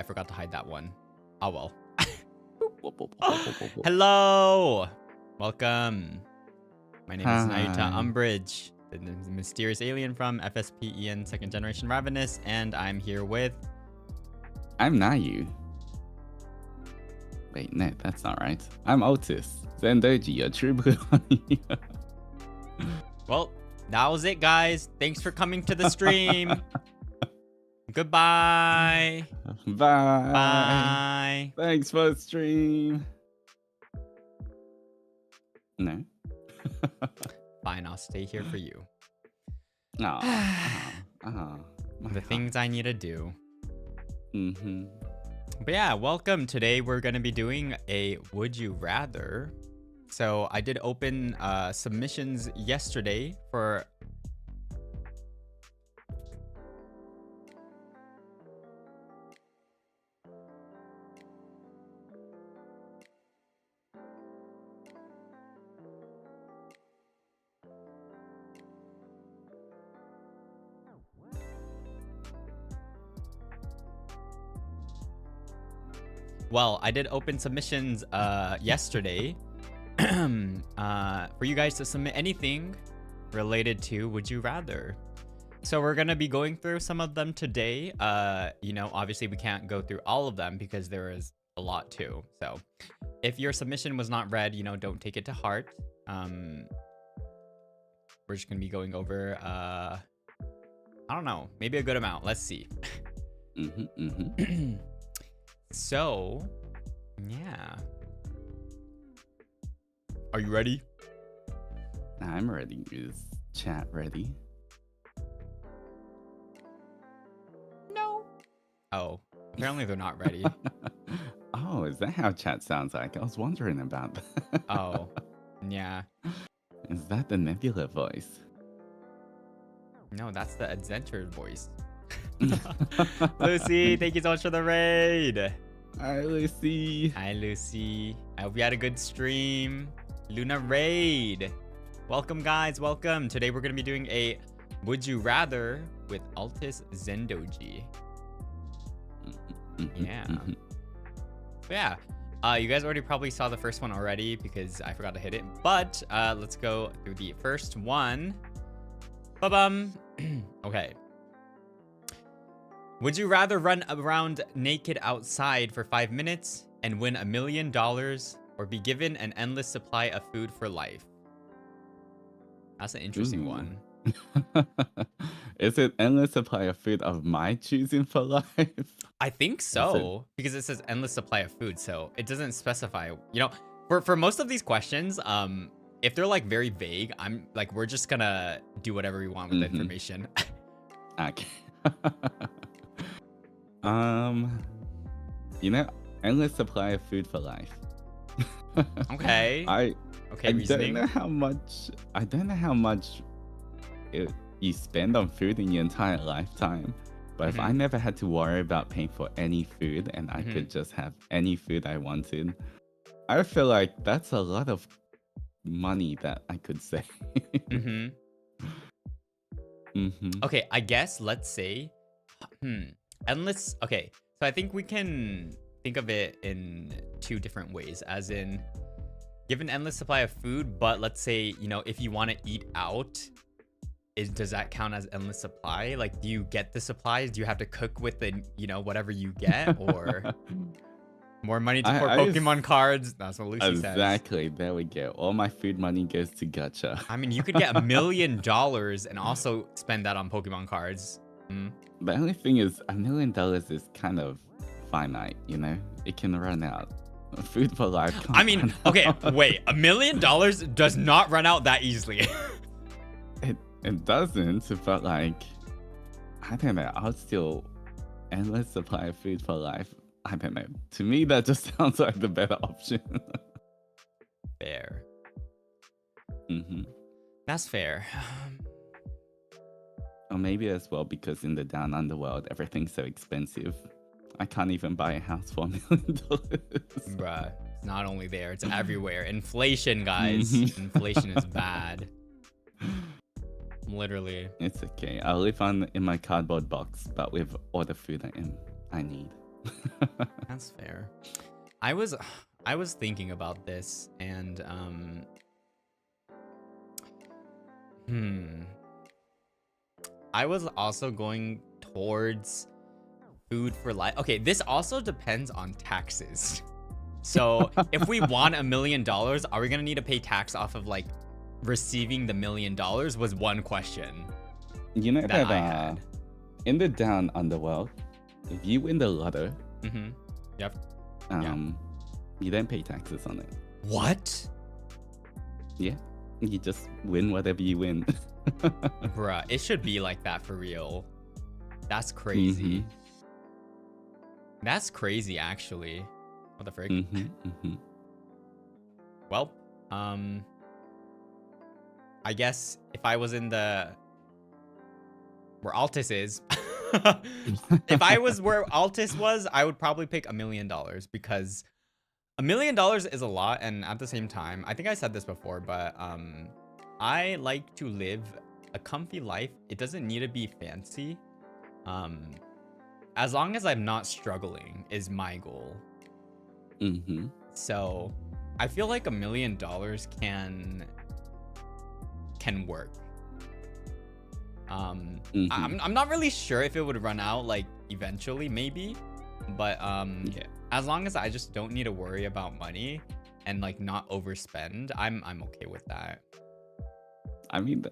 forgot to hide that one. Oh well. Hello! Welcome. My name is Nayuta Umbrage, the mysterious alien from FSPEN 2nd Generation Ravanis, and I'm here with... I'm Nayu. Wait, no, that's not right. I'm Otis, Zendoji, a true blue honey. Well, that was it, guys. Thanks for coming to the stream. Goodbye. Bye. Bye. Thanks for the stream. No. Fine, I'll stay here for you. The things I need to do. Mm-hmm. But yeah, welcome. Today we're going to be doing a Would You Rather. So I did open submissions yesterday for... Well, I did open submissions yesterday for you guys to submit anything related to Would You Rather. So we're going to be going through some of them today. You know, obviously we can't go through all of them because there is a lot too. So if your submission was not read, you know, don't take it to heart. We're just going to be going over, I don't know, maybe a good amount. Let's see. So, yeah. Are you ready? I'm ready. Is chat ready? No. Oh, apparently they're not ready. Oh, is that how chat sounds like? I was wondering about that. Oh, yeah. Is that the Nebula voice? No, that's the Adzentured voice. Lucy, thank you so much for the raid. Hi, Lucy. Hi, Lucy. I hope you had a good stream. Luna raid. Welcome, guys. Welcome. Today we're going to be doing a Would You Rather with Altis Zendoji. Yeah. Yeah. You guys already probably saw the first one already because I forgot to hit it. But let's go through the first one. Ba-bum. Okay. Would you rather run around naked outside for 5 minutes and win $1 million, or be given an endless supply of food for life? That's an interesting one. Is it endless supply of food of my choosing for life? I think so, because it says endless supply of food, so it doesn't specify. You know, for most of these questions, if they're like very vague, I'm like, we're just gonna do whatever we want with the information. Okay. You know, endless supply of food for life. Okay. I reasoning. don't know how much you spend on food in your entire lifetime. But if I never had to worry about paying for any food and I could just have any food I wanted, I feel like that's a lot of money that I could save. Okay, I guess let's say endless. Okay, so I think we can think of it in two different ways, as in give an endless supply of food, but let's say, you know, if you want to eat out, does that count as endless supply? Like, do you get the supplies? Do you have to cook with the, you know, whatever you get, or more money for Pokemon cards? That's what Lucy says. Exactly. There we go. All my food money goes to gacha. I mean, you could get $1 million and also spend that on Pokemon cards. The only thing is, $1 million is kind of finite, you know? It can run out. Food for life. I mean, okay, wait. $1 million does not run out that easily. It doesn't, but like, I don't know. I'll still endless supply of food for life. I don't know. To me, that just sounds like the better option. Fair. That's fair. Or maybe as well, because in the down underworld, everything's so expensive. I can't even buy a house for $1 million. Bruh, it's not only there, it's everywhere. Inflation, guys. Inflation is bad. Literally. It's okay. I'll live in my cardboard box, but with all the food I need. That's fair. I was thinking about this, and I was also going towards food for life. Okay, this also depends on taxes. So if we won $1 million, are we gonna need to pay tax off of like receiving the $1 million? Was one question. You know that that I had. in the down underworld, if you win the lotto, Yep. you don't pay taxes on it. What? Yeah, you just win whatever you win. Bruh, it should be like that for real. That's crazy. That's crazy, actually. What the frick? Well, I guess if I was in the where Altus is, if I was where Altus was, I would probably pick $1 million because $1 million is a lot, and at the same time, I think I said this before, but I like to live a comfy life. It doesn't need to be fancy. As long as I'm not struggling is my goal. So I feel like $1 million can work. I'm not really sure if it would run out like eventually, maybe, but as long as I just don't need to worry about money and like not overspend, I'm okay with that. I mean,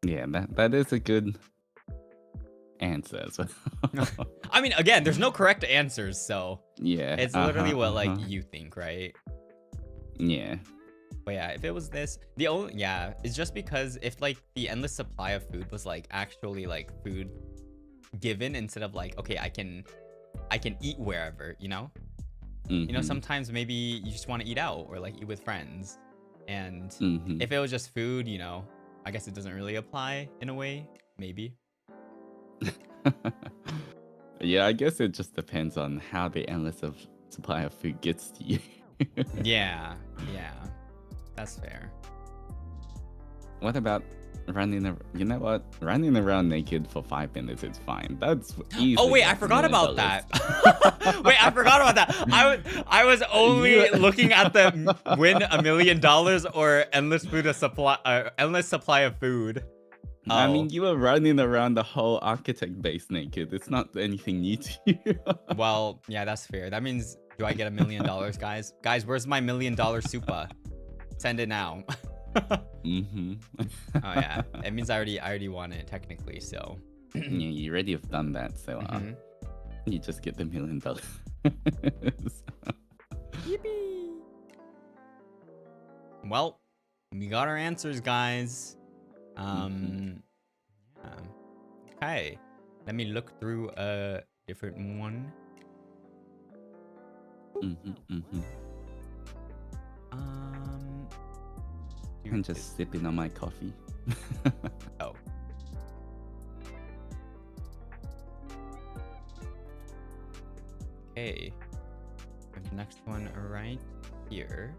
yeah, that is a good answer as well. I mean, again, there's no correct answers, so yeah, it's literally what like you think, right? Yeah. But yeah, if it was this, the only it's just because if like the endless supply of food was like actually like food given instead of like, okay, I can eat wherever, you know? You know, sometimes maybe you just want to eat out or like eat with friends. And if it was just food, you know, I guess it doesn't really apply in a way, maybe. Yeah, I guess it just depends on how the endless supply of food gets to you. Yeah, that's fair. What about running around? You know what? Running around naked for 5 minutes is fine. That's easy. Oh wait, I forgot about that. Wait, I forgot about that. I was only looking at the win $1 million or endless supply of food. Oh. I mean, you were running around the whole architect base naked. It's not anything new to you. Well, yeah, that's fair. That means, do I get $1 million, guys? Guys, where's my $1 million super? Send it now. Oh yeah, it means I already won it technically. So yeah, you already have done that. So you just get the $1 million. Yippee! Well, we got our answers, guys. Okay, let me look through a different one. I'm just sipping on my coffee. Oh. Okay. The next one right here.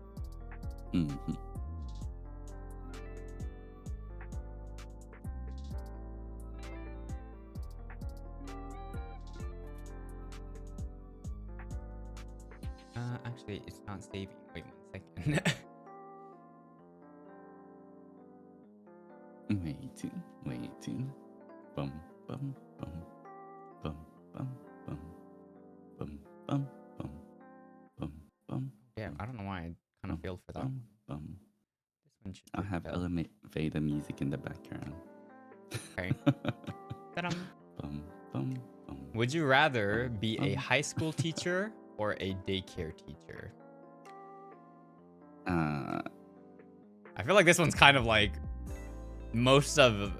Actually, it's not saving. Wait 1 second. Waiting. Bum bum bum bum bum bum bum bum bum bum bum. Yeah, I don't know why I kind of failed for that. This one should I have elevator music in the background. Okay. Ta-dum. Bum bum bum. Would you rather be a high school teacher or a daycare teacher? I feel like this one's kind of like most of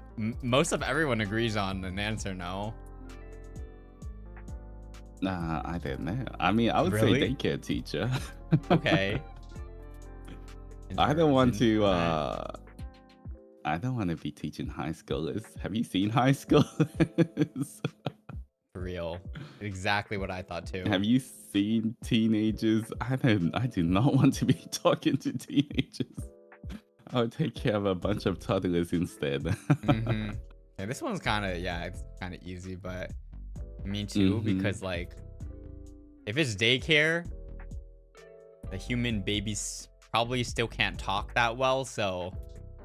everyone agrees on an answer. No. I don't know. I mean, I would say daycare teacher. Okay. I don't want to. I don't want to be teaching high schoolers. Have you seen high schoolers? For real. Exactly what I thought too. Have you seen teenagers? I do not want to be talking to teenagers. I would take care of a bunch of toddlers instead. Yeah, this one's kind of it's kind of easy, but me too because like If it's daycare, the human babies probably still can't talk that well, so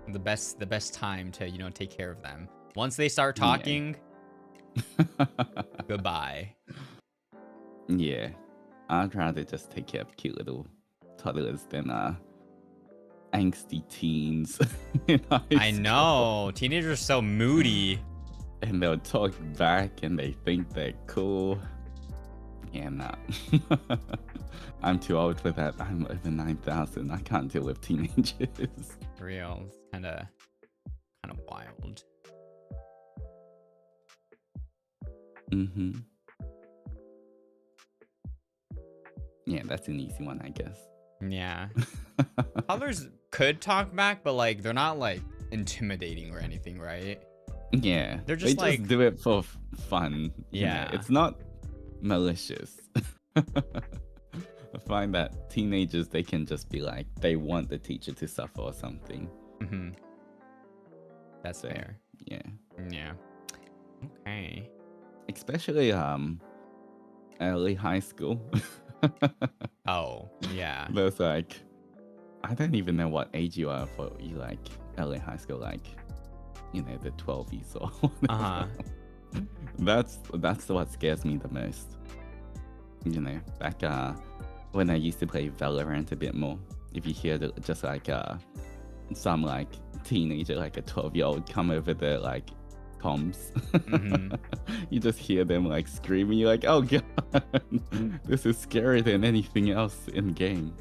the best time to, you know, take care of them. Once they start talking, goodbye. Yeah. I'd rather just take care of cute little toddlers than angsty teens. I know. Teenagers are so moody. And they'll talk back and they think they're cool. Yeah, nah. I'm too old for that. I'm over 9,000. I can't deal with teenagers. For real. It's kind of wild. Mm-hmm. Yeah, that's an easy one, I guess. Yeah. Toddlers could talk back, but like they're not like intimidating or anything, right? Yeah, They're just they like just do it for fun. Yeah. It's not malicious. I find that teenagers, they can just be like, they want the teacher to suffer or something. Mm-hmm. That's fair. Yeah. Yeah. Okay. Especially early high school. Oh, yeah. There's like, I don't even know what age you are for you like early high school, like, you know, the 12s or Uh-huh. That's what scares me the most. You know, back when I used to play Valorant a bit more, if you hear just like some like teenager, like a 12-year-old come over the like comms, Mm-hmm. you just hear them like screaming. You're like, oh god, this is scarier than anything else in game.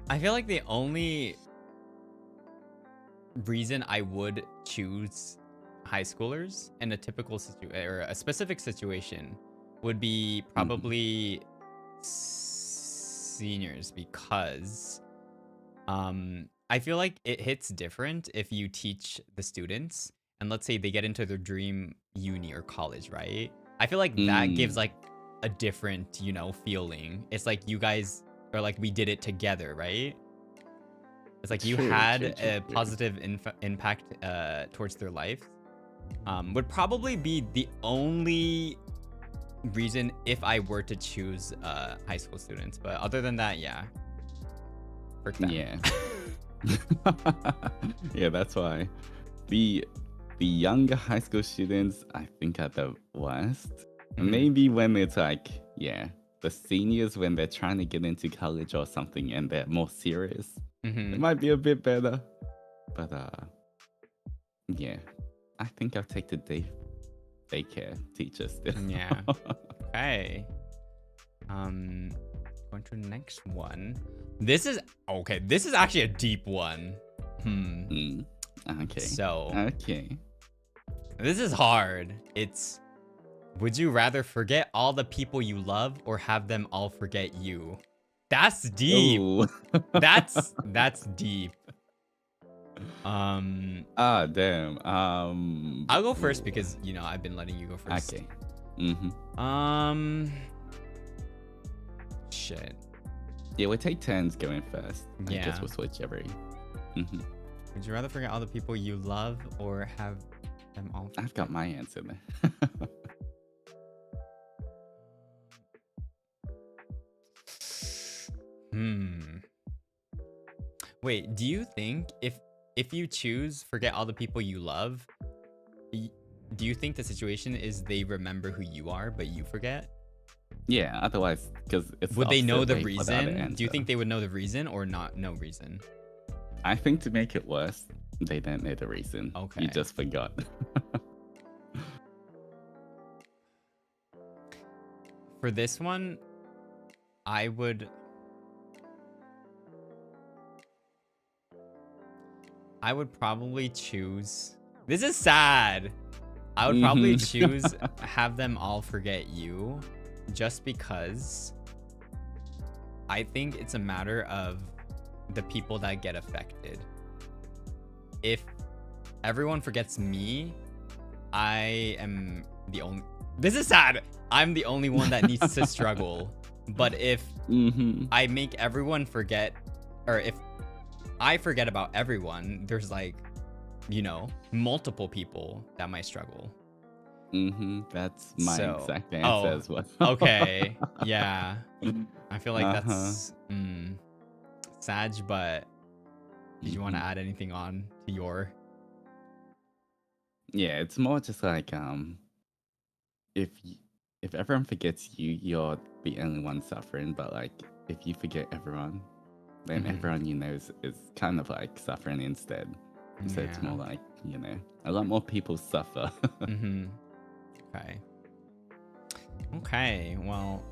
I feel like the only reason I would choose high schoolers in a typical or a specific situation would be probably seniors, because I feel like it hits different if you teach the students and let's say they get into their dream uni or college, right? I feel like that gives like a different, you know, feeling. It's like you guys are like, we did it together, right? It's like you had a positive impact towards their life. Would probably be the only reason if I were to choose high school students. But other than that, yeah. Frick them. Yeah. Yeah, that's why the younger high school students, I think, are the worst. Maybe when it's like, yeah, the seniors, when they're trying to get into college or something and they're more serious, it might be a bit better. But yeah, I think I'll take the daycare teacher still. Yeah. Okay. Going to the next one. This is okay. This is actually a deep one. Okay. So. Okay. This is hard. It's, would you rather forget all the people you love or have them all forget you? That's deep. That's deep. Damn. I'll go first because, you know, I've been letting you go first. Okay. Shit. Yeah, we'll take turns going first. Yeah. I guess we'll switch every. Would you rather forget all the people you love or have them all forget? I've got my answer there. Wait, do you think if you choose forget all the people you love, do you think the situation is they remember who you are but you forget? Yeah, otherwise, because it's. Would they know the opposite way for reason? answer. Do you think they would know the reason or not? No reason. I think to make it worse, they don't know the reason. Okay. You just forgot. For this one, I would probably choose. This is sad. I would probably choose have them all forget you, just because I think it's a matter of the people that get affected. If everyone forgets me, I am the only. This is sad. I'm the only one that needs to struggle. But if I make everyone forget, or if I forget about everyone, there's like, you know, multiple people that might struggle. That's my So, exact answer oh, as well. okay, yeah. I feel like Uh-huh. that's Sag, but did you want to add anything on to your? Yeah, it's more just like if y- if everyone forgets you, you're the only one suffering. But like if you forget everyone, then everyone you know is kind of like suffering instead. So it's more like, a lot more people suffer. Okay. Okay. Well,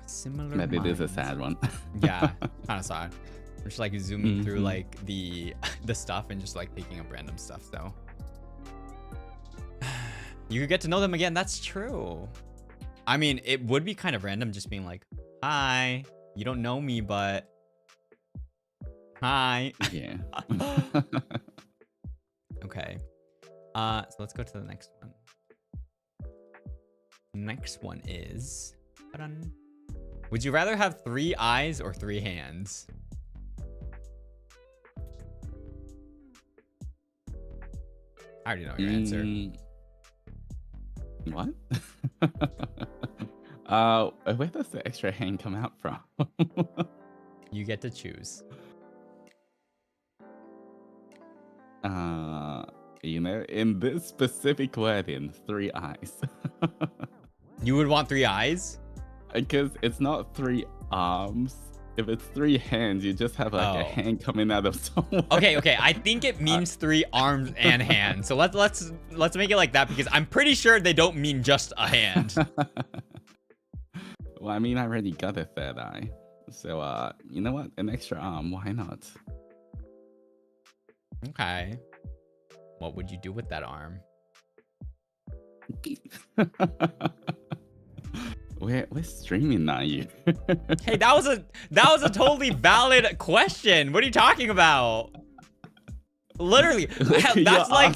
similar. But it is a minds. sad one. Yeah, kind of sad. I'm just like zooming through like the stuff and just like picking up random stuff. So you could get to know them again. That's true. I mean, it would be kind of random just being like, "Hi, you don't know me, but hi." Yeah. Okay. So let's go to the next one. Next one is, would you rather have 3 eyes or 3 hands? I already know your answer. What? Where does the extra hand come out from? You get to choose. In this specific wording, 3 eyes. You would want 3 eyes? Because it's not 3 arms. If it's 3 hands, you just have like a hand coming out of somewhere. Okay. I think it means 3 arms and hands. So let's make it like that because I'm pretty sure they don't mean just a hand. Well, I mean, I already got a 3rd eye. So, you know what? An extra arm, why not? Okay. What would you do with that arm? We're streaming now, you. Hey, that was a totally valid question. What are you talking about? Literally, that's like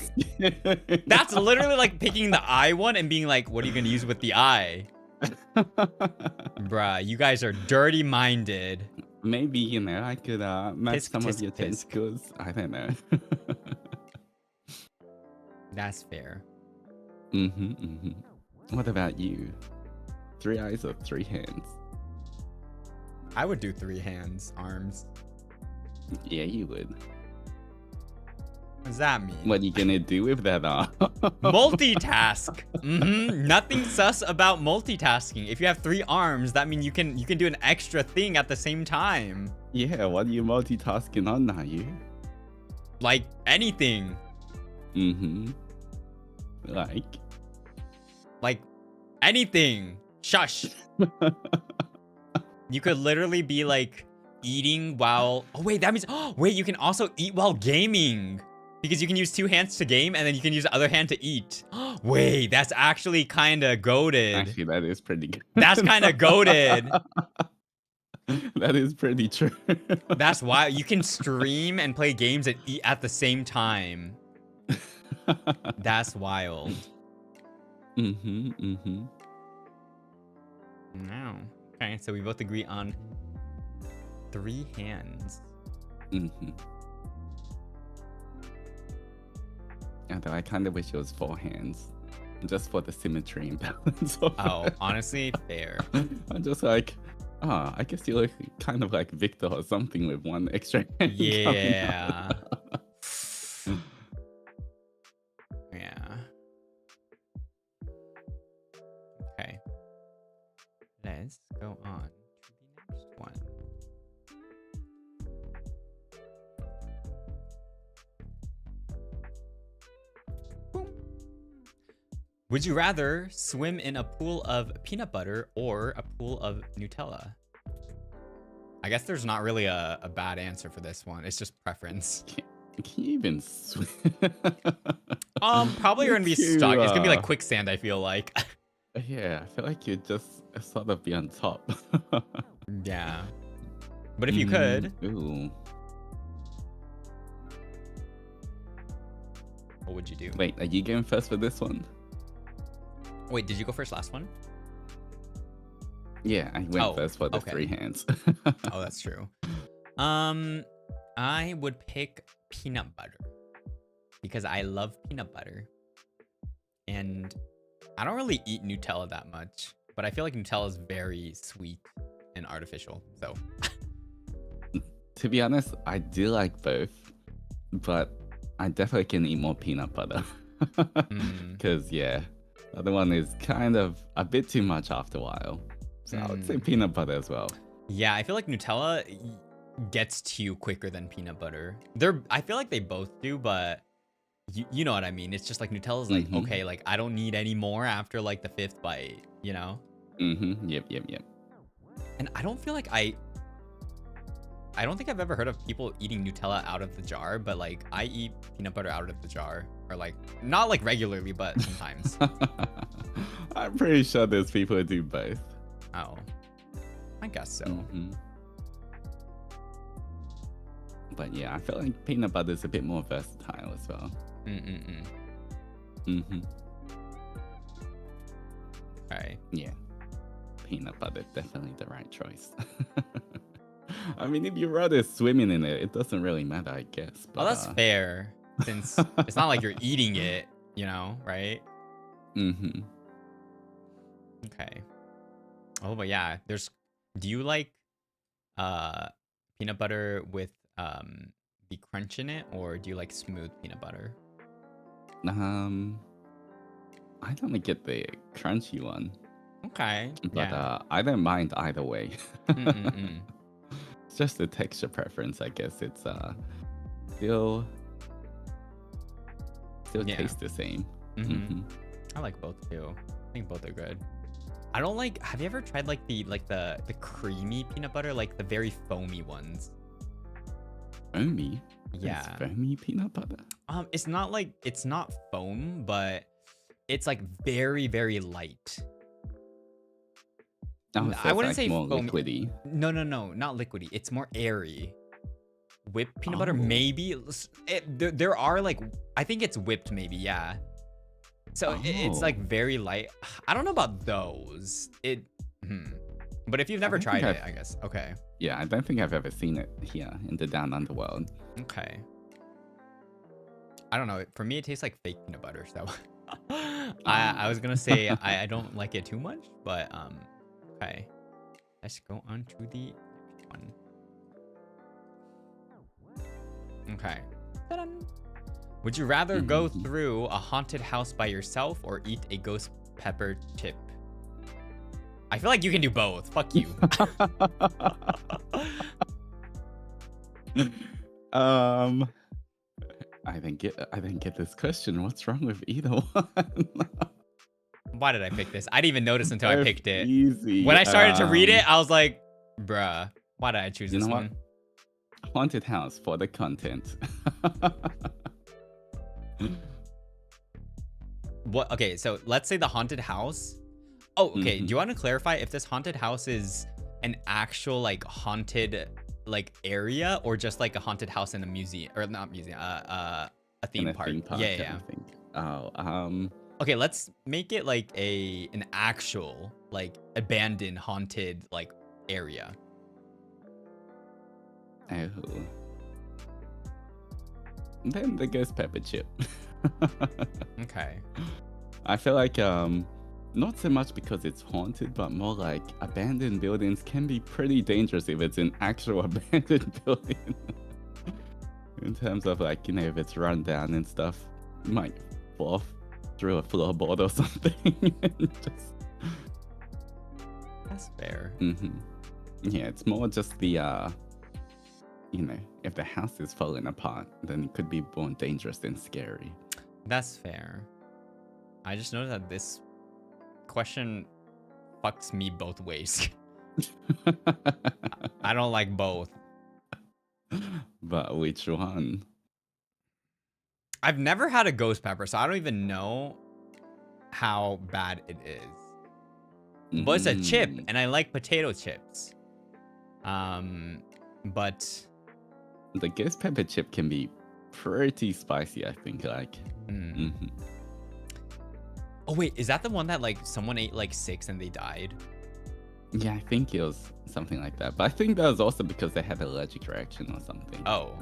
that's literally like picking the eye one and being like, what are you gonna use with the eye? Bruh, you guys are dirty minded. Maybe, I could match Tisk, some of tisk, your tisk. tentacles. I don't know. That's fair. What about you? 3 eyes or 3 hands? I would do 3 hands, arms. Yeah, you would. What does that mean? What are you gonna do with that arm? Multitask. Nothing sus about multitasking. If you have 3 arms, that means you can do an extra thing at the same time. Yeah, what are you multitasking on now, you? Like anything. Like anything. Shush. You could literally be like eating while. Oh wait, that means. Oh wait, you can also eat while gaming. Because you can use 2 hands to game and then you can use the other hand to eat. Wait, that's actually kind of goated. Actually, that is pretty good. That's kind of goated. That is pretty true. That's why you can stream and play games and eat at the same time. That's wild. Now, okay, so we both agree on 3 hands. Although I kind of wish it was 4 hands, just for the symmetry and balance. Oh, honestly, fair. I'm just like, I guess you look kind of like Victor or something with 1 extra hand. Yeah. Yeah. Okay. Let's go on to the next one. Boom. Would you rather swim in a pool of peanut butter or a pool of Nutella? I guess there's not really a bad answer for this one. It's just preference. Can you even swim? Probably you're gonna be stuck. It's gonna be like quicksand, I feel like. Yeah, I feel like you'd just sort of be on top. Yeah. But if you could, Ooh. what would you do? Wait, are you going first for this one? Wait, did you go first last one? Yeah, I went first for the okay. 3 hands. Oh, that's true. I would pick peanut butter because I love peanut butter. And I don't really eat Nutella that much, but I feel like Nutella is very sweet and artificial. So To be honest, I do like both, but I definitely can eat more peanut butter. Because, yeah, the other one is kind of a bit too much after a while. So I would say peanut butter as well. Yeah, I feel like Nutella gets to you quicker than peanut butter. I feel like they both do, but you know what I mean. It's just like Nutella's like, okay, like I don't need any more after like the 5th bite, you know? Yep. And I don't feel like I don't think I've ever heard of people eating Nutella out of the jar, but like I eat peanut butter out of the jar, or like not like regularly, but sometimes. I'm pretty sure there's people who do both. Oh, I guess so. But yeah, I feel like peanut butter is a bit more versatile as well. Okay. Yeah, peanut butter definitely the right choice. I mean, if you're rather swimming in it, it doesn't really matter, I guess. But, Well, that's fair, since it's not like you're eating it, you know, right? Okay. Oh, but yeah, do you like peanut butter with the crunch in it, or do you like smooth peanut butter? I don't get the crunchy one. Okay. But yeah. I don't mind either way. It's just the texture preference, I guess. It's still tastes the same. I like both too. I think both are good. I don't like. Have you ever tried like the creamy peanut butter, like the very foamy ones? Foamy? Yeah. It's foamy peanut butter. It's not foam, but it's like very, very light. Oh, so I wouldn't say more foamy. liquidy. No, not liquidy. It's more airy. Whipped peanut butter, maybe. There are like, I think it's whipped, maybe. Yeah. So it's like very light. I don't know about those. But if you've never tried it, I guess. Okay. Yeah, I don't think I've ever seen it here in the down underworld. Okay. I don't know. For me, it tastes like fake peanut butter. So I was gonna say I don't like it too much, but okay. Let's go on to the next one. Okay. Ta-da. Would you rather go through a haunted house by yourself or eat a ghost pepper chip? I feel like you can do both. Fuck you. I didn't get this question. What's wrong with either one? Why did I pick this? I didn't even notice until I picked it. Easy. When I started to read it, I was like, bruh, why did I choose this one? Haunted house for the content. What? Okay, so let's say the haunted house. Oh, okay. Do you want to clarify if this haunted house is an actual like haunted like area, or just like a haunted house in a museum, or not museum, a theme park? Yeah. Oh, okay, let's make it like an actual like abandoned haunted like area. Oh. Then the ghost pepper chip. Okay. I feel like not so much because it's haunted, but more like abandoned buildings can be pretty dangerous if it's an actual abandoned building. In terms of like, you know, if it's run down and stuff, you might fall off through a floorboard or something. That's fair. Yeah, it's more just the you know, if the house is falling apart, then it could be more dangerous than scary. That's fair. I just noticed that this question fucks me both ways. I don't like both. But which one? I've never had a ghost pepper, so I don't even know how bad it is. But it's a chip, and I like potato chips. But the ghost pepper chip can be pretty spicy, I think. Like, oh wait, is that the one that like someone ate like 6 and they died? Yeah, I think it was something like that. But I think that was also because they had an allergic reaction or something. Oh.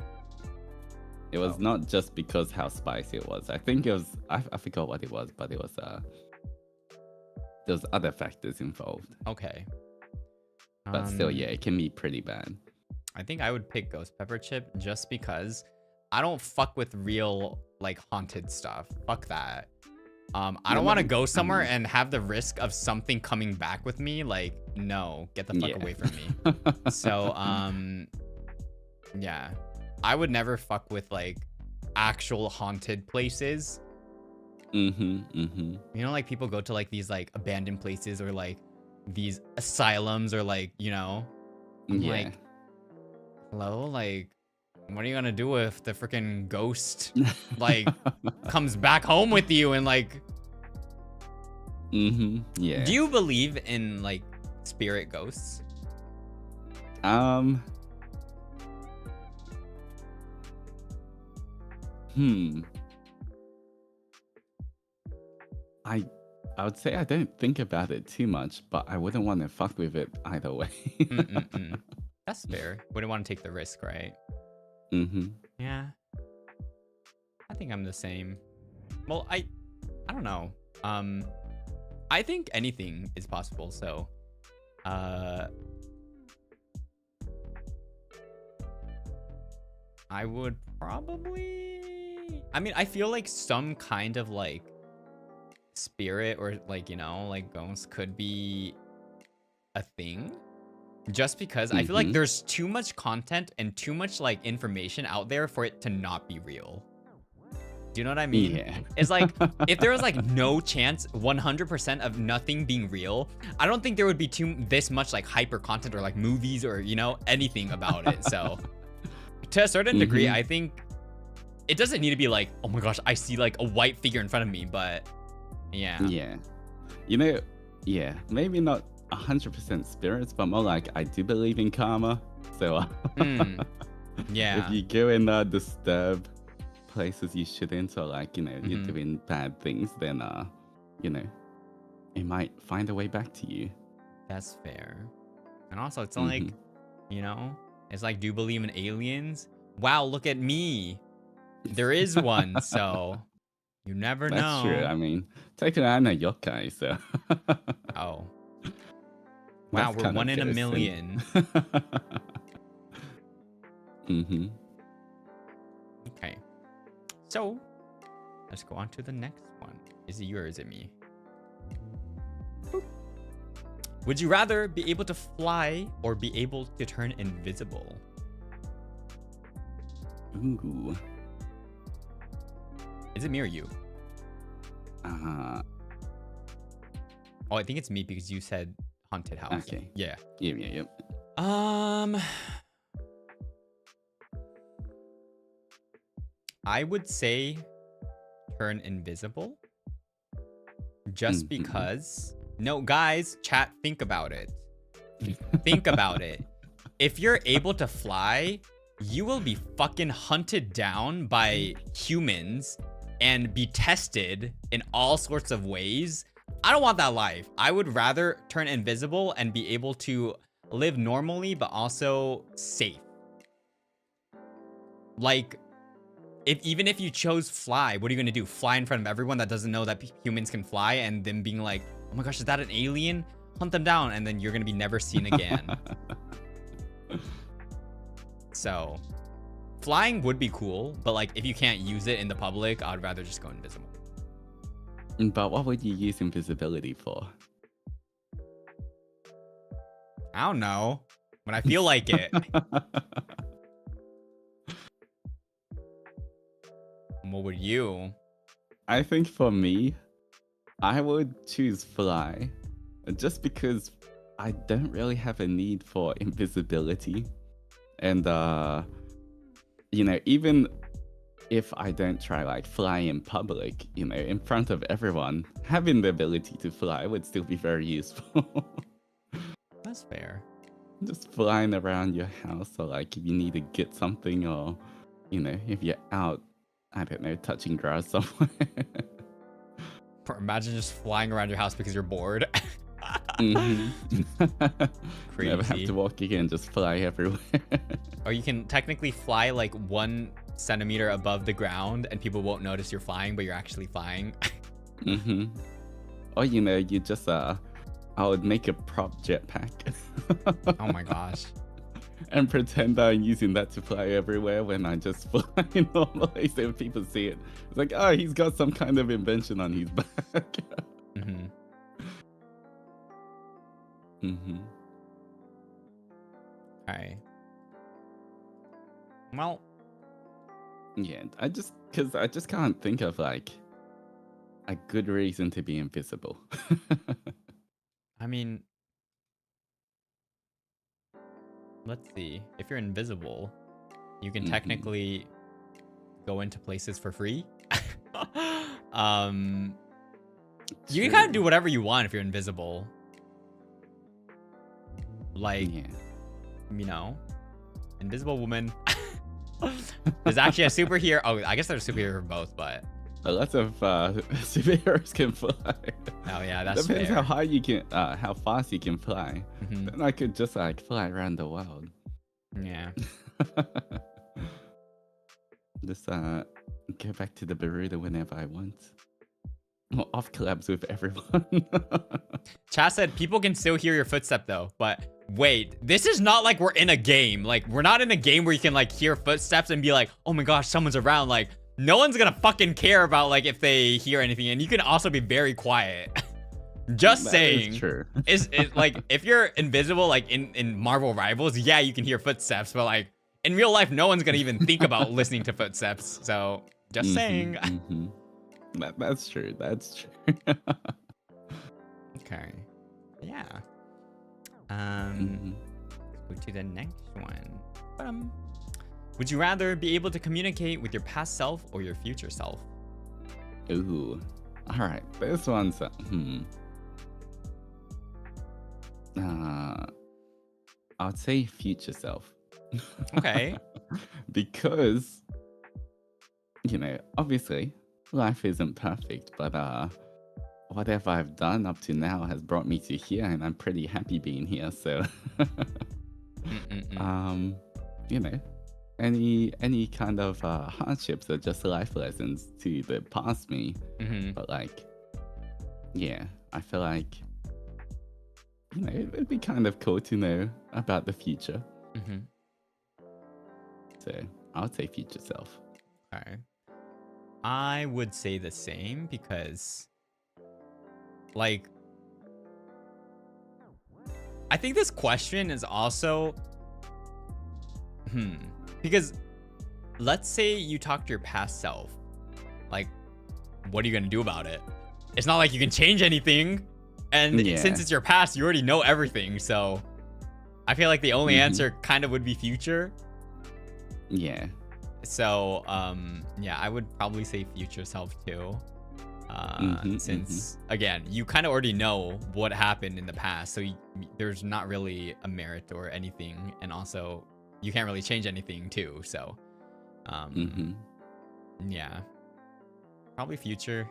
It was not just because how spicy it was. I think it was, I forgot what it was, but it was, there's other factors involved. Okay. But still, yeah, it can be pretty bad. I think I would pick ghost pepper chip just because I don't fuck with real like haunted stuff. Fuck that. I don't want to go somewhere and have the risk of something coming back with me. Like, no, get the fuck away from me. So, yeah, I would never fuck with like actual haunted places. You know, like people go to like these like abandoned places or like these asylums or like, you know, I'm like, hello, like, what are you gonna do if the freaking ghost like comes back home with you and like yeah. Do you believe in like spirit ghosts? I would say I don't think about it too much, but I wouldn't want to fuck with it either way. That's fair. Wouldn't want to take the risk, right? Yeah. I think I'm the same. Well, I don't know. I think anything is possible, so I would probably, I mean, I feel like some kind of like spirit or like, you know, like ghosts could be a thing. Just because I feel like there's too much content and too much like information out there for it to not be real. Do you know what I mean? Yeah. It's like, if there was like no chance 100% of nothing being real, I don't think there would be this much like hyper content or like movies or, you know, anything about it. So to a certain degree, I think it doesn't need to be like, oh my gosh, I see like a white figure in front of me, but yeah. Yeah. You know, yeah, maybe not 100% spirits, but more like I do believe in karma. So yeah, if you go in disturb places you shouldn't, or like, you know, you're doing bad things, then you know, it might find a way back to you. That's fair. And also it's not like, you know, it's like, do you believe in aliens? Wow, look at me, there is one. So you never know. That's true. I mean, technically I'm a yokai, so oh wow, we're 1 in a million. Okay, so let's go on to the next one. Is it you or is it me? Boop. Would you rather be able to fly or be able to turn invisible? Ooh. Is it me or you? Oh, I think it's me because you said haunted house. Okay. Yeah. Yep. I would say turn invisible. Just because. No, guys, chat, think about it. Think about it. If you're able to fly, you will be fucking hunted down by humans and be tested in all sorts of ways. I don't want that life. I would rather turn invisible and be able to live normally, but also safe. Like, even if you chose fly, what are you gonna do? Fly in front of everyone that doesn't know that humans can fly, and then being like, oh my gosh, is that an alien? Hunt them down, and then you're gonna be never seen again. So, flying would be cool, but like, if you can't use it in the public, I'd rather just go invisible. But what would you use invisibility for? I don't know. When I feel like it. What would you? I think for me, I would choose fly. Just because I don't really have a need for invisibility. And, you know, even if I don't try like fly in public, you know, in front of everyone, having the ability to fly would still be very useful. That's fair. Just flying around your house, or like if you need to get something, or, you know, if you're out, I don't know, touching grass somewhere. Imagine just flying around your house because you're bored. Crazy. Crazy. Never have to walk again, just fly everywhere. Or you can technically fly like one centimeter above the ground and people won't notice you're flying, but you're actually flying. Or you just I would make a prop jetpack. Oh my gosh. And pretend I'm using that to fly everywhere when I just fly normally, so people see it. It's like, oh, he's got some kind of invention on his back. Alright. Well, yeah, I just can't think of like a good reason to be invisible. I mean, let's see. If you're invisible, you can technically go into places for free. You can kind of do whatever you want if you're invisible. Like, you know, Invisible Woman. There's actually a superhero. Oh, I guess there's a superhero for both, but lots of superheroes can fly. Oh yeah, that's depends fair. how high you can, how fast you can fly. Then I could just like fly around the world. Yeah. Just go back to the burrito whenever I want. Well, off collabs with everyone. Cha said people can still hear your footstep though, but wait, this is not like we're in a game. Like, we're not in a game where you can like hear footsteps and be like, oh my gosh, someone's around. Like, no one's gonna fucking care about like if they hear anything, and you can also be very quiet. Just saying. Is true. Is like, if you're invisible, like in Marvel Rivals, yeah, you can hear footsteps, but like in real life, no one's gonna even think about listening to footsteps. So just saying. That's true. That's true. Okay. Yeah. Go to the next one. Would you rather be able to communicate with your past self or your future self? Ooh. All right. This one's I'd say future self. Okay. Because obviously life isn't perfect, but whatever I've done up to now has brought me to here, and I'm pretty happy being here. So any kind of hardships are just life lessons to the past me. But like, yeah, I feel like it'd be kind of cool to know about the future. So I would say future self. Okay. I would say the same because, like, I think this question is also, because let's say you talk to your past self, like, what are you gonna do about it? It's not like you can change anything, and since it's your past, you already know everything. So I feel like the only answer kind of would be future. Yeah. So, yeah, I would probably say future self too. Since, again, you kind of already know what happened in the past. So there's not really a merit or anything. And also, you can't really change anything too. So, yeah, probably future.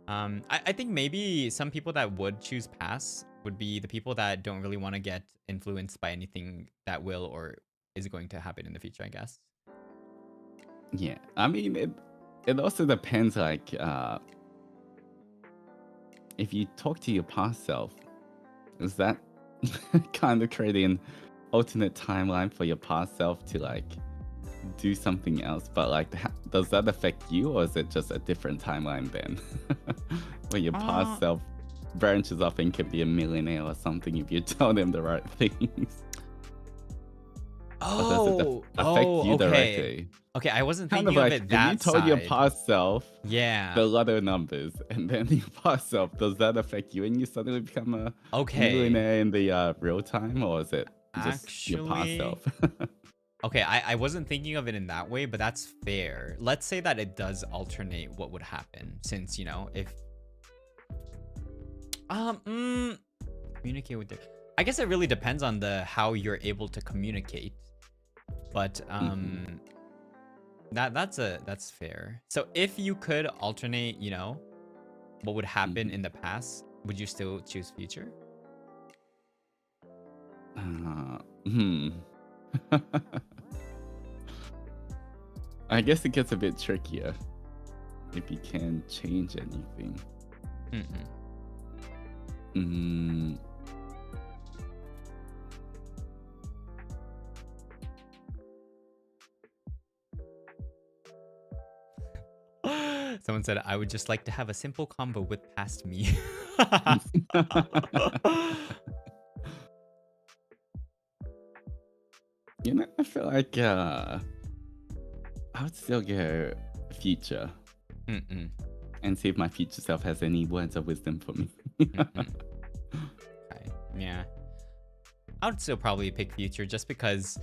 I think maybe some people that would choose past would be the people that don't really want to get influenced by anything that will or is going to happen in the future, I guess. Yeah, I mean, it also depends, like, if you talk to your past self, is that kind of creating an alternate timeline for your past self to, like, do something else? But, like, does that affect you, or is it just a different timeline then? Where your past self branches off and can be a millionaire or something if you tell them the right things? Or does it affect you directly? Okay, I wasn't Kind thinking of of like, it that if you told your past self the lotto numbers, and then your past self, does that affect you and you suddenly become a millionaire in the real time, or is it just your past self? Okay, I wasn't thinking of it in that way, but that's fair. Let's say that it does alternate what would happen, since, if communicate with I guess it really depends on how you're able to communicate. But that's fair. So if you could alternate, what would happen in the past, would you still choose future? I guess it gets a bit trickier if you can't change anything. Someone said, I would just like to have a simple convo with past me. You know, I feel like I would still go future and see if my future self has any words of wisdom for me. Okay. Yeah. I would still probably pick future just because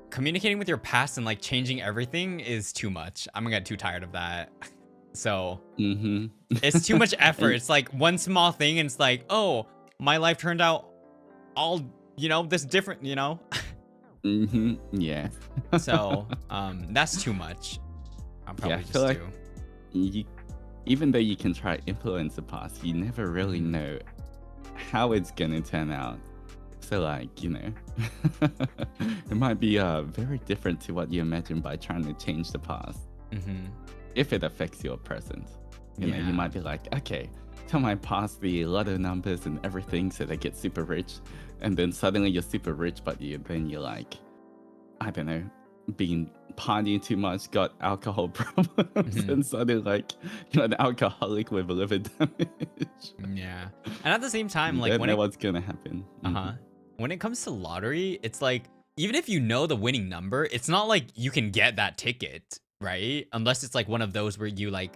communicating with your past and like changing everything is too much. I'm gonna get too tired of that. So it's too much effort. It's like one small thing and it's like, oh, my life turned out all, you know, this different, you know? Yeah. So that's too much. I'll probably just like do. Even though you can try to influence the past, you never really know how it's gonna turn out. So like, you know, it might be very different to what you imagine by trying to change the past. If it affects your present, you know, you might be like, okay, tell my past the lotto numbers and everything so they get super rich, and then suddenly you're super rich, but then you're like, I don't know, being partying too much, got alcohol problems, and suddenly like you're an alcoholic with liver damage. Yeah, and at the same time, like when what's gonna happen? When it comes to lottery, it's like even if you know the winning number, it's not like you can get that ticket, right? Unless it's like one of those where you like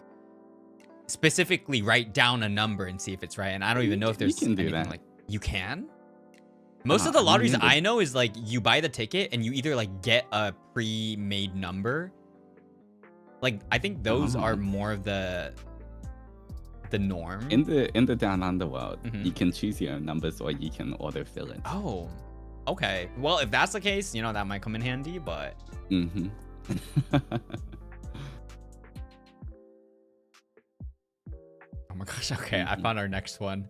specifically write down a number and see if it's right. And I don't even know if there's anything like you can. Most of the lotteries I know is like you buy the ticket and you either like get a pre-made number. Like I think those are more of the norm. In the down underworld, you can choose your own numbers or you can autofill it. Oh, okay. Well, if that's the case, you know, that might come in handy, but oh my gosh, okay, I found our next one.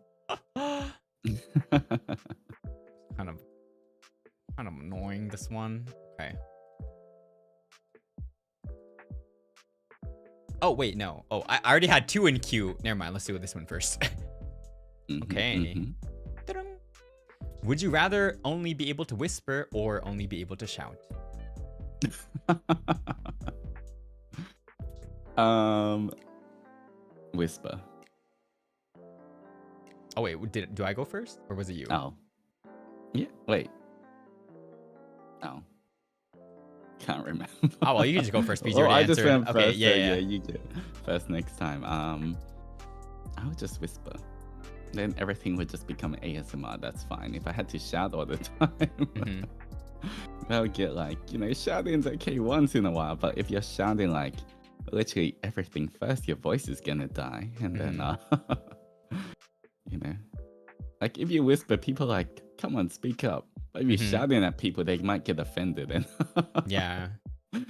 kind of annoying, this one. Okay. Oh, wait, no. Oh, I already had two in queue. Never mind, let's do this one first. Okay. Ta-dum. Would you rather only be able to whisper or only be able to shout? Whisper. Oh wait, do I go first or was it you? Oh. Yeah, wait. Oh. Can't remember. Oh, well, you can just go first because you already answered. I just went okay, first. yeah. You get first next time. I would just whisper. Then everything would just become ASMR. That's fine. If I had to shout all the time, that would get like, you know, shouting's okay once in a while. But if you're shouting like literally everything first, your voice is gonna die. And then, you know, like if you whisper, people are like, come on, speak up. But if you're shouting at people, they might get offended and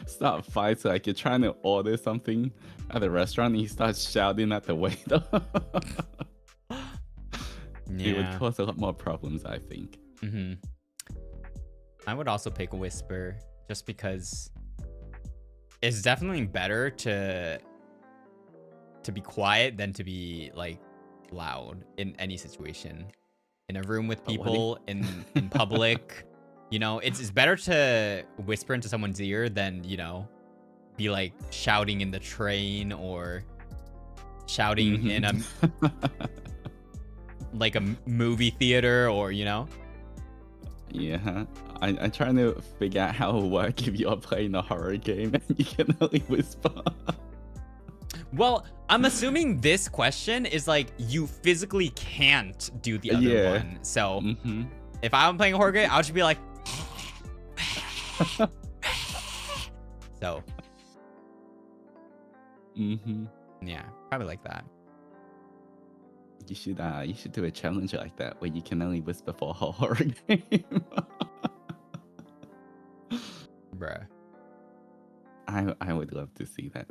start fights. Like you're trying to order something at a restaurant and you start shouting at the waiter. It would cause a lot more problems, I think. I would also pick a whisper just because it's definitely better to be quiet than to be like loud in any situation. In a room with people, in public, you know, it's better to whisper into someone's ear than, you know, be like shouting in the train or shouting in a like a movie theater or, you know. Yeah, I'm trying to figure out how it will work if you're playing a horror game and you can only whisper. Well, I'm assuming this question is like you physically can't do the other one. So if I'm playing a horror game, I'll just be like, so. Yeah, probably like that. You should do a challenge like that where you can only whisper for a whole horror game. Bruh. I would love to see that.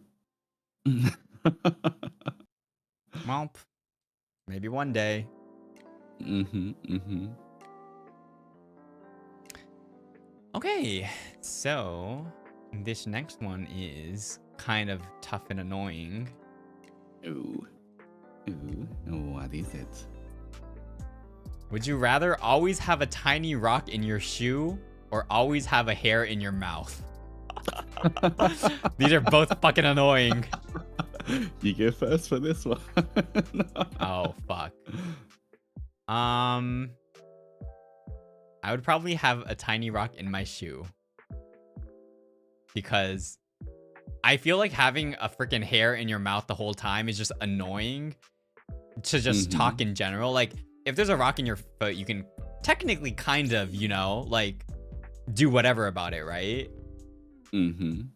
Well, maybe one day. Okay, so This next one is kind of tough and annoying. Ooh. What is it? Would you rather always have a tiny rock in your shoe or always have a hair in your mouth? These are both fucking annoying. You go first for this one. Oh, fuck. I would probably have a tiny rock in my shoe. Because I feel like having a freaking hair in your mouth the whole time is just annoying to just talk in general. Like, if there's a rock in your foot, you can technically kind of, you know, like, do whatever about it, right?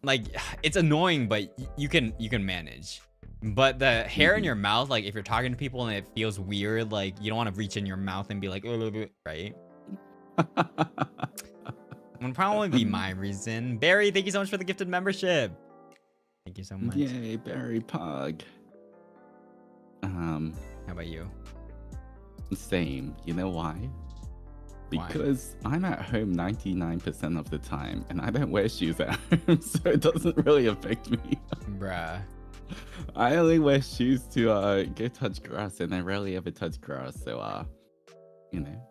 Like, it's annoying, but you can manage. But the hair in your mouth, like, if you're talking to people and it feels weird, like, you don't want to reach in your mouth and be like, right? Would probably be my reason. Barry, thank you so much for the gifted membership. Thank you so much. Yay, Barry Pug. How about you? Same. You know why? Because I'm at home 99% of the time, and I don't wear shoes at home, so it doesn't really affect me. Bruh. I only wear shoes to go touch grass, and I rarely ever touch grass, so you know.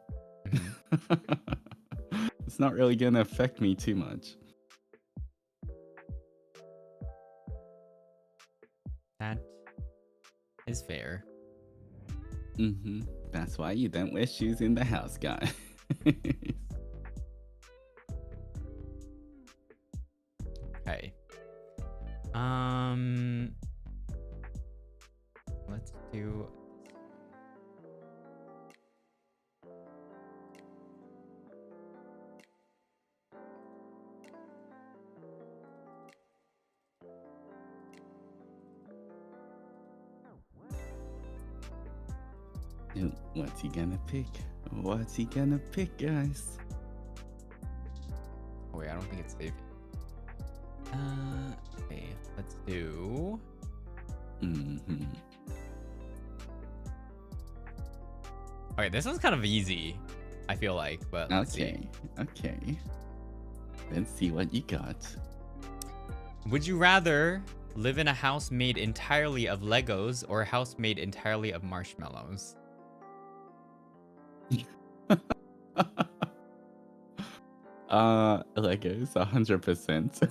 It's not really gonna affect me too much. That is fair. That's why you don't wear shoes in the house, guys. Okay. Let's do. What's he gonna pick? What's he gonna pick, guys? Oh, wait, I don't think it's saved. Okay, let's do. Okay, this one's kind of easy, I feel like, but let's see. Okay. Let's see what you got. Would you rather live in a house made entirely of Legos or a house made entirely of marshmallows? Legos, 100%.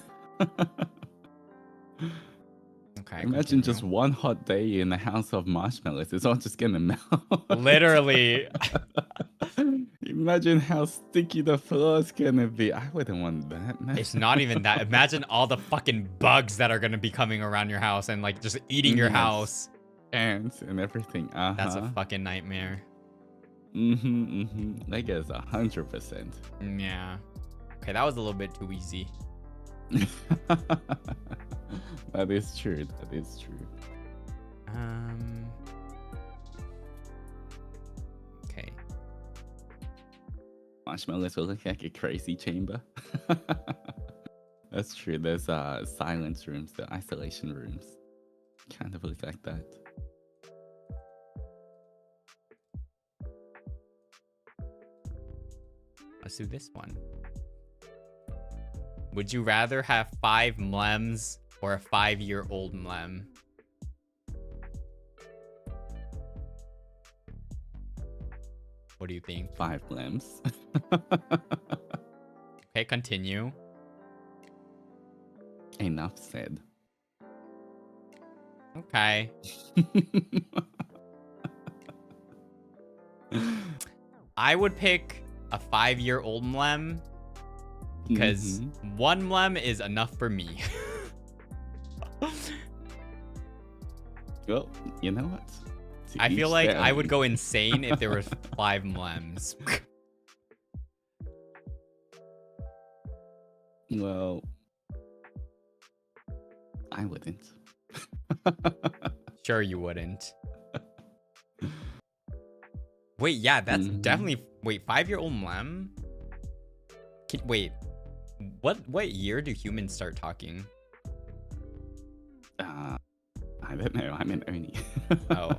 Okay. Imagine just one hot day in a house of marshmallows. It's all just gonna melt. Literally. Imagine how sticky the floor's gonna be. I wouldn't want that. It's not even that. Imagine all the fucking bugs that are gonna be coming around your house and like just eating your house. Ants and everything. That's a fucking nightmare. Legos, 100%. Yeah. Okay, that was a little bit too easy. That is true. That is true. Okay. Marshmallows will look like a crazy chamber. That's true. There's silence rooms, the isolation rooms. Kind of look like that. Let's do this one. Would you rather have 5 mlems or a 5-year-old mlem? What do you think? 5 mlems. Okay, continue. Enough said. Okay. I would pick a 5-year-old mlem because 1 mlem is enough for me. Well, you know what? I feel like I would go insane if there were 5 mlems. Well, I wouldn't. Sure you wouldn't. Wait, yeah, that's definitely... Wait, 5-year-old mlem? Wait, what year do humans start talking? I don't know. I'm an Oni. Oh,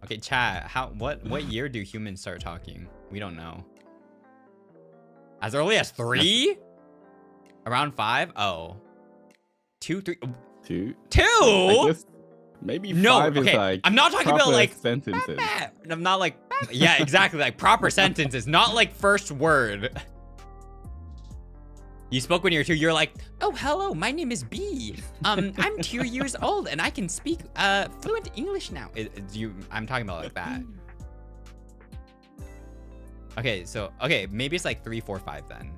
okay, chat. What year do humans start talking? We don't know. As early as 3? Around 5? Oh, 2, 3. Two. 2? I guess maybe No, 5 is okay. like I'm not talking about proper like sentences. I'm not like yeah, exactly, like proper sentences, not like first word. You spoke when you were 2. You're like, oh, hello, my name is B. I'm 2 years old and I can speak fluent English now. I'm talking about like that. Okay, so maybe it's like 3, 4, 5 then.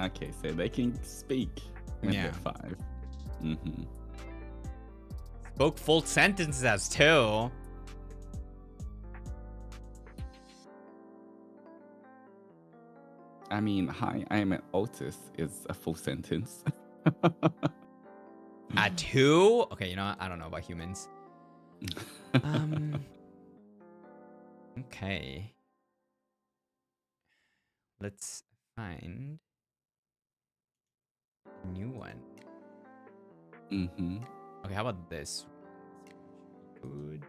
Okay, so they can speak when Yeah. they're 5. Mm-hmm. Spoke full sentences as 2. I mean, hi, I'm an autist is a full sentence. At 2? Okay, you know what? I don't know about humans. Okay. Let's find a new one. Mm-hmm. Okay, how about this? Food.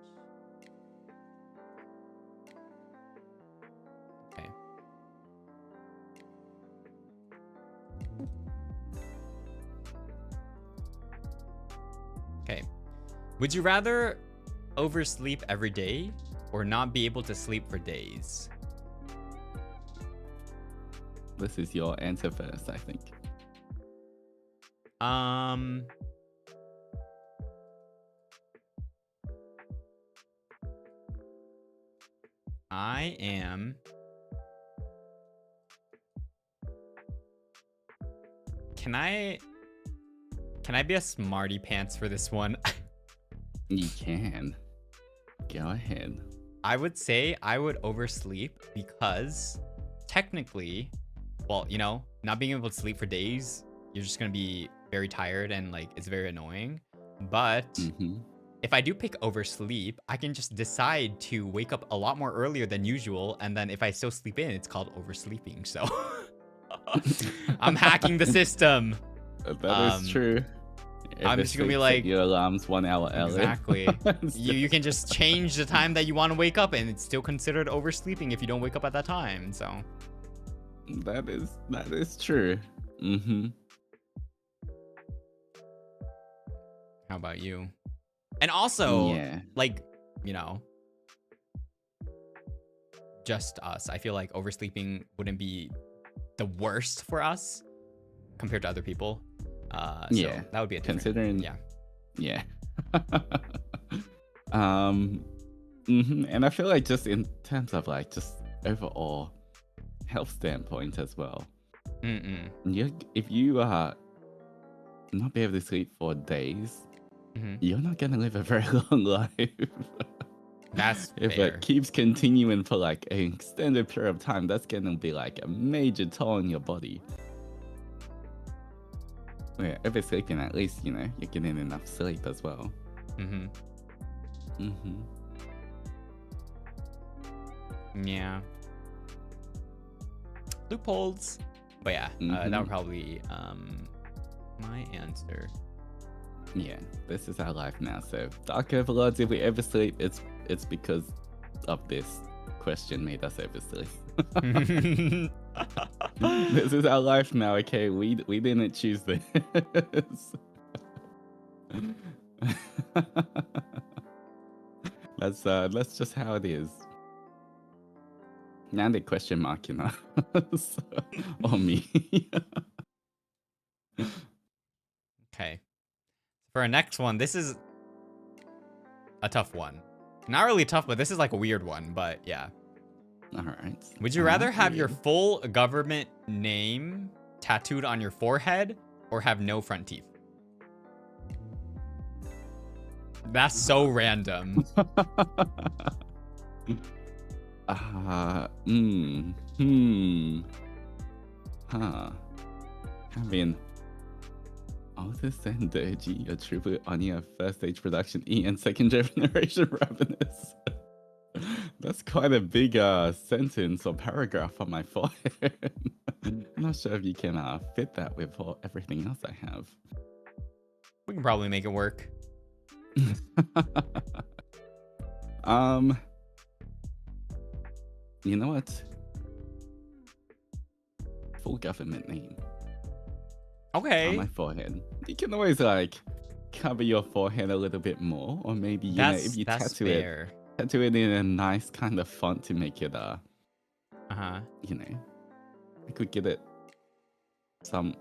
Okay. Okay. Would you rather oversleep every day or not be able to sleep for days? This is your answer first, I think. I am. Can I be a smarty pants for this one? You can. Go ahead. I would say I would oversleep because technically, well, you know, not being able to sleep for days, you're just going to be very tired and like it's very annoying. But if I do pick oversleep, I can just decide to wake up a lot more earlier than usual. And then if I still sleep in, it's called oversleeping. So I'm hacking the system. That is true. I'm just gonna be like, your alarm's 1 hour early. Exactly. you can just change the time that you want to wake up, and it's still considered oversleeping if you don't wake up at that time. So that is true. Mm-hmm. How about you? And also, yeah, like, you know, just us. I feel like oversleeping wouldn't be the worst for us compared to other people. So that would be a different, considering. Yeah. And I feel like just in terms of like just overall health standpoint as well. If you are not be able to sleep for days, you're not gonna live a very long life. That's if fair. it keeps continuing for like an extended period of time, that's gonna be like a major toll on your body. Yeah, if it's sleeping, at least you know you're getting enough sleep as well. Yeah. Loopholes. But yeah, that would probably be my answer. Yeah, this is our life now. So Dark Overlords, if we oversleep, it's because of this question made us oversleep. This is our life now. Okay, we didn't choose this. That's just how it is. Now the question mark, you know, on me. Okay. For our next one, this is a tough one. Not really tough, but this is like a weird one, but yeah. All right. Would you rather have your full government name tattooed on your forehead or have no front teeth? That's so random. Having Otis and Doji attribute on your first stage production E and second generation Ravanis. That's quite a big sentence or paragraph on my forehead. I'm not sure if you can fit that with everything else I have. We can probably make it work. You know what? Full government name. Okay. my forehead. You can always like cover your forehead a little bit more, or maybe if you That's tattoo fair. it in a nice kind of font to make it Uh-huh. I could get it some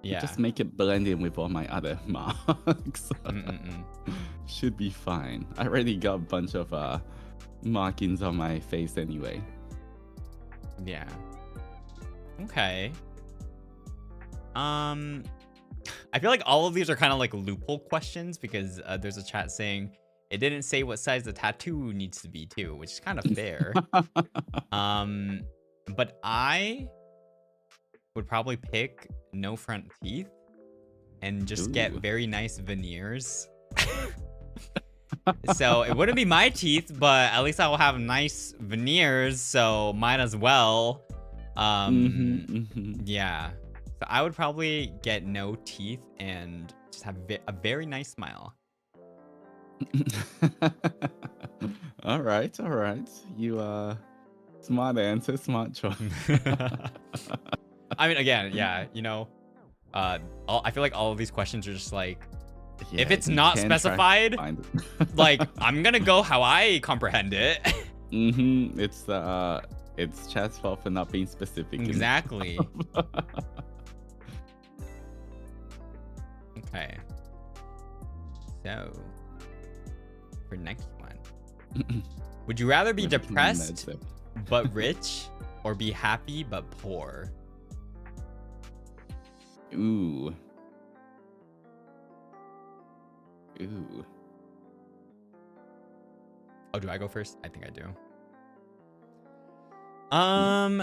Yeah. just make it blend in with all my other marks. Should be fine. I already got a bunch of markings on my face anyway. Yeah. Okay. I feel like all of these are kind of like loophole questions because there's a chat saying it didn't say what size the tattoo needs to be too, which is kind of fair. But I would probably pick no front teeth and just get very nice veneers. So it wouldn't be my teeth, but at least I will have nice veneers, so might as well. Yeah. So I would probably get no teeth and just have a very nice smile. All right. You smart answer, smart choice. I mean, again, yeah, I feel like all of these questions are just like, if it's not specified, like I'm gonna go how I comprehend it. It's chat's fault for not being specific. Exactly. Okay. So, for next one, would you rather be depressed but rich, or be happy but poor? Ooh. Oh, do I go first? I think I do. I'm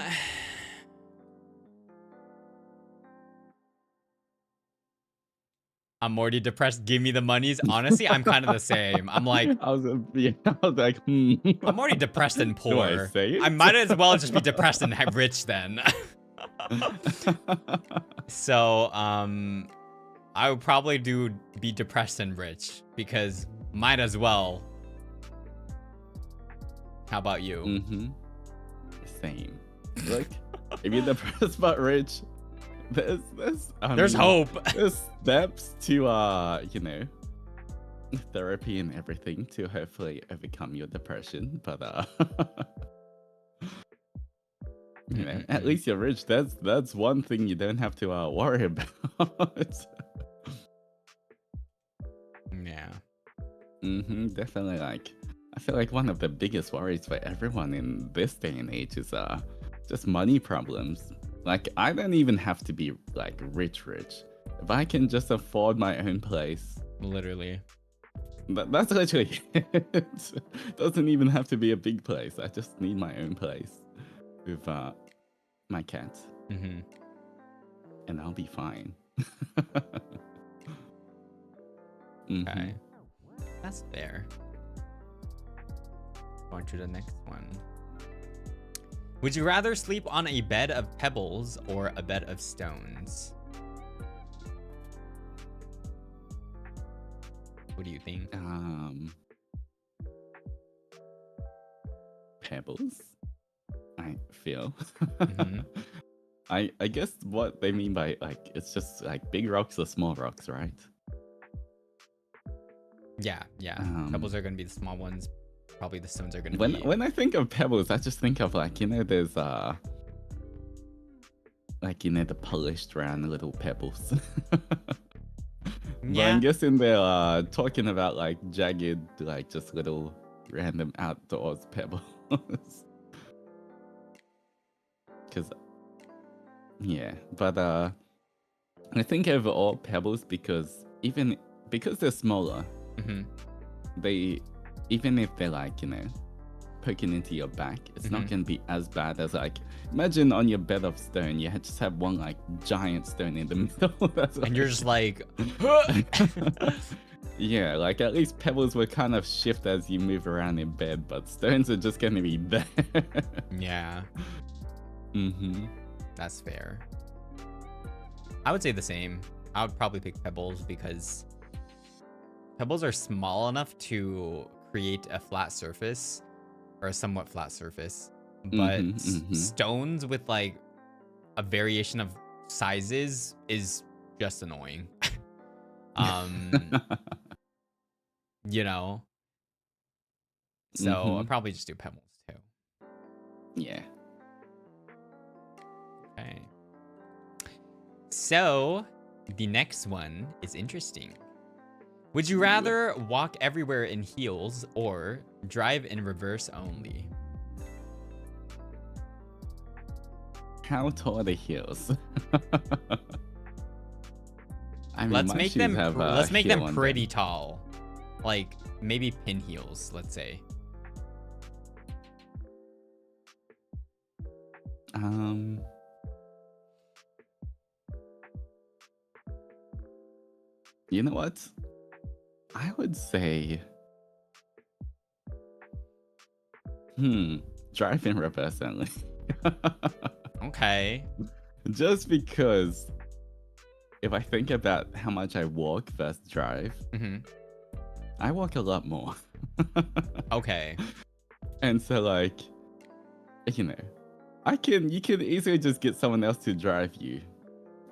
already depressed. Give me the monies. Honestly, I'm kind of the same. I'm like, I was like, I'm already depressed and poor. Do I say it? I might as well just be depressed and rich then. So, I would probably be depressed and rich because might as well. How about you? Same. Look, if you're depressed but rich, there's hope. There's steps to therapy and everything to hopefully overcome your depression. But at least you're rich. That's one thing you don't have to worry about. Yeah. Definitely. Like, I feel like one of the biggest worries for everyone in this day and age is just money problems. Like, I don't even have to be like rich. If I can just afford my own place, Literally. That's literally it. Doesn't even have to be a big place. I just need my own place with my cat, and I'll be fine. Okay, that's fair. Going to the next one. Would you rather sleep on a bed of pebbles or a bed of stones? What do you think? Pebbles, I feel. I guess what they mean by like it's just like big rocks or small rocks, right? Yeah. Pebbles are gonna be the small ones. Probably the stones are gonna be. When I think of pebbles, I just think of like there's like the polished round little pebbles. But I'm guessing they're talking about like jagged, like just little random outdoors pebbles. But I think overall pebbles because they're smaller, they even if they're like poking into your back, it's not gonna be as bad as like imagine on your bed of stone you just have one like giant stone in the middle. And you're just like yeah, like at least pebbles will kind of shift as you move around in bed, but stones are just gonna be there. Yeah. That's fair. I would say the same. I would probably pick pebbles because pebbles are small enough to create a flat surface or a somewhat flat surface, but stones with like a variation of sizes is just annoying. um, you know. So I'll probably just do pebbles too. Yeah. Okay. So the next one is interesting. Would you rather walk everywhere in heels or drive in reverse only? How tall are the heels? I mean, Let's my make shoes them have, let's make heel them on pretty tall. Like maybe pin heels, let's say. You know what? I would say, drive in reverse only. Okay. Just because if I think about how much I walk versus drive, I walk a lot more. Okay. And so, like, you know, you can easily just get someone else to drive you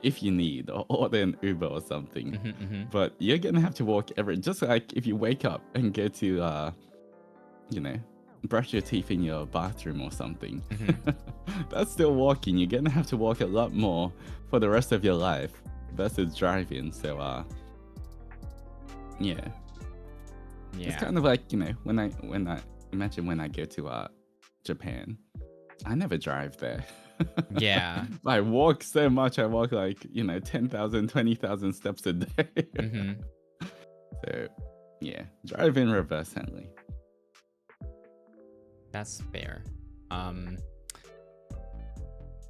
if you need, or order an Uber or something. But you're gonna have to walk just like if you wake up and go to, you know, brush your teeth in your bathroom or something. That's still walking. You're gonna have to walk a lot more for the rest of your life versus driving. So, yeah. It's kind of like, you know, when I imagine when I go to Japan, I never drive there. Yeah. I walk so much. I walk like, you know, 10,000, 20,000 steps a day. So, yeah, drive in reverse only. That's fair.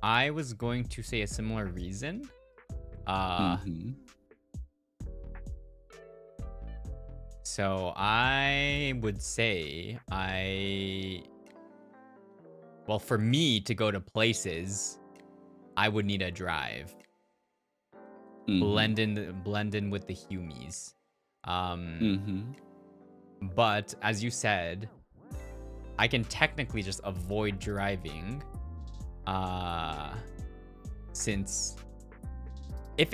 I was going to say a similar reason. So I would say well, for me to go to places, I would need a drive. Blend in with the humies. But as you said, I can technically just avoid driving. Since if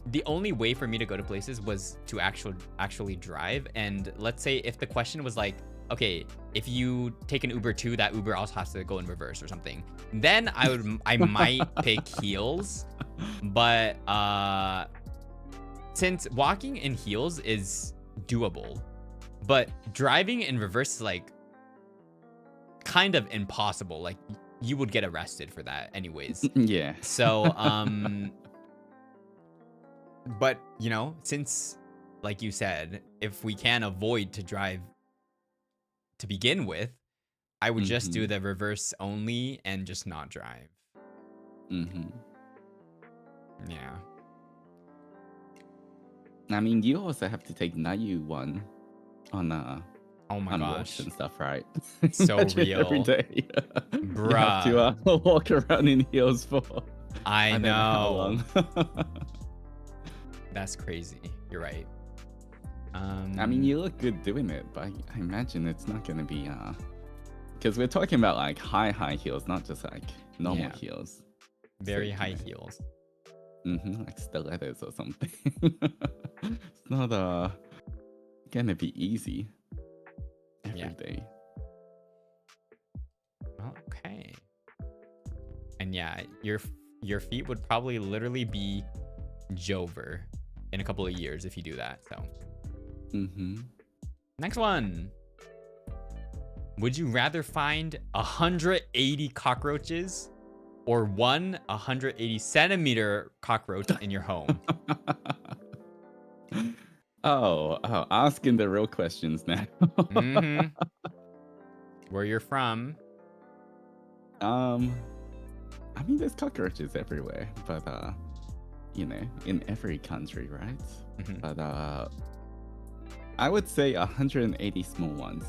the only way for me to go to places was to actually drive, and let's say if the question was like, okay, if you take an Uber too, that Uber also has to go in reverse or something, then I might pick heels. But since walking in heels is doable, but driving in reverse is like kind of impossible. Like you would get arrested for that anyways. Yeah. So but you know, since like you said, if we can avoid to drive to begin with, I would just do the reverse only and just not drive. Yeah. I mean, you also have to take Nayu one on oh my gosh, and stuff, right? So real. Every day, bruh. You have to walk around in heels for I know how long. That's crazy. You're right. I mean, you look good doing it, but I imagine it's not gonna be because we're talking about like high heels, not just like normal heels. Very high heels. Like stilettos or something. It's not gonna be easy every day. Well, okay. And yeah, your feet would probably literally be Jover in a couple of years if you do that. So next one. Would you rather find 180 cockroaches or one 180 centimeter cockroach in your home? Oh, asking the real questions now. Where you're from? I mean, there's cockroaches everywhere, but you know, in every country, right? But I would say 180 small ones,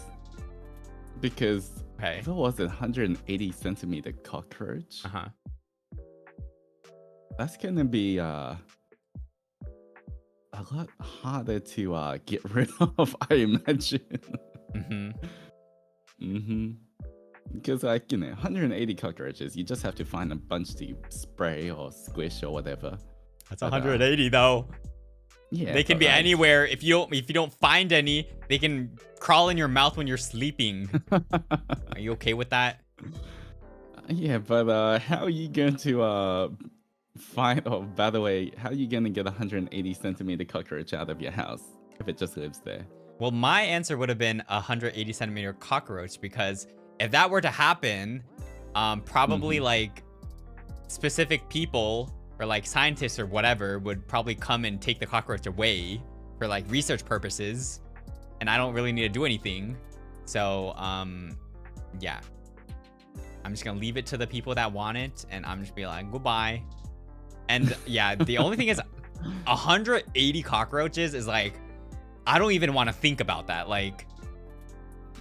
because if it was a 180 centimeter cockroach, that's gonna be a lot harder to get rid of, I imagine. Because, like, 180 cockroaches, you just have to find a bunch to spray or squish or whatever. That's 180 though. Yeah, They can be anywhere. If you don't find any, they can crawl in your mouth when you're sleeping. Are you okay with that? Yeah, but how are you going to find? Oh, by the way, how are you going to get a 180 centimeter cockroach out of your house if it just lives there? Well, my answer would have been a 180 centimeter cockroach, because if that were to happen, probably like specific people or like scientists or whatever would probably come and take the cockroach away for like research purposes, and I don't really need to do anything. So yeah, I'm just gonna leave it to the people that want it, and I'm just be like, goodbye. And yeah, the only thing is 180 cockroaches is like, I don't even want to think about that. Like,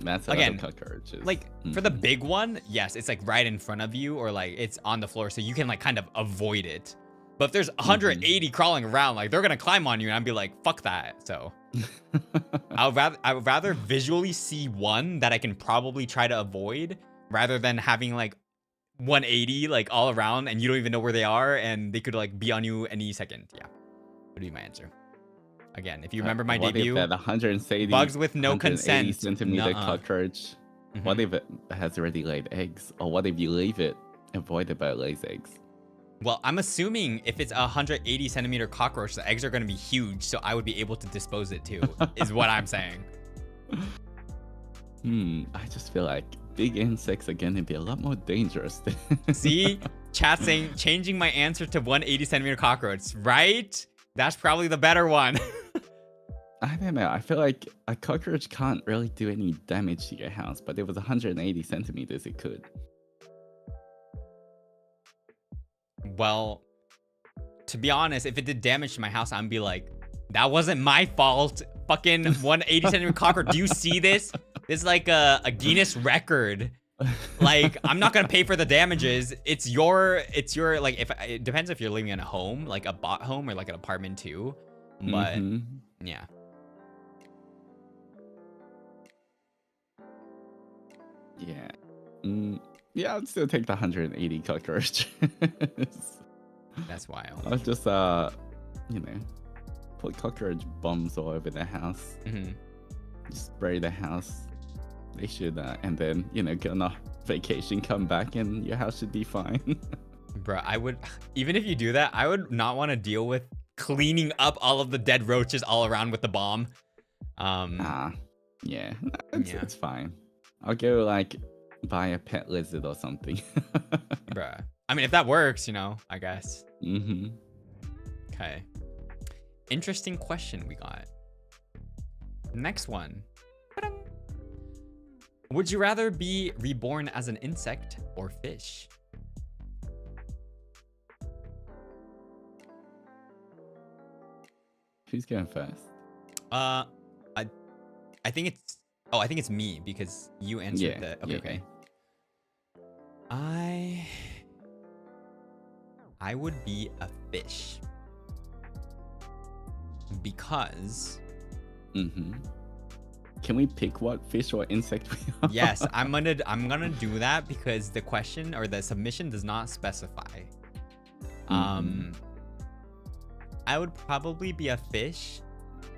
that's again, cockroaches. Like for the big one, yes, it's like right in front of you, or like it's on the floor, so you can like kind of avoid it. But if there's 180 crawling around, like they're gonna climb on you, and I'd be like, fuck that. So I would rather visually see one that I can probably try to avoid, rather than having like 180 like all around and you don't even know where they are, and they could like be on you any second. Yeah, would be my answer. Again, if you remember my debut, that 180 bugs with no consent centimeter cockroach. What if it has already laid eggs, or what if you leave it avoided by it lays eggs? Well, I'm assuming if it's a 180 centimeter cockroach, the eggs are going to be huge, so I would be able to dispose it too, is what I'm saying. I just feel like big insects are going to be a lot more dangerous. See? Chat saying, changing my answer to 180 centimeter cockroach, right? That's probably the better one. I don't know. I feel like a cockroach can't really do any damage to your house, but if it was 180 centimeters, it could. Well, to be honest, if it did damage to my house, I'd be like, that wasn't my fault. Fucking 180 centimeter cockroach. Do you see this? This is like a Guinness record. Like, I'm not gonna pay for the damages. It's your like, if it depends if you're living in a home, like a bought home, or like an apartment too. But yeah. Yeah. Yeah, I'd still take the 180 cockroach. That's wild. I'll just put cockroach bombs all over the house. Just spray the house. They should, and then, go on a vacation, come back, and your house should be fine. Bruh, I would, even if you do that, I would not want to deal with cleaning up all of the dead roaches all around with the bomb. Yeah, it's fine. I'll go, like, buy a pet lizard or something. Bruh. I mean, if that works, I guess. Okay. Interesting question we got. Next one. Would you rather be reborn as an insect or fish? Who's going first? I think it's me, because you answered that. Okay. I would be a fish. Because Can we pick what fish or insect we are? Yes, I'm gonna do that, because the question or the submission does not specify. I would probably be a fish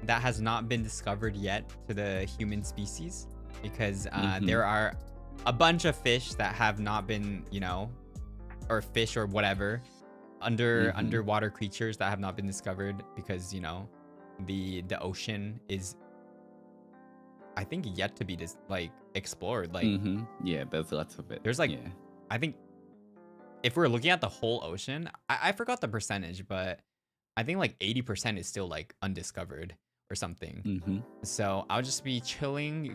that has not been discovered yet to the human species, because there are a bunch of fish that have not been, or fish or whatever, underwater creatures that have not been discovered, because the ocean is, I think, yet to be explored. Like yeah, there's lots of it. There's I think if we're looking at the whole ocean, I forgot the percentage, but I think like 80% is still like undiscovered or something. So I'll just be chilling,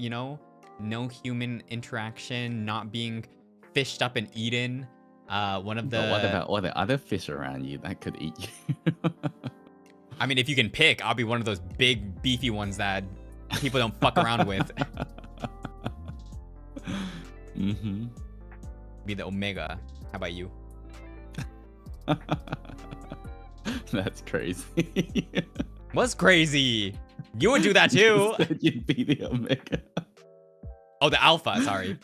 no human interaction, not being fished up and eaten. One of the But what about all the other fish around you that could eat you? I mean, if you can pick, I'll be one of those big beefy ones that people don't fuck around with. Be the omega. How about you? That's crazy. What's crazy? You would do that too. You'd be the omega. Oh, the alpha. Sorry.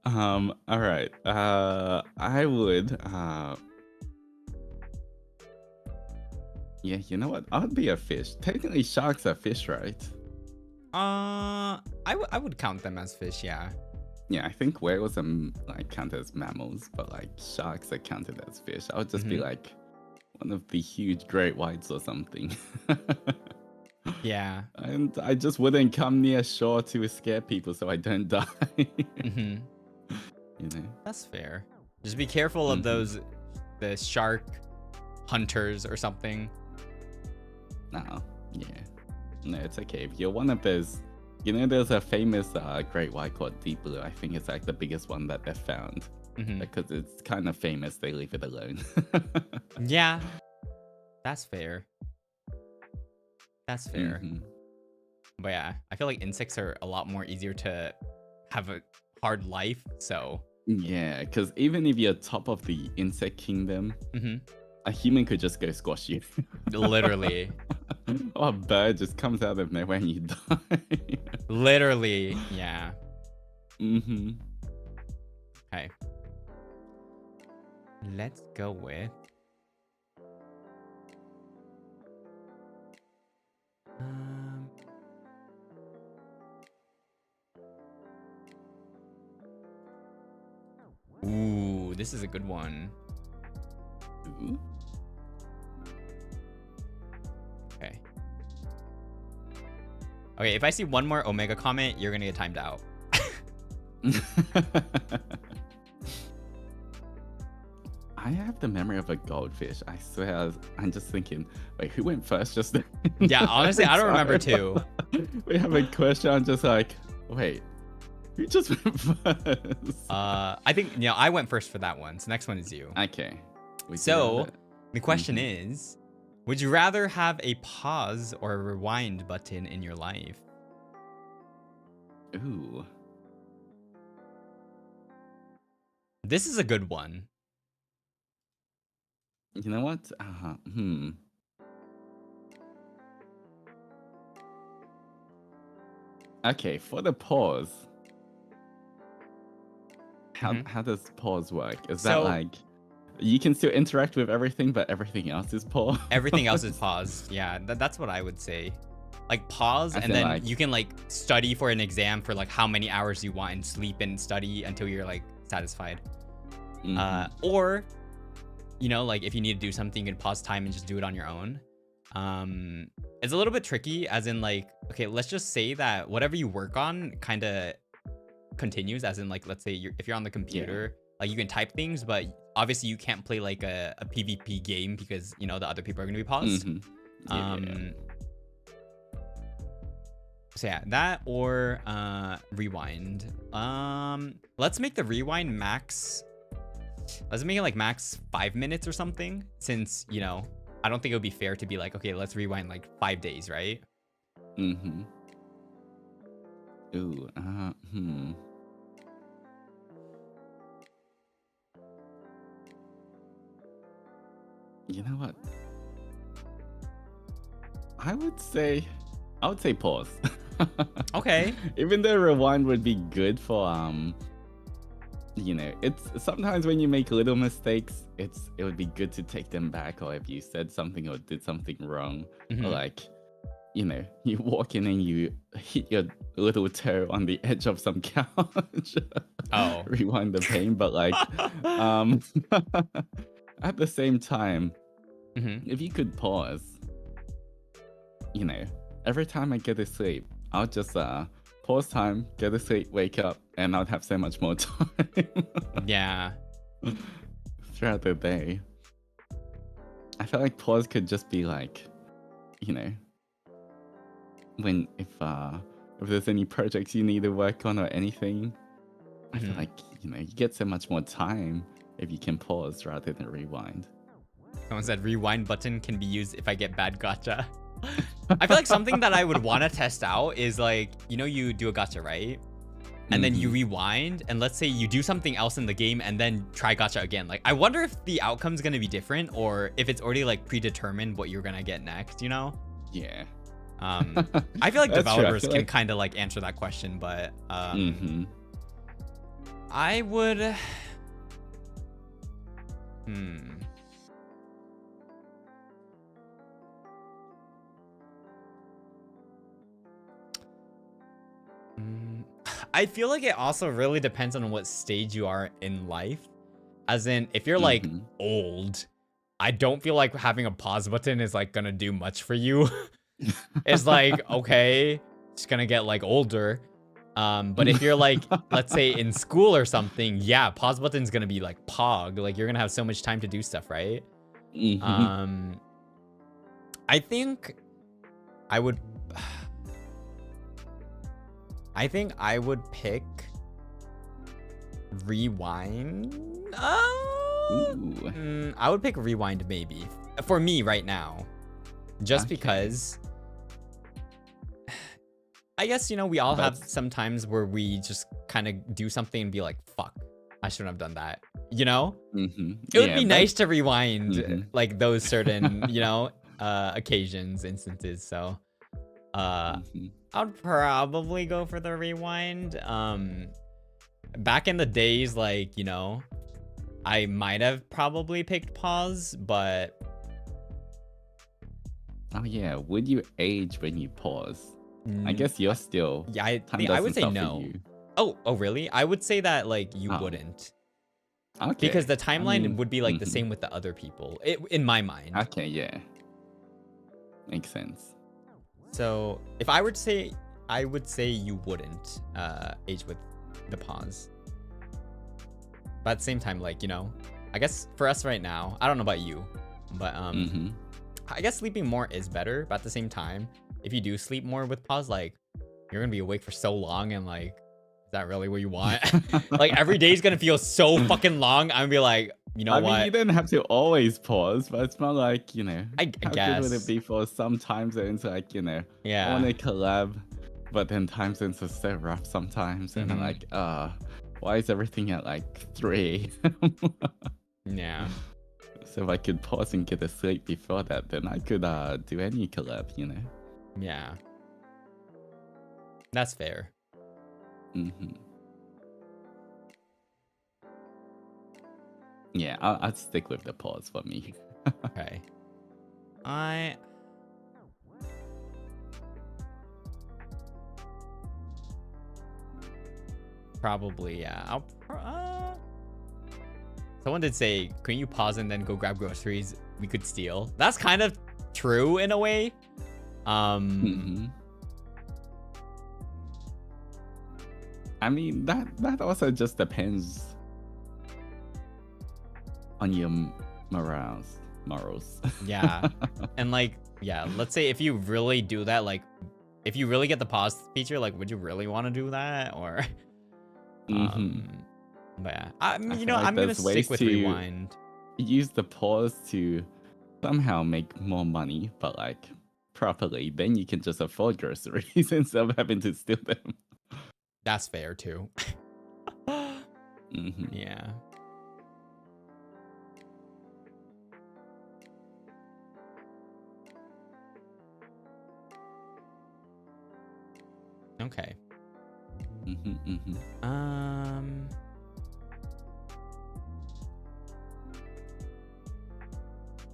All right. I would. Yeah, you know what? I would be a fish. Technically, sharks are fish, right? I would count them as fish. Yeah. Yeah, I think whales are like counted as mammals, but like sharks are counted as fish. I would just be like one of the huge great whites or something. Yeah. And I just wouldn't come near shore to scare people so I don't die. You know? That's fair. Just be careful of the shark hunters or something. No, yeah. No, it's okay. If you're one of those, you know, there's a famous great white called Deep Blue. I think it's like the biggest one that they've found. Because it's kind of famous, they leave it alone. Yeah. That's fair. That's fair. But yeah, I feel like insects are a lot more easier to have a hard life, so. Yeah, because even if you're top of the insect kingdom, a human could just go squash you. Literally. Or a bird just comes out of nowhere and you die. Literally, yeah. Okay. Let's go with... Ooh, this is a good one. Okay. Okay, if I see one more Omega comment, you're gonna get timed out. I have the memory of a goldfish. I swear, I'm just thinking, wait, who went first just then? Yeah, honestly, I don't remember too. We have a question. I'm just like, wait, who just went first? I think, I went first for that one. So next one is you. Okay. So the question is, would you rather have a pause or a rewind button in your life? Ooh. This is a good one. You know what? Okay, for the pause. How does pause work? Is that like you can still interact with everything, but everything else is pause? Everything else is pause. Yeah, that's what I would say. Like pause, and then you can like study for an exam for like how many hours you want and sleep and study until you're like satisfied. Or, like if you need to do something, you can pause time and just do it on your own. It's a little bit tricky, as in like, okay, let's just say that whatever you work on kind of continues, as in like, let's say if you're on the computer, like you can type things, but obviously you can't play like a PvP game because the other people are going to be paused. So yeah, that or rewind. Let's make the rewind max. Let's make it like max 5 minutes or something, since I don't think it would be fair to be like, okay, let's rewind like 5 days, right? Ooh, You know what? I would say pause. Okay. Even though rewind would be good for it's sometimes when you make little mistakes, it would be good to take them back, or if you said something or did something wrong, or like you walk in and you hit your little toe on the edge of some couch. Rewind the pain. But like at the same time, if you could pause, every time I go to sleep, I'll just pause time, go to sleep, wake up, and I'll have so much more time. Yeah. Throughout the day. I feel like pause could just be like, when if there's any projects you need to work on or anything, I feel like you get so much more time if you can pause rather than rewind. Someone said rewind button can be used if I get bad gacha. I feel like something that I would want to test out is like, you do a gacha, right? and then you rewind, and let's say you do something else in the game and then try gacha again. Like, I wonder if the outcome's gonna be different or if it's already like predetermined what you're gonna get next, you know? Yeah. I feel like That's true. I developers feel can like- kind of like answer that question, but Mhm. I would. I feel like it also really depends on what stage you are in life. As in, if you're like old, I don't feel like having a pause button is like gonna do much for you. It's like, okay, it's gonna get like older. But if you're like, let's say in school or something, yeah, pause button's gonna be like pog. Like you're gonna have so much time to do stuff, right? I think I would. I think I would pick rewind. I would pick rewind maybe for me right now, just because. I guess, you know, we all have some times where we just kind of do something and be like, fuck, I shouldn't have done that. You know? It would be nice to rewind like those certain, you know, occasions, instances. So I'd probably go for the rewind. Back in the days, like, you know, I might have probably picked pause, but... Oh yeah, would you age when you pause? I guess you're still. Yeah, I would say no. Oh, really? I would say that like you wouldn't. Okay. Because the timeline would be like the same with the other people, in my mind. Okay, yeah. Makes sense. So if I were to say, I would say you wouldn't age with the pause. But at the same time, like, you know, I guess for us right now, I don't know about you, but I guess sleeping more is better. But at the same time, if you do sleep more with pause, like, you're gonna be awake for so long, and like, is that really what you want? Like, every day is gonna feel so fucking long. I'm gonna be like, you know what? I mean, you don't have to always pause, but it's more like, you know, I how guess. good would it be for some time zones, like, you know, Yeah. I want to collab, but then time zones are so rough sometimes, and I'm like, why is everything at like 3? Yeah. So if I could pause and get a sleep before that, then I could do any collab, you know. Yeah. That's fair. Yeah, I'd stick with the pause for me. Okay. Probably, yeah. Someone did say, couldn't you pause and then go grab groceries? We could steal. That's kind of true in a way. I mean, that also just depends on your morals. Yeah. And like, yeah, let's say if you really do that, like, if you really get the pause feature, like, would you really want to do that? Or but yeah, I mean, you know, like I'm gonna stick with rewind. Use the pause to somehow make more money, but like properly, then you can just afford groceries instead of having to steal them. That's fair too. Yeah. Okay.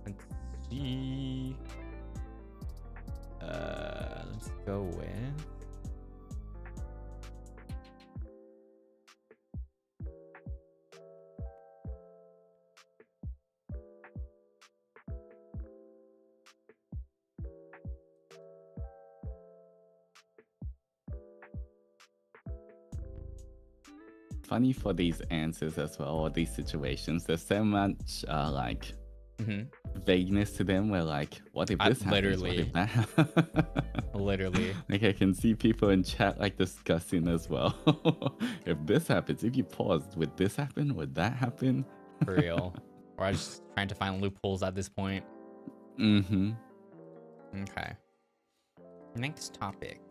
Let's see. Let's go with. Funny for these answers as well, or these situations. There's so much like vagueness to them. Where like, what if this happens? Literally. What if that happens? Literally. Like I can see people in chat like discussing as well. If this happens, if you paused, would this happen? Would that happen? For real. Or I'm just trying to find loopholes at this point. Okay. Next topic.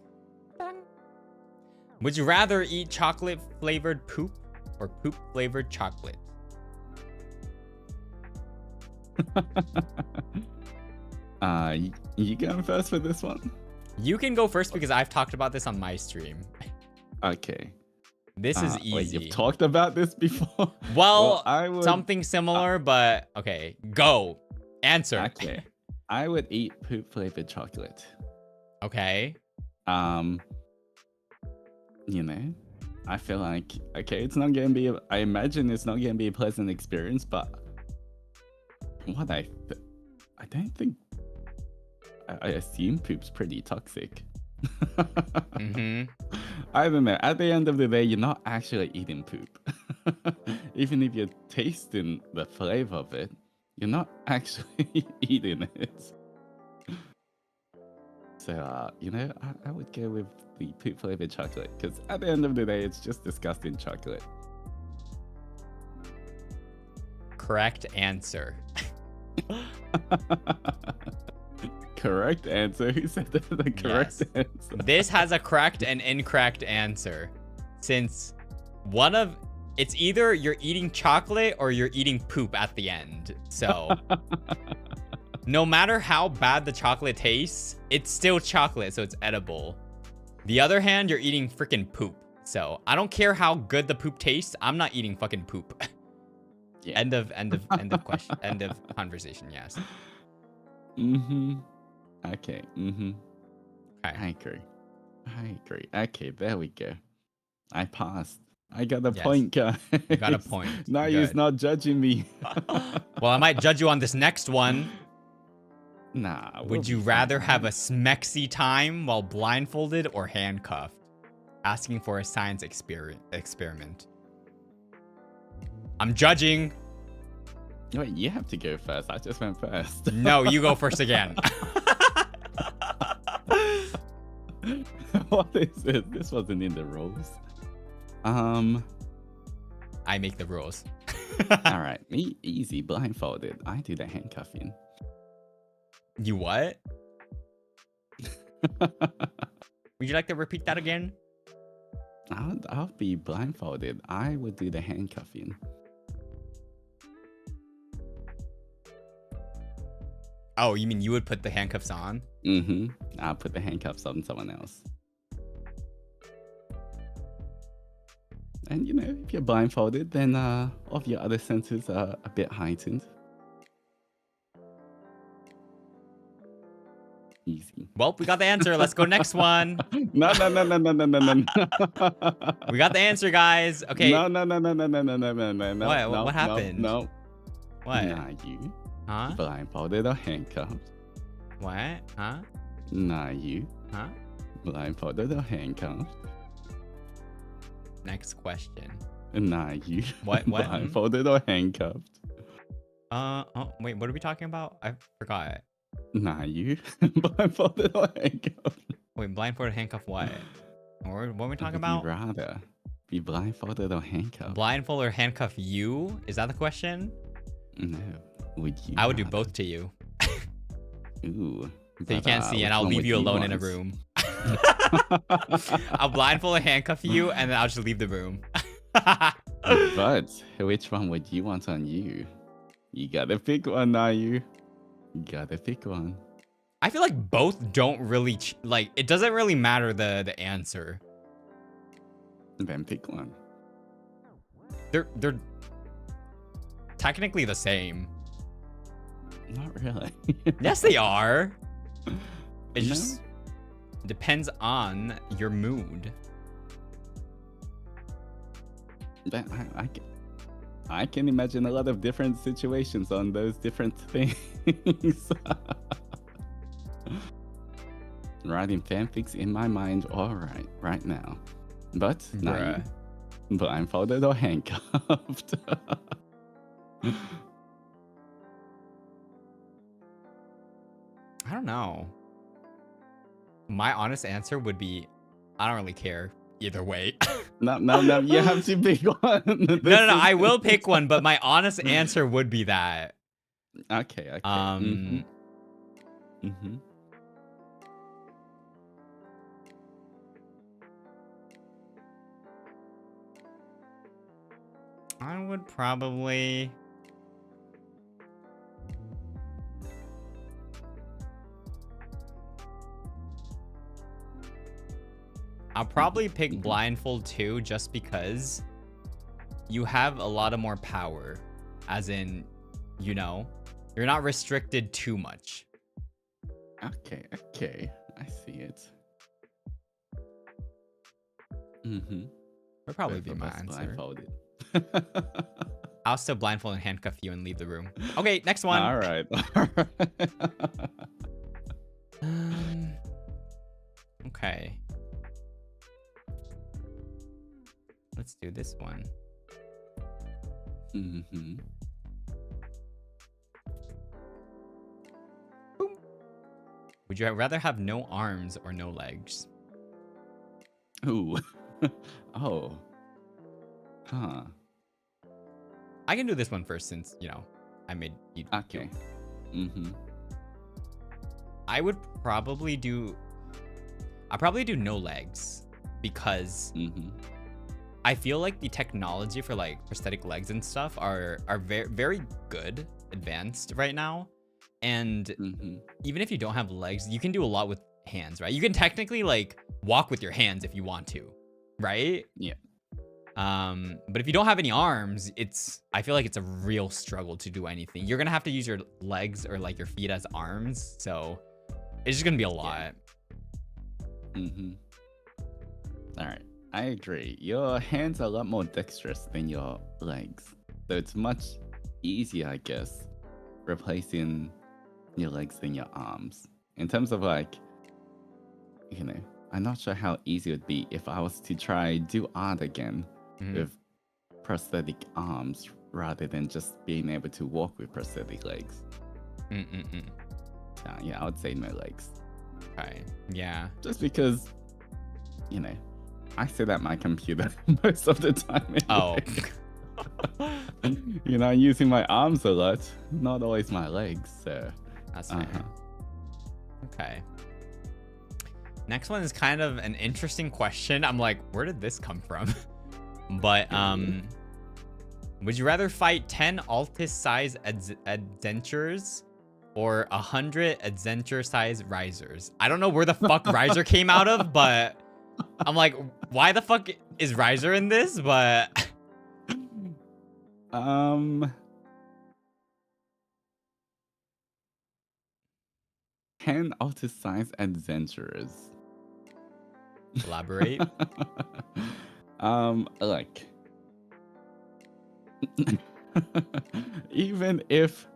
Would you rather eat chocolate flavored poop or poop flavored chocolate? You going first for this one? You can go first because I've talked about this on my stream. Okay. This is easy. Wait, you've talked about this before? Well, I would... something similar, but okay. Go. Answer. Okay. I would eat poop flavored chocolate. Okay. You know, I feel like, okay, it's not gonna be, I imagine it's not gonna be a pleasant experience, but what I don't think, I assume poop's pretty toxic. I don't know. At the end of the day, you're not actually eating poop. Even if you're tasting the flavor of it, you're not actually eating it. So, you know, I would go with the poop flavored chocolate because at the end of the day, it's just disgusting chocolate. Correct answer. Correct answer? Who said that? The correct answer? This has a correct and incorrect answer. Since it's either you're eating chocolate or you're eating poop at the end. So no matter how bad the chocolate tastes, it's still chocolate, so it's edible. The other hand, you're eating freaking poop. So I don't care how good the poop tastes. I'm not eating fucking poop. Yeah. End of question. End of conversation. Yes. Okay. Okay. I agree. Okay, there we go. I passed. I got a point, guys. You got a point. Now he's not judging me. Well, I might judge you on this next one. Nah. Would you rather have a smexy time while blindfolded or handcuffed? Asking for a science experiment. I'm judging. Wait, you have to go first. I just went first. No, you go first again. What is this? This wasn't in the rules. I make the rules. All right, me easy blindfolded. I do the handcuffing. You what? Would you like to repeat that again? I'll be blindfolded. I would do the handcuffing. Oh, you mean you would put the handcuffs on? I'll put the handcuffs on someone else. And you know, if you're blindfolded, then all of your other senses are a bit heightened. Easy. Well, we got the answer. Let's go next one. No. We got the answer, guys. Okay. No. What happened? No. What? Nah, you. Huh? Blindfolded or handcuffed? What? Huh? Nah, you. Huh? Blindfolded or handcuffed? Next question. Nah, you. What? Blindfolded or handcuffed? Oh, wait, what are we talking about? I forgot. Nah, you. Blindfolded or handcuffed? Wait, blindfolded, handcuff, what? What are we talking about? Would you rather be blindfolded or handcuffed? Blindfold or handcuff you? Is that the question? No. Would you? I would do both to you. Ooh. So you can't see, and I'll leave you alone in a room. I'll blindfold and handcuff you, and then I'll just leave the room. But which one would you want on you? You gotta pick one, now you. You gotta pick one. I feel like both don't really like. It doesn't really matter the answer. Then pick one. They're technically the same. Not really. Yes, they are. It just depends on your mood. But I can imagine a lot of different situations on those different things. Writing fanfics in my mind, all right now. But not blindfolded or handcuffed. I don't know. My honest answer would be, I don't really care either way. No, you have to pick one. No, I will pick one, but my honest answer would be that. Okay. I would probably... I'll probably pick blindfold too, just because you have a lot of more power. As in, you know, you're not restricted too much. Okay. I see it. Would probably be my answer. Blindfolded. I'll still blindfold and handcuff you and leave the room. Okay, next one. All right. Okay. Let's do this one. Boom. Would you rather have no arms or no legs? Ooh. Oh. Huh. I can do this one first since, you know, I made you. Okay. I would probably do... I'll probably do no legs because I feel like the technology for like prosthetic legs and stuff are very, very good, advanced right now. And even if you don't have legs, you can do a lot with hands, right? You can technically like walk with your hands if you want to, right? Yeah. But if you don't have any arms, I feel like it's a real struggle to do anything. You're gonna have to use your legs or like your feet as arms, so it's just gonna be a lot. All right, I agree. Your hands are a lot more dexterous than your legs, so it's much easier, I guess, replacing your legs than your arms. In terms of like, you know, I'm not sure how easy it would be if I was to try do art again with prosthetic arms rather than just being able to walk with prosthetic legs. Yeah, I would say no legs. Okay. Yeah. Just because, you know, I sit at my computer most of the time. Anyway. Oh. You know, using my arms a lot, not always my legs. So that's fair. Okay. Next one is kind of an interesting question. I'm like, where did this come from? But would you rather fight 10 Altis size adventures or 100 adventure size risers? I don't know where the fuck riser came out of, but I'm like, why the fuck is riser in this? But 10 Altis size adventures. Elaborate. Like, even if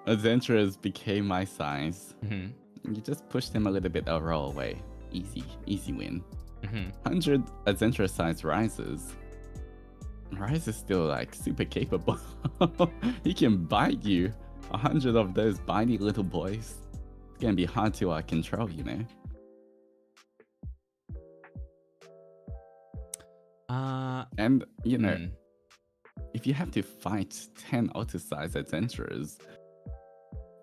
adventurers became my size, you just push them a little bit a roll away. Easy win. 100 adventurous size rises. Rise is still like super capable. He can bite you. 100 of those bitey little boys. It's gonna be hard to control, you know. And you know, if you have to fight 10 Altis-sized adventurers,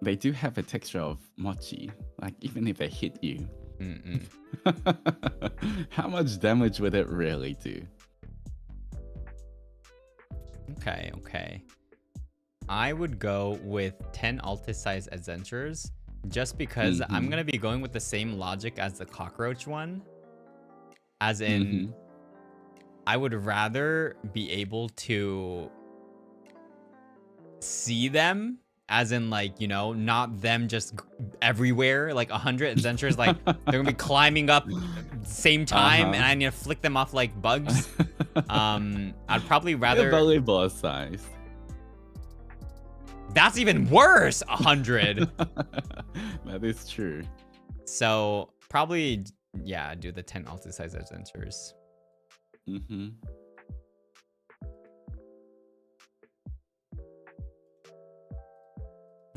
they do have a texture of mochi. Like even if they hit you, how much damage would it really do? Okay. I would go with 10 Altis-sized adventures just because I'm gonna be going with the same logic as the cockroach one. As in, I would rather be able to see them, as in like, you know, not them just everywhere, like 100 adventures, like they're gonna be climbing up same time and I need to flick them off like bugs. I'd probably rather... volleyball size. That's even worse, 100. That is true. So probably, yeah, do the 10 Altis-sized adventures.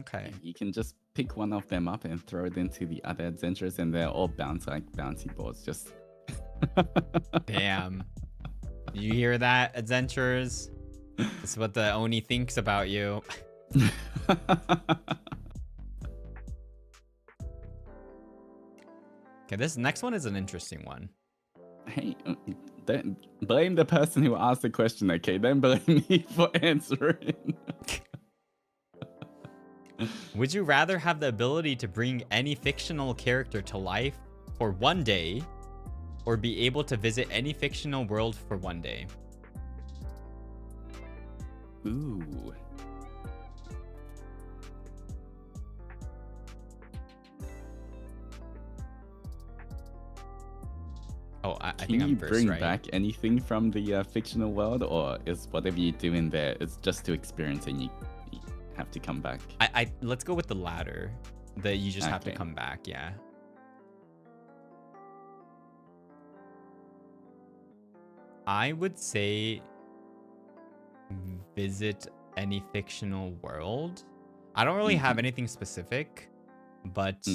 Okay. You can just pick one of them up and throw it into the other adventures, and they're all bounce like bouncy balls. Just damn. You hear that, adventures? This is what the Oni thinks about you. Okay, this next one is an interesting one. Hey, don't blame the person who asked the question, okay? Don't blame me for answering. Would you rather have the ability to bring any fictional character to life for one day, or be able to visit any fictional world for one day? Ooh. Oh, I Can think you I'm first, bring right? back anything from the fictional world, or is whatever you do in there, it's just to experience and you have to come back? Let's go with the latter. That you just have to Okay. come back, yeah. I would say visit any fictional world. I don't really have anything specific, but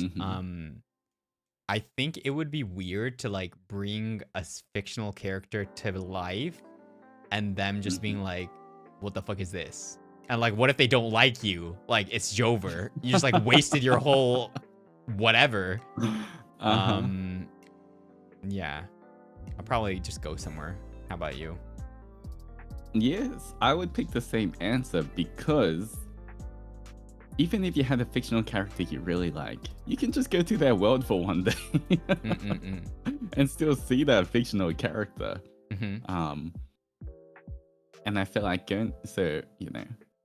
I think it would be weird to like bring a fictional character to life and them just being like, what the fuck is this? And like, what if they don't like you? Like, it's Jover. You just like wasted your whole whatever. Yeah. I'll probably just go somewhere. How about you? Yes, I would pick the same answer because even if you had a fictional character you really like, you can just go to their world for one day and still see that fictional character. And I feel like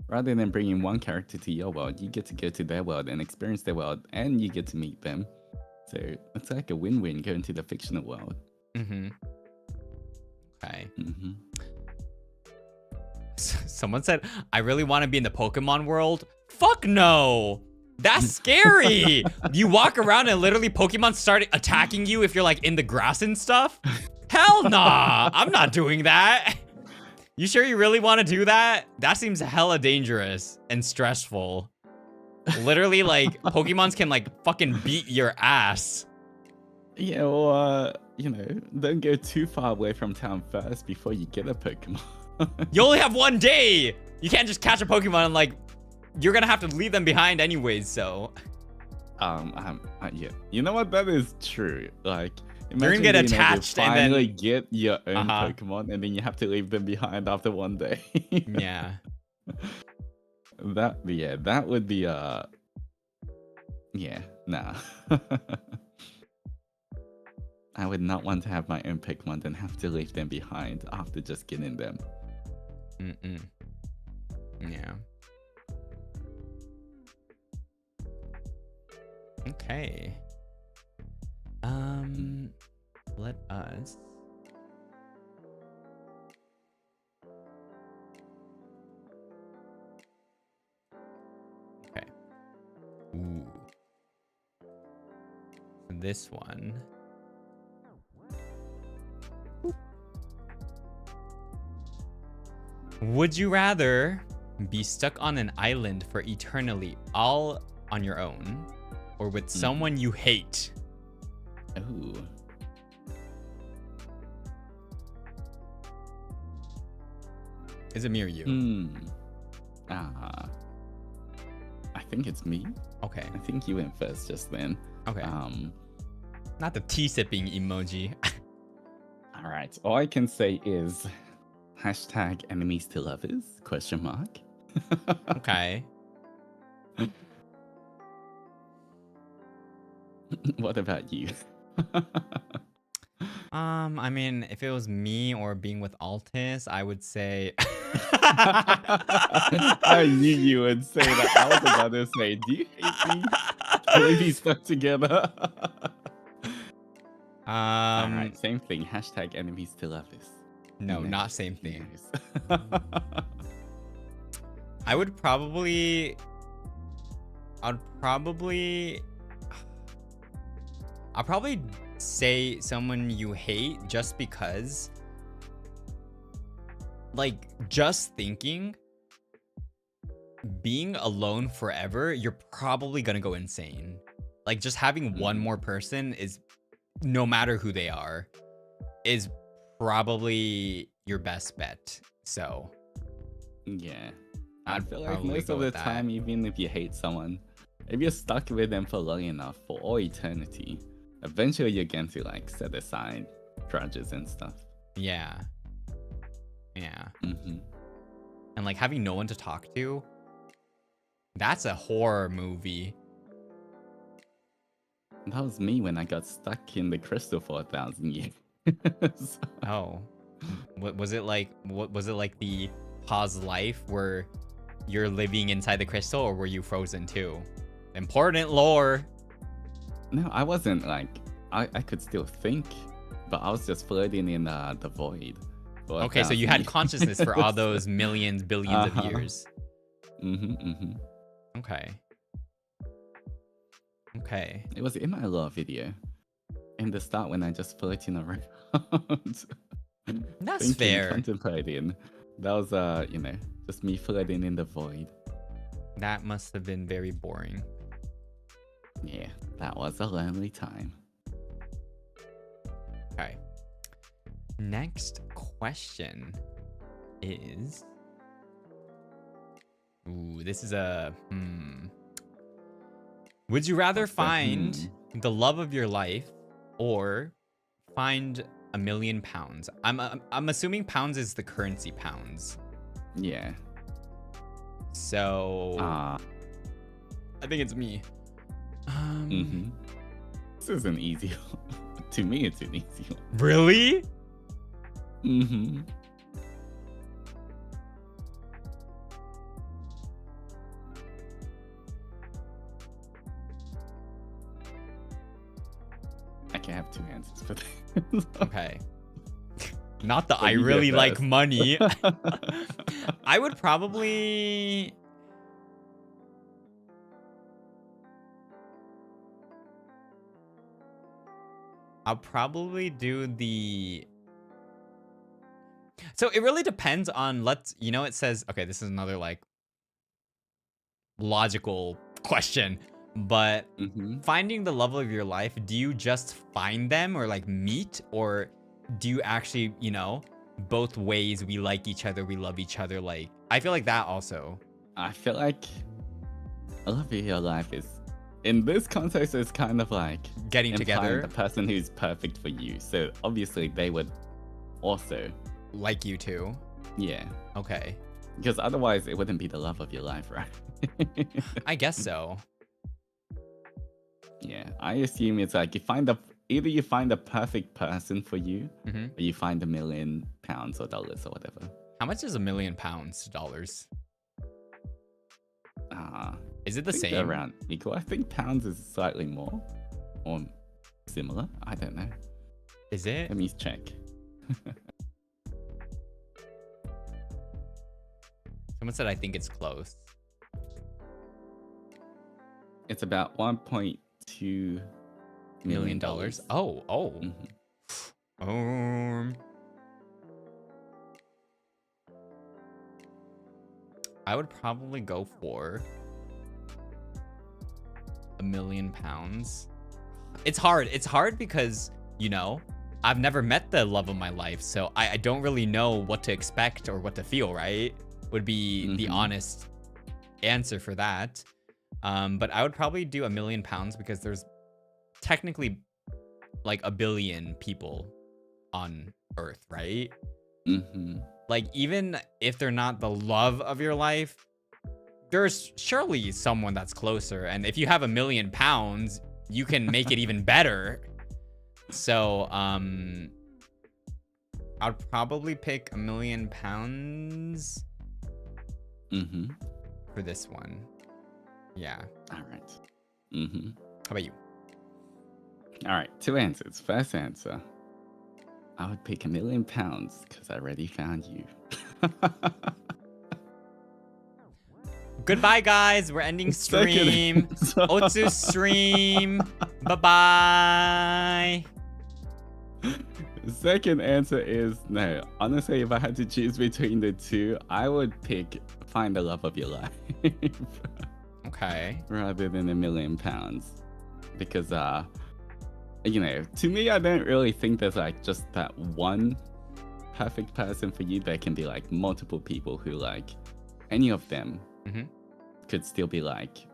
rather than bringing one character to your world, you get to go to their world and experience their world, and you get to meet them. So it's like a win-win going to the fictional world. Okay. Someone said, I really want to be in the Pokemon world. Fuck no. That's scary. You walk around and literally Pokemon start attacking you if you're like in the grass and stuff. Hell nah. I'm not doing that. You sure you really want to do that? That seems hella dangerous and stressful. Literally, like, Pokemons can like fucking beat your ass. Yeah, well, don't go too far away from town first before you get a Pokemon. You only have one day. You can't just catch a Pokemon and like, you're gonna have to leave them behind anyways, so. Yeah. You know what? That is true. Like, you're gonna get attached and then finally get your own Pokemon, and then you have to leave them behind after one day. Yeah. That would be nah. I would not want to have my own Pokemon and have to leave them behind after just getting them. Yeah. Okay. Let us. Okay. Ooh. This one. Would you rather be stuck on an island for eternally all on your own, or with someone you hate? Ooh. Is it me or you? I think it's me. Okay. I think you went first just then. Okay. Not the tea sipping emoji. All right. All I can say is #enemies to lovers ? Okay. What about you? I mean, if it was me or being with Altis, I would say. I knew you would say that. I was about to say, do you hate me? Can we be stuck together? All right, same thing. #enemies to lovers. No, not same thing. I'd probably say someone you hate, just because, like, just thinking being alone forever, you're probably gonna go insane. Like, just having one more person is, no matter who they are, is probably your best bet. So yeah, I feel like probably most go of the with that. time, even if you hate someone, if you're stuck with them for long enough, for all eternity, eventually you're going to like set aside grudges and stuff. Yeah. Yeah. Mm-hmm. And like having no one to talk to, that's a horror movie. That was me when I got stuck in the crystal for 1,000 years. Oh. What was it like? What was it like, the pause life where you're living inside the crystal, or were you frozen too? Important lore. No, I wasn't like I could still think, but I was just floating in the void. Okay, so you had consciousness for all those millions, billions of years. Okay. Okay. It was in my lore video. In the start when I just floating around. That's Thinking, fair. Contemplating. That was just me floating in the void. That must have been very boring. Yeah, that was a lonely time. Okay. Next question is... Ooh, this is a... Would you rather find the love of your life or find £1 million? I'm assuming pounds is the currency pounds. Yeah. So... I think it's me. This is an easy one. To me, it's an easy one. Really? I can have two answers for this. Okay. Not that So I you really get like first. money. I would probably... I'll probably do the... So it really depends on, it says, okay, this is another like logical question, but finding the love of your life, do you just find them or like meet, or do you actually, both ways, we like each other, we love each other? Like, I feel like that also. I feel like a love of your life is, in this context, it's kind of like Getting together. the person who's perfect for you. So obviously they would also Like you too. Yeah. Okay. Because otherwise it wouldn't be the love of your life, right? I guess so. Yeah. I assume it's like either you find the perfect person for you, or you find £1 million or dollars or whatever. How much is £1 million dollars? Is it the same? They're around equal. I think pounds is slightly more or similar. I don't know. Is it? Let me check. Someone said I think it's close. It's about $1.2 million. Oh. I would probably go for £1 million. It's hard because, I've never met the love of my life, so I don't really know what to expect or what to feel, right? Would be the honest answer for that. But I would probably do £1 million because there's technically like 1 billion people on Earth, right? Like, even if they're not the love of your life, there's surely someone that's closer. And if you have £1 million, you can make it even better. So, I'd probably pick £1 million for this one. Yeah. All right. How about you? All right. 2 answers. First answer, I would pick £1 million because I already found you. Goodbye, guys. We're ending stream. Otsu stream. Bye-bye. The second answer is no. Honestly, if I had to choose between the two, I would pick find the love of your life. Okay. Rather than £1 million. Because, to me, I don't really think there's like just that one perfect person for you. There can be like multiple people who like any of them could still be like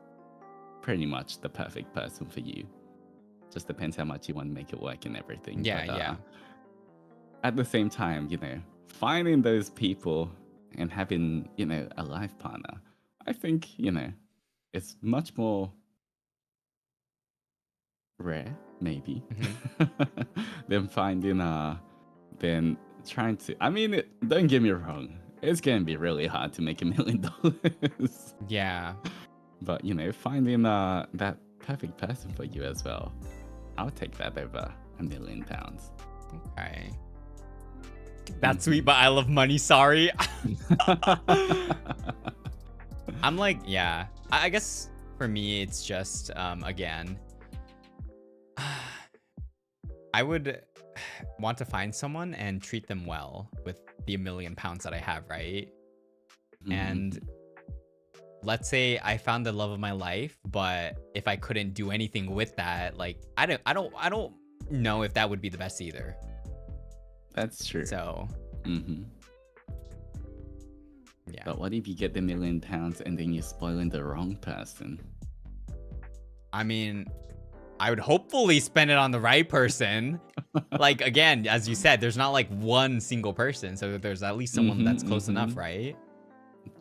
pretty much the perfect person for you. Just depends how much you want to make it work and everything. Yeah. at the same time, finding those people and having, a life partner, I think, it's much more rare, maybe, than finding than trying to. I mean, don't get me wrong, it's gonna be really hard to make $1 million. Yeah. But finding that perfect person for you as well, I'll take that over £1 million. Okay. That's sweet, but I love money. Sorry. I'm like, yeah. I guess for me, it's just again, I would want to find someone and treat them well with the £1 million that I have, right? And let's say I found the love of my life, but if I couldn't do anything with that, like I don't know if that would be the best either. That's true. So yeah. But what if you get the £1 million and then you're spoiling the wrong person? I mean, I would hopefully spend it on the right person. Like, again, as you said, there's not like one single person, so there's at least someone that's close enough, right?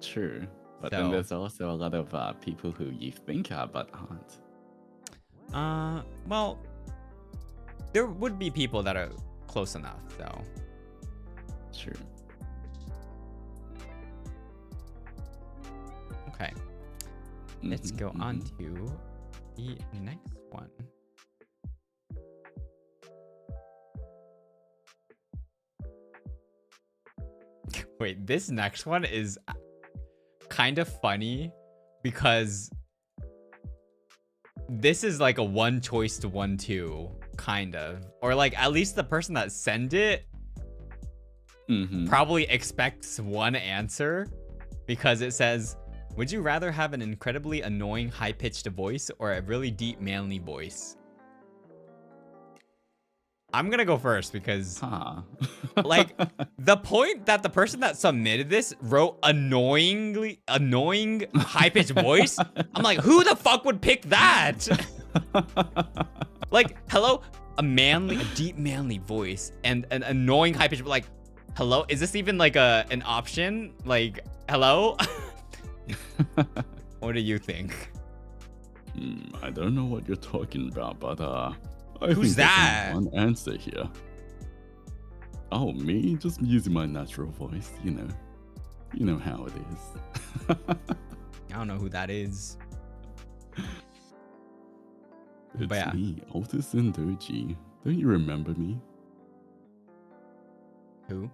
True. But then there's also a lot of people who you think are but aren't. Well, there would be people that are close enough, so. True. Okay. Let's go on to the next one. Wait, this next one is kind of funny because this is like a one choice to 1-2 kind of, or like at least the person that sent it probably expects one answer because it says, would you rather have an incredibly annoying high-pitched voice or a really deep manly voice? I'm gonna go first because like the point that the person that submitted this wrote annoying high-pitched voice, I'm like, who the fuck would pick that? Like, hello, a deep manly voice and an annoying high-pitched, like, hello, is this even like an option? Like, hello? What do you think? I don't know what you're talking about, but who's that? One answer here. Oh, me? Just using my natural voice, you know how it is. I don't know who that is. It's me, Otis and Doji. Don't you remember me? Who?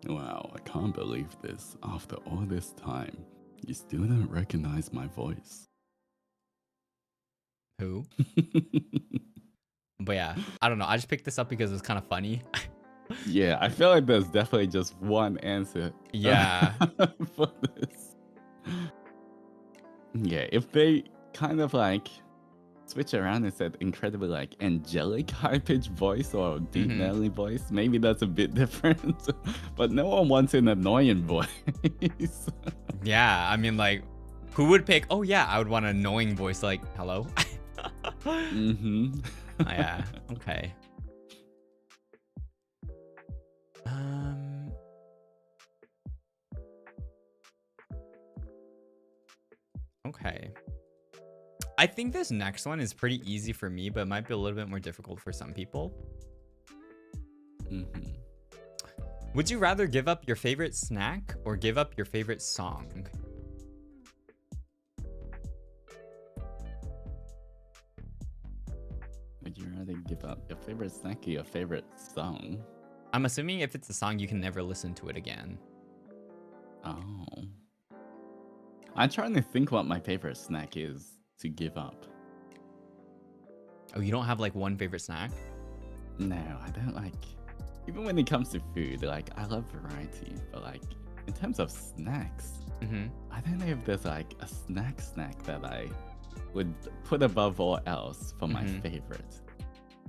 Wow, I can't believe this. After all this time, you still don't recognize my voice. Who? But yeah, I don't know. I just picked this up because it was kind of funny. Yeah, I feel like there's definitely just one answer. Yeah. For this. Yeah, if they kind of like switch around and said incredibly like angelic high-pitched voice or deep manly voice, maybe that's a bit different. But no one wants an annoying voice. Yeah, I mean, like, who would pick? Oh yeah, I would want an annoying voice. Like, hello. Yeah. Okay. Okay. I think this next one is pretty easy for me, but it might be a little bit more difficult for some people. Would you rather give up your favorite snack or give up your favorite song? Would you rather give up your favorite snack or your favorite song? I'm assuming if it's a song, you can never listen to it again. Oh. I'm trying to think what my favorite snack is to give up. Oh, you don't have like one favorite snack? No, I don't like... Even when it comes to food, like, I love variety, but like, in terms of snacks, I don't know if there's like a snack that I would put above all else for my favorite.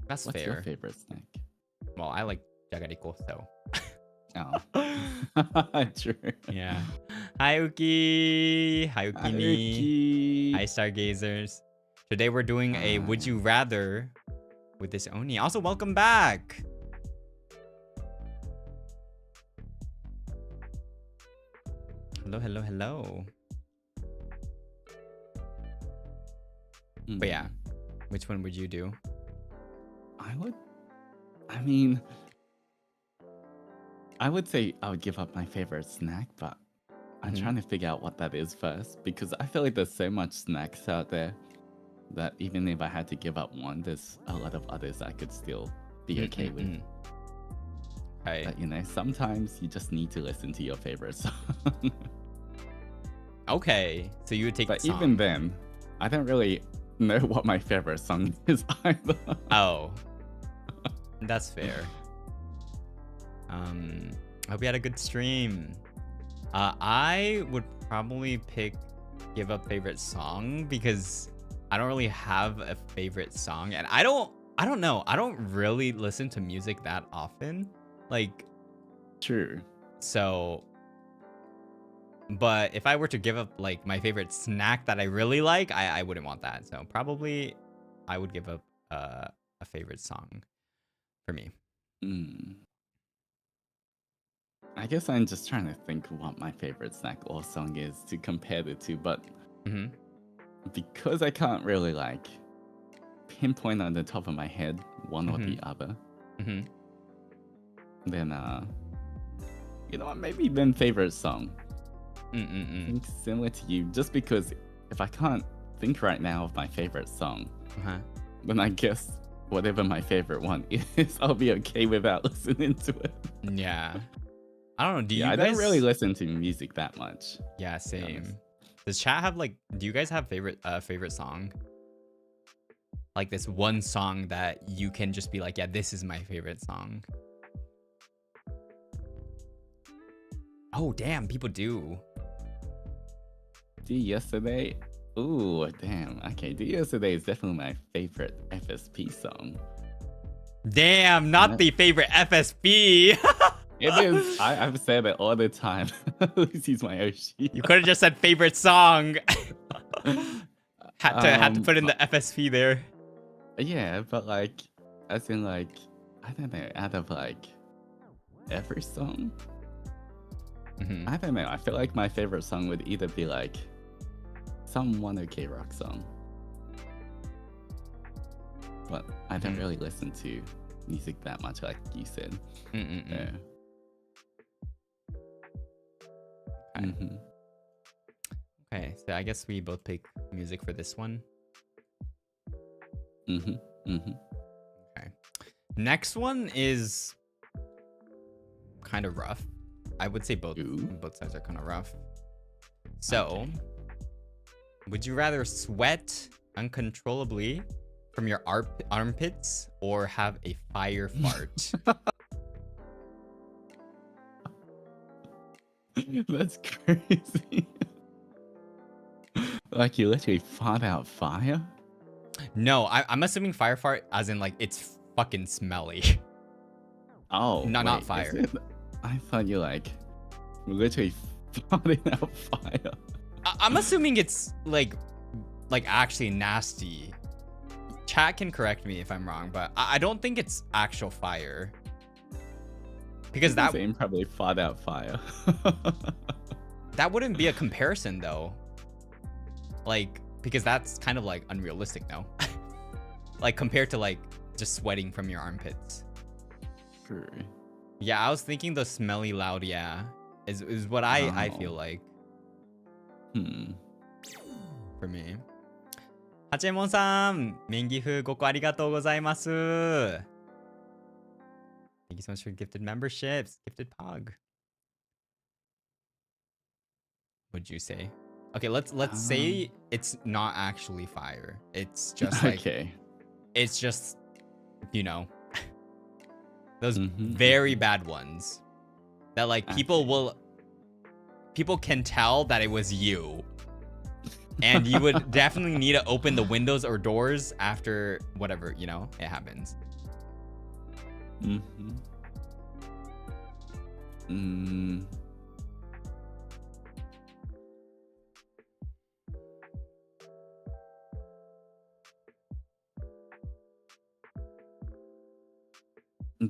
That's What's fair. your favorite snack? Well, I like jagariko, so. Oh. True. Yeah. Hi, Uki. Hi, Ukimi. Hi, Uki. Hi, Stargazers. Today we're doing a Would You Rather with this Oni. Also, welcome back. Hello, hello, hello. But yeah, which one would you do? I mean, I would say I would give up my favorite snack, but I'm trying to figure out what that is first because I feel like there's so much snacks out there that even if I had to give up one, there's a lot of others I could still be okay with. Okay. But you know, sometimes you just need to listen to your favorite song. Okay, so you would take But the song. even then, I don't really know what my favorite song is either. Oh, that's fair. Hope you had a good stream. I would probably give up favorite song because I don't really have a favorite song, and I don't know. I don't really listen to music that often. Like, True. so, but if I were to give up like my favorite snack that I really like, I wouldn't want that. So probably I would give up a favorite song for me. I guess I'm just trying to think what my favorite snack or song is to compare the two, but because I can't really like pinpoint on the top of my head one or the other, then you know what, maybe then favorite song. I think similar to you, just because if I can't think right now of my favorite song, then I guess whatever my favorite one is, I'll be okay without listening to it. Yeah. I don't know. Do you I guys... don't really listen to music that much. Yeah, same. Does chat have like... Do you guys have favorite song? Like this one song that you can just be like, yeah, this is my favorite song. Oh, damn. People do. Do Yesterday? Ooh, damn. Okay, Do Yesterday is definitely my favorite FSP song. Damn, not the favorite FSP. It is. I've said it all the time. Lucy's my OG. You could have just said favorite song. had to put in the FSP there. Yeah, but like, as in like, I don't know, out of like every song, I don't know. I feel like my favorite song would either be like some 1OK Rock song, but I don't really listen to music that much, like you said. Yeah. Okay, so I guess we both pick music for this one. Okay. Next one is kind of rough. I would say both sides are kind of rough. So, would you rather sweat uncontrollably from your armpits or have a fire fart? That's crazy. Like you literally fought out fire? No, I'm assuming fire fart as in like it's fucking smelly. Oh, not fire. I thought you like literally farting out fire. I'm assuming it's like actually nasty. Chat can correct me if I'm wrong, but I don't think it's actual fire. Because that same probably fought out fire. That wouldn't be a comparison though. Like, because that's kind of like unrealistic now. Like compared to like just sweating from your armpits. Sure. Yeah, I was thinking the smelly loud, yeah, is what I feel like. For me. ハチェモンさん、メンギフ5個ありがとうございます。Thank you so much for gifted memberships, gifted pog. What'd you say? Okay, let's say it's not actually fire. It's just like it's just, you know, those very bad ones that like people can tell that it was you. And you would definitely need to open the windows or doors after whatever, you know, it happens.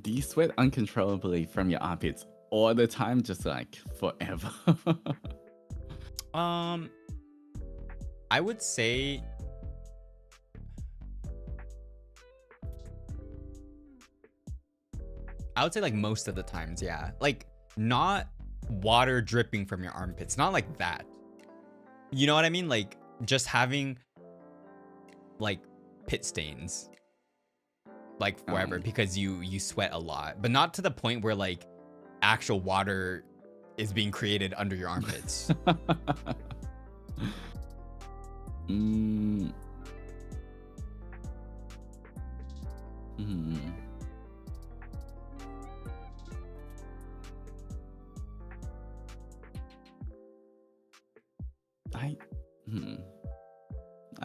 Do you sweat uncontrollably from your armpits all the time, just like forever? I would say like most of the times, yeah. Like not water dripping from your armpits, not like that. You know what I mean? Like just having like pit stains like forever because you sweat a lot, but not to the point where like actual water is being created under your armpits.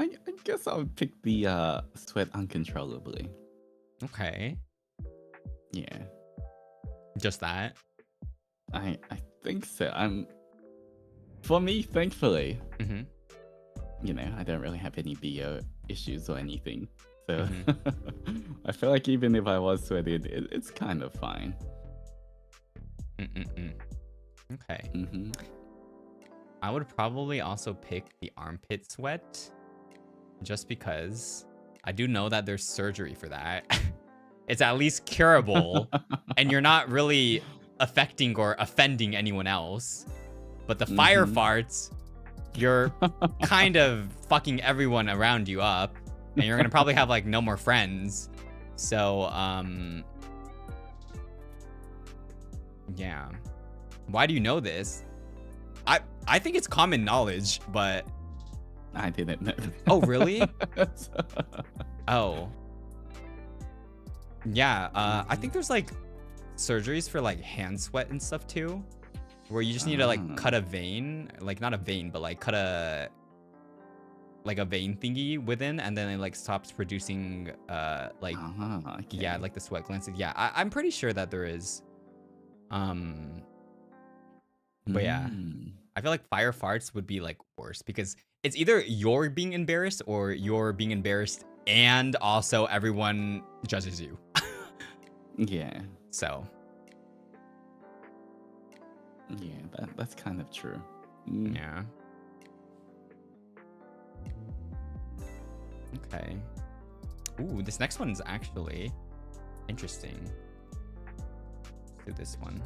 I guess I would pick the sweat uncontrollably. Okay. Yeah. Just that? I think so. For me, thankfully, you know, I don't really have any BO issues or anything. So I feel like even if I was sweating, it's kind of fine. Okay. I would probably also pick the armpit sweat just because I do know that there's surgery for that. It's at least curable and you're not really affecting or offending anyone else. But the fire farts, you're kind of fucking everyone around you up and you're gonna probably have like no more friends. So yeah. Why do you know this? I think it's common knowledge, but I didn't know. Oh, really? Oh. Yeah, I think there's like surgeries for like hand sweat and stuff too, where you just need to like cut a vein, like not a vein, but like cut a vein thingy within, and then it like stops producing like yeah, like the sweat glands. Yeah, I'm pretty sure that there is. But yeah, I feel like fire farts would be like worse because it's either you're being embarrassed or you're being embarrassed and also everyone judges you. Yeah. So. Yeah, that's kind of true. Yeah. Okay. Ooh, this next one's actually interesting. Let's do this one.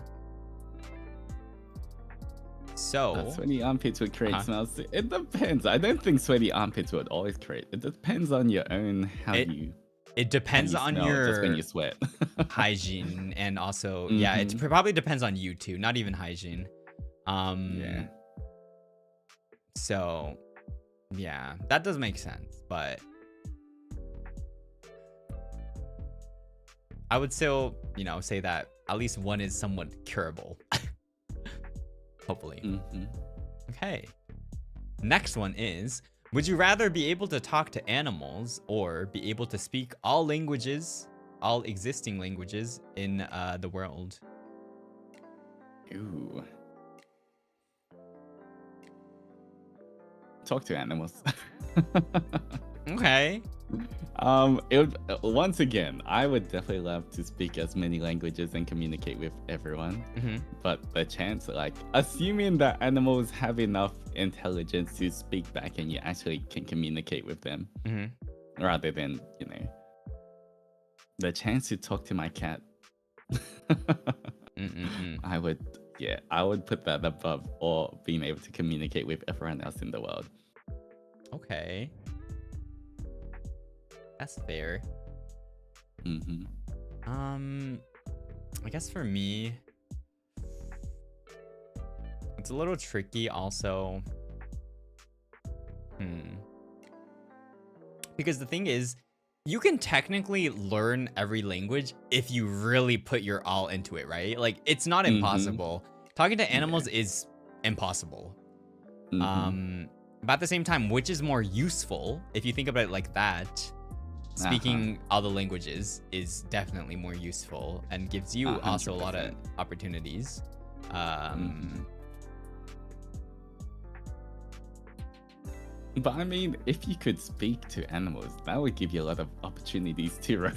So sweaty armpits would create smells. It depends. I don't think sweaty armpits would always create. It depends on your own it depends on your just when you sweat. hygiene and also yeah, it probably depends on you too, not even hygiene. Yeah. So yeah, that does make sense, but I would still, you know, say that at least one is somewhat curable. Hopefully. Okay. Next one is, would you rather be able to talk to animals or be able to speak all languages, all existing languages in the world? Ooh. Talk to animals. Okay. It would, once again, I would definitely love to speak as many languages and communicate with everyone. But the chance, like, assuming that animals have enough intelligence to speak back and you actually can communicate with them, rather than, you know, the chance to talk to my cat. I would put that above or being able to communicate with everyone else in the world. Okay. That's fair. I guess for me, it's a little tricky also. Because the thing is, you can technically learn every language if you really put your all into it, right? Like, it's not impossible. Talking to animals is impossible. But at the same time, which is more useful, if you think about it like that, speaking all the languages is definitely more useful and gives you 100%. Also a lot of opportunities. But I mean, if you could speak to animals, that would give you a lot of opportunities too, right?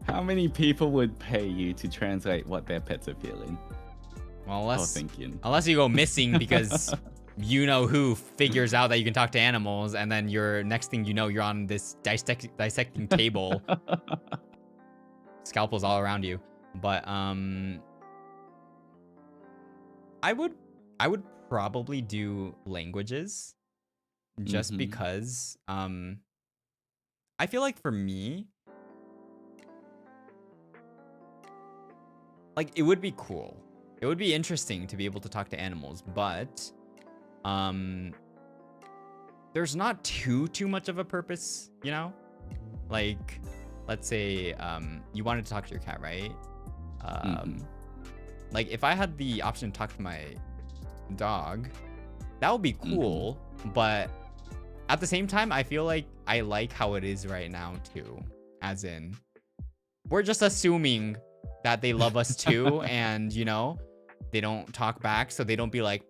How many people would pay you to translate what their pets are feeling? Well, thinking. unless you go missing because you know who figures out that you can talk to animals, and then you're next thing you know, you're on this dissecting table, scalpels all around you. But I would probably do languages, just because I feel like for me, like it would be cool. It would be interesting to be able to talk to animals, but there's not too much of a purpose, you know? Like, let's say you wanted to talk to your cat, right? Like if I had the option to talk to my dog, that would be cool, but at the same time, I feel like I like how it is right now too. As in, we're just assuming that they love us too, and you know, they don't talk back, so they don't be like,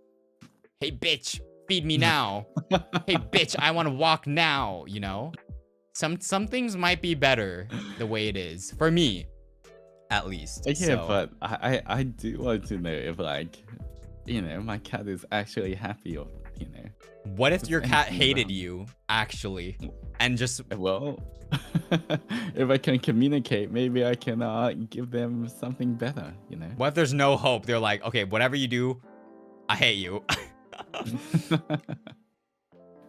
"Hey bitch, feed me now." "Hey bitch, I want to walk now," you know? Some things might be better the way it is for me, at least. Yeah, So, but I do want to know if, like, you know, my cat is actually happy, or, you know. what if your cat anything hated wrong. you actually, and just Well, if I can communicate, maybe I can give them something better, you know. what if there's no hope? They're like, "Okay, whatever you do, I hate you."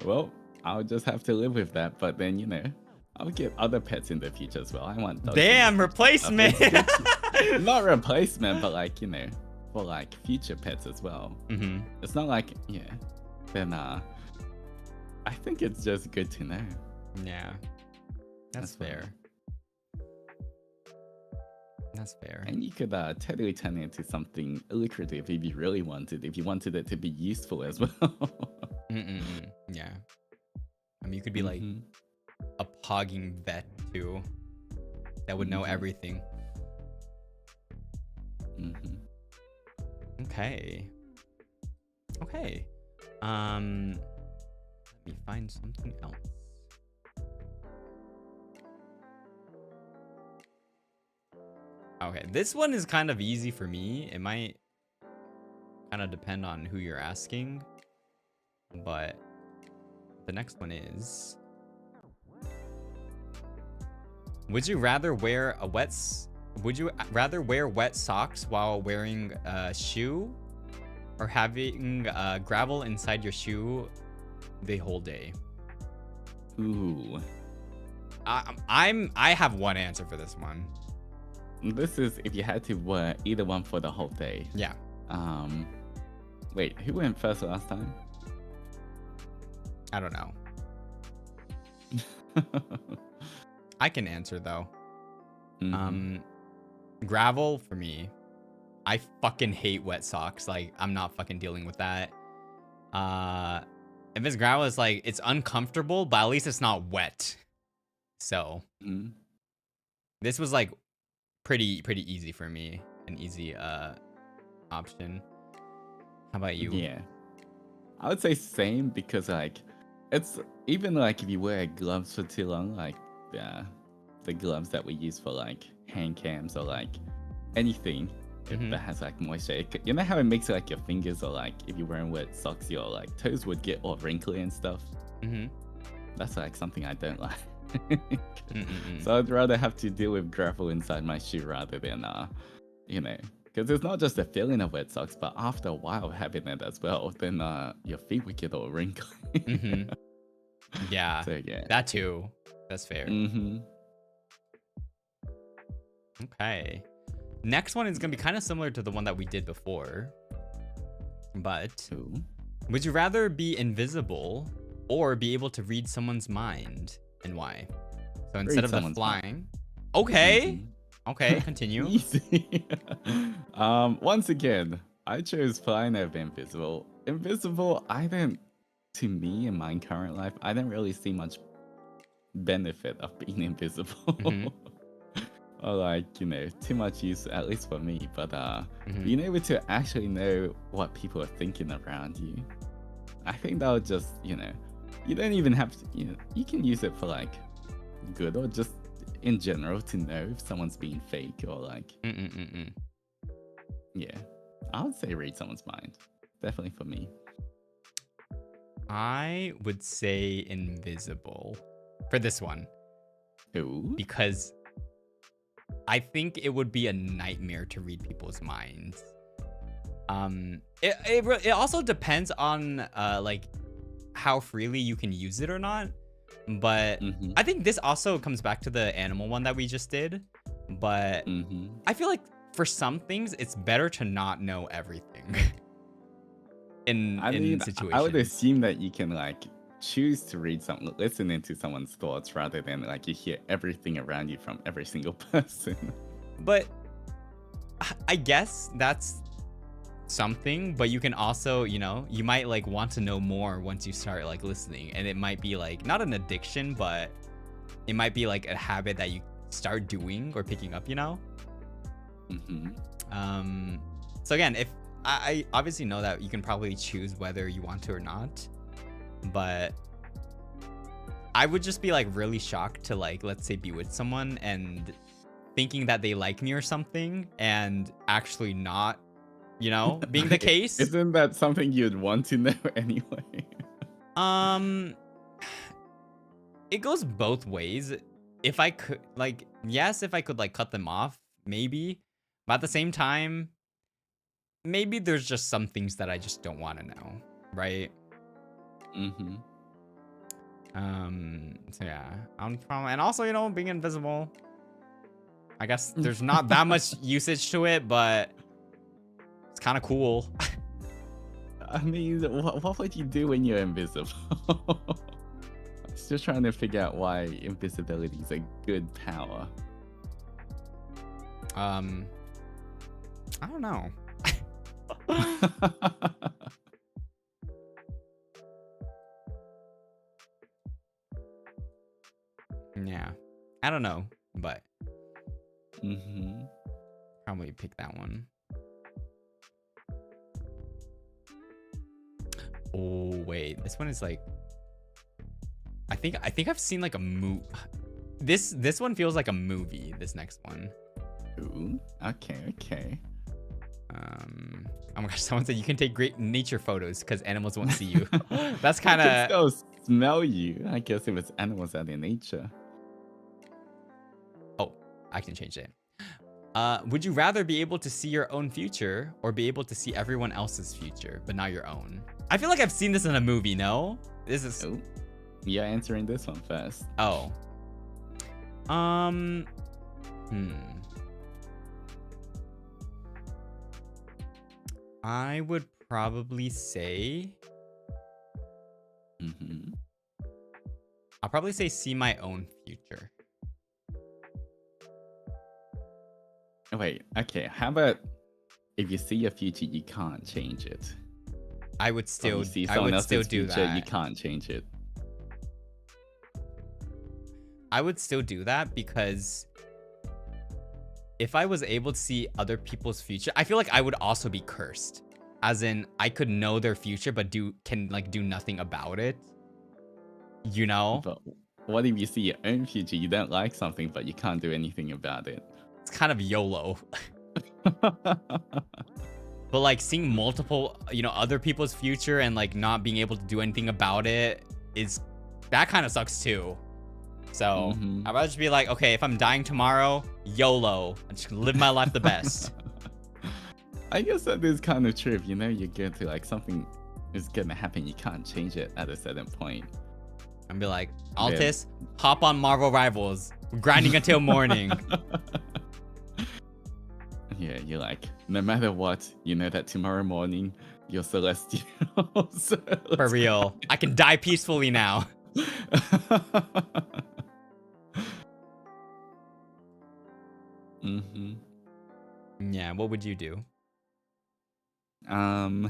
Well, I'll just have to live with that, but then, you know, I'll get other pets in the future as well. I want dogs in the Damn, future. replacement. Not replacement, but like, you know, for like future pets as well. It's not like, yeah, then I think it's just good to know. Yeah, that's fair. That's fair. And you could totally turn it into something lucrative if you really wanted, if you wanted it to be useful as well. Yeah. I mean, you could be like a pogging vet too. That would know everything. Okay. Okay. Let me find something else. Okay, this one is kind of easy for me. It might kind of depend on who you're asking, but the next one is: would you rather wear wet socks while wearing a shoe, or having gravel inside your shoe the whole day? Ooh. I have one answer for this one. This is if you had to wear either one for the whole day. Yeah. Wait, who went first last time? I don't know. I can answer though. Gravel for me. I fucking hate wet socks. Like, I'm not fucking dealing with that. If it's gravel, it's like, it's uncomfortable, but at least it's not wet. So this was like pretty easy for me. An easy option. How about you? Yeah. I would say same, because like it's even like if you wear gloves for too long, like the gloves that we use for like hand cams or like anything that has like moisture. You know how it makes like your fingers, or like if you're wearing wet socks, your like toes would get all wrinkly and stuff. That's like something I don't like. So I'd rather have to deal with gravel inside my shoe rather than you know, because it's not just the feeling of wet socks, but after a while having it as well, then your feet would get all wrinkly. Yeah, so yeah, that too. That's fair. Okay, next one is gonna be kind of similar to the one that we did before, but would you rather be invisible or be able to read someone's mind, and why? So instead of the flying, okay, continue. Easy. Once again, I chose flying over invisible. Invisible, to me in my current life, I don't really see much benefit of being invisible. Or like, you know, too much use, at least for me. But being able to actually know what people are thinking around you, I think that would just, you know, you don't even have to, you know, you can use it for like good or just in general to know if someone's being fake or like, yeah. I would say read someone's mind. Definitely for me. I would say invisible for this one. Ooh. Because I think it would be a nightmare to read people's minds. It also depends on like how freely you can use it or not. But I think this also comes back to the animal one that we just did. But I feel like for some things, it's better to not know everything. in situations. I would assume that you can like choose to read something, listen into someone's thoughts rather than like you hear everything around you from every single person. But I guess that's something, but you can also, you know, you might like want to know more once you start like listening, and it might be like not an addiction, but it might be like a habit that you start doing or picking up, you know. So again, if I obviously know that you can probably choose whether you want to or not, but I would just be like really shocked to like, let's say, be with someone and thinking that they like me or something and actually not, you know, being the case. Isn't that something you'd want to know anyway? It goes both ways. If I could, like, yes, if I could like cut them off, maybe, but at the same time, maybe there's just some things that I just don't want to know, right? So yeah, and also, you know, being invisible, I guess there's not that much usage to it, but it's kind of cool. I mean, what would you do when you're invisible? I was just trying to figure out why invisibility is a good power. I don't know. Yeah, I don't know, but probably pick that one. Oh wait, this one is like, I think I've seen like a movie. This one feels like a movie. This next one. Ooh, okay. Oh my gosh, someone said you can take great nature photos because animals won't see you. That's kind They can of. still smell you. I guess if it's animals out in nature. Oh, I can change it. Would you rather be able to see your own future or be able to see everyone else's future, but not your own? I feel like I've seen this in a movie, no? This is... Oh, you're answering this one first. Oh. I would probably say... I'll probably say see my own future. Wait, okay. How about if you see your future, you can't change it? I would still, do future, that. You can't change it. I would still do that because if I was able to see other people's future, I feel like I would also be cursed. As in, I could know their future, but can do nothing about it. You know? But what if you see your own future? You don't like something, but you can't do anything about it. It's kind of YOLO. But like seeing multiple, you know, other people's future and like not being able to do anything about it that kind of sucks too. So I'd rather just be like, okay, if I'm dying tomorrow, YOLO. I just live my life the best. I guess that is kind of true. If you know you're going to like something is gonna happen, you can't change it at a certain point. And be like, Altis, hop on Marvel Rivals, grinding until morning. Yeah, you're like, no matter what, you know that tomorrow morning you're celestial. So for real. I can die peacefully now. Yeah, what would you do? I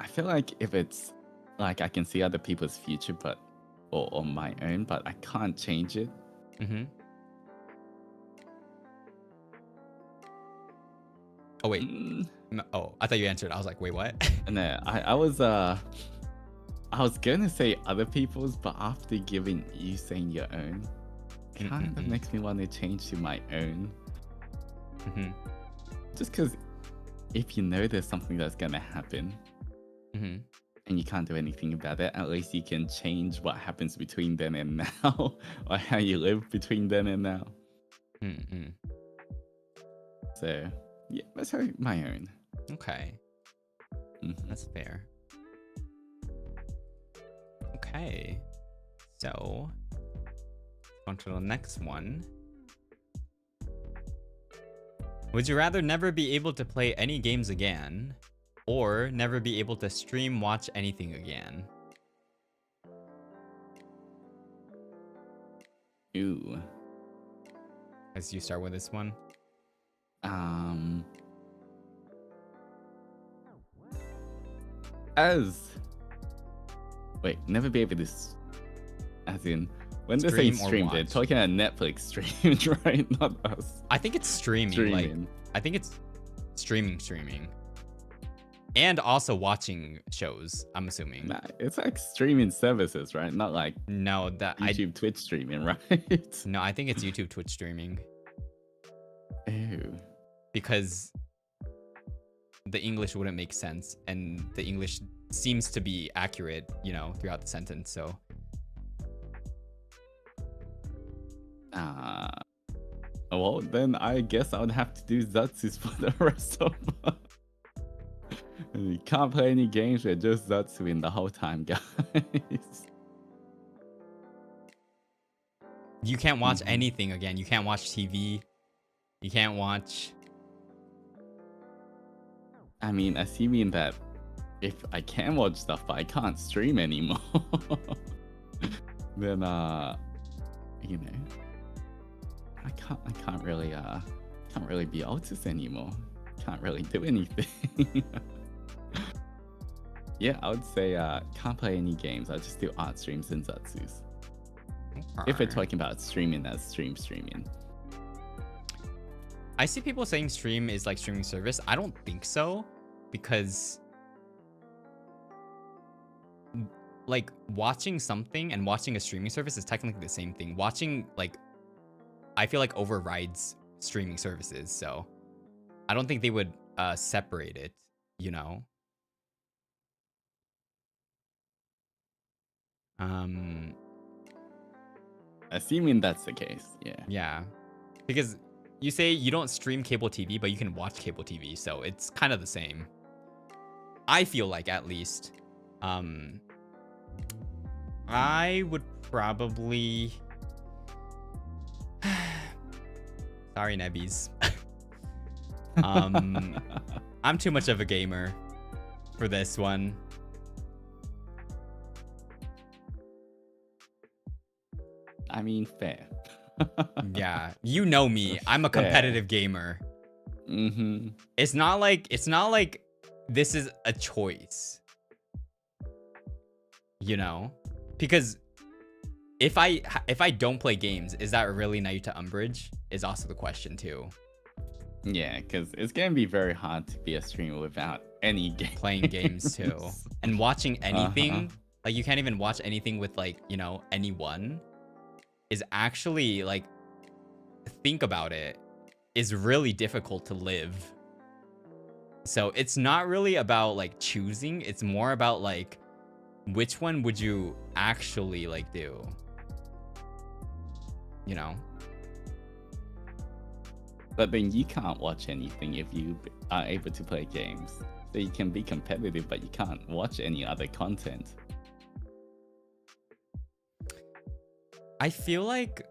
feel like if it's like I can see other people's future, but or my own, but I can't change it. Oh wait. No, oh, I thought you answered. I was like, wait, what? No, I was gonna say other people's, but after giving you saying your own, kind of makes me want to change to my own. Mm-hmm. Just because if you know there's something that's gonna happen Mm-hmm. and you can't do anything about it, at least you can change what happens between then and now, or how you live between then and now. Mm-hmm. So yeah, that's my own. Okay. Mhm. That's fair. Okay. So, on to the next one. Would you rather never be able to play any games again, or never be able to stream watch anything again? Ooh. As you start with this one. Never be able to as in when they say Stream or stream, they're watch. talking about Netflix streams, right? Not us. I think it's streaming. Like, I think it's streaming. And also watching shows, I'm assuming. Nah, it's like streaming services, right? Not like No, that YouTube, Twitch streaming, right? No, I think it's YouTube, Twitch streaming. Ew. Because the English wouldn't make sense, and the English seems to be accurate, you know, throughout the sentence. So, well, then I guess I would have to do Zatsus for the rest of us. You can't play any games with just Zatsuing the whole time, guys. you can't watch anything again. You can't watch TV. You can't watch. I mean, assuming that if I can watch stuff but I can't stream anymore, then you know, I can't really be Otis anymore. Can't really do anything. Yeah, I would say can't play any games. I'll just do art streams and Zatsus. If we're talking about streaming as streaming. I see people saying stream is like streaming service. I don't think so, because like watching something and watching a streaming service is technically the same thing. Watching, like, I feel like overrides streaming services, so I don't think they would separate it, you know. Assuming that's the case, yeah. Yeah, because you say you don't stream cable TV, but you can watch cable TV, so it's kind of the same. I feel like, at least. I would probably... Sorry, Nebbies. I'm too much of a gamer for this one. I mean, fair. Yeah, you know me. I'm a competitive gamer. It's not like this is a choice, you know, because if I don't play games, is that really Nayuta Umbrage is also the question too. Yeah, because it's gonna be very hard to be a streamer without any game playing games too, and watching anything. Like, you can't even watch anything with, like, you know, anyone. Is actually, like, think about it, is really difficult to live. So it's not really about like choosing, it's more about like which one would you actually like do, you know. But then you can't watch anything if you are able to play games, so you can be competitive but you can't watch any other content. I feel like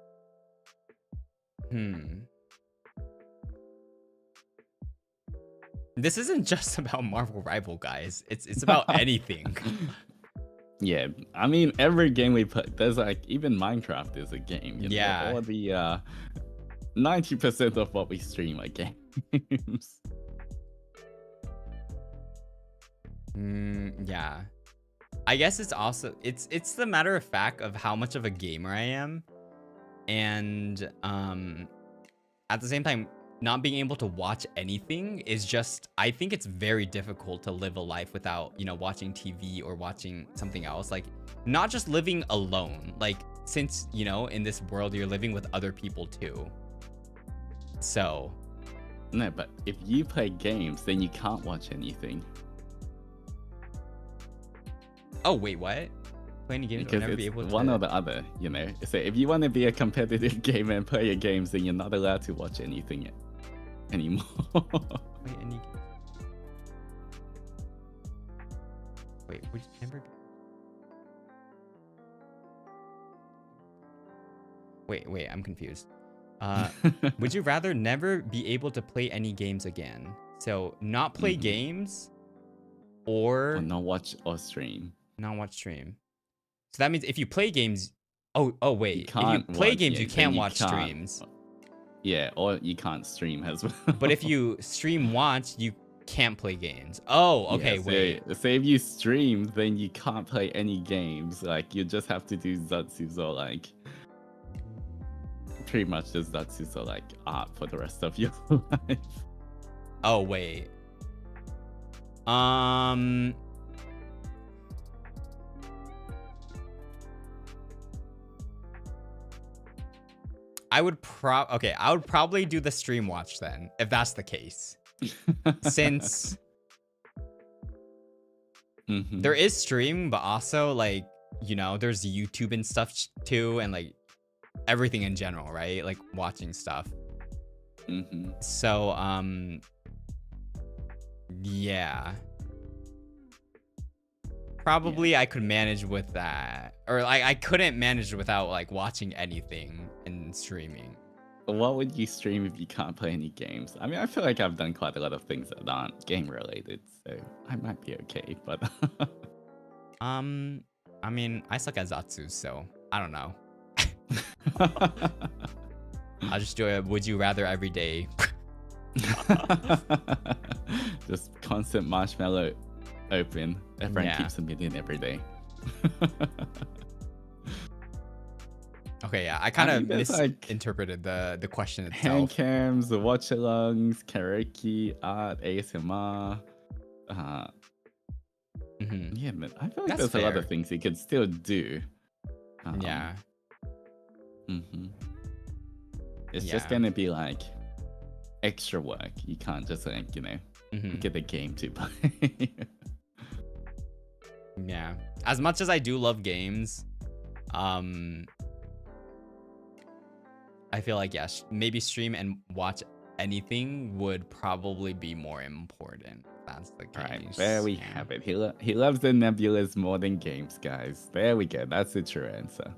this isn't just about Marvel Rival, guys. It's about anything. Yeah, I mean, every game we play, there's like, even Minecraft is a game, you know? Yeah. Or the 90% of what we stream are games. Yeah. I guess it's also it's the matter of fact of how much of a gamer I am, and at the same time, not being able to watch anything is just, I think it's very difficult to live a life without, you know, watching TV or watching something else. Like, not just living alone, like, since, you know, in this world you're living with other people too. So No, but if you play games, then you can't watch anything. Oh wait, what? Play any games or Because never be it's able to. one or the other, you know. So if you want to be a competitive gamer and play your games, then you're not allowed to watch anything anymore. Play any. Wait, would you never? Wait, I'm confused. Would you rather never be able to play any games again? So not play games, or not watch or stream. not watch stream. So that means if you play games, oh wait, if you can't play watch- games, yeah, you then can't you watch can't. streams. Yeah, or you can't stream as well. But if you stream watch, you can't play games. Oh, okay, Yeah, wait. so if you stream, then you can't play any games. Like you just have to do Zatsus or like pretty much just Zatsus or like art for the rest of your life. Oh wait. I would probably do the stream watch then, if that's the case. Since there is stream, but also like, you know, there's YouTube and stuff too, and like everything in general, right? Like watching stuff. So yeah. Probably I could manage with that. Or like I couldn't manage without like watching anything and streaming. What would you stream if you can't play any games? I mean, I feel like I've done quite a lot of things that aren't game related, so I might be okay, but I mean, I suck at Zatsu, so I don't know. I'll just do a would you rather every day. just constant marshmallow open. Everyone keeps a million every day. Okay, yeah, I kind of misinterpreted the question itself. Hand cams, watch-alongs, karaoke, art, ASMR. Yeah, but I feel like there's a lot of things you could still do. Yeah. It's just gonna be like extra work. You can't just like, you know, get a game to play. Yeah. As much as I do love games, I feel like, yes, maybe stream and watch anything would probably be more important. That's the case. Right, there we have it. He loves the nebulas more than games, guys. There we go. That's the true answer.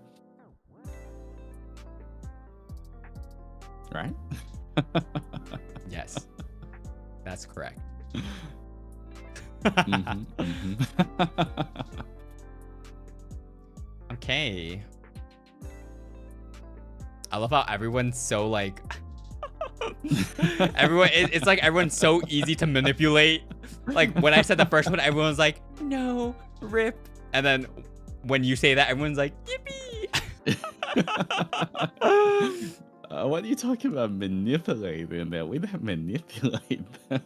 Right? Yes. That's correct. Okay. I love how everyone's so like it's like everyone's so easy to manipulate. Like when I said the first one, everyone's like, no, rip. And then when you say that, everyone's like, yippee. What are you talking about manipulating them? We don't manipulate them.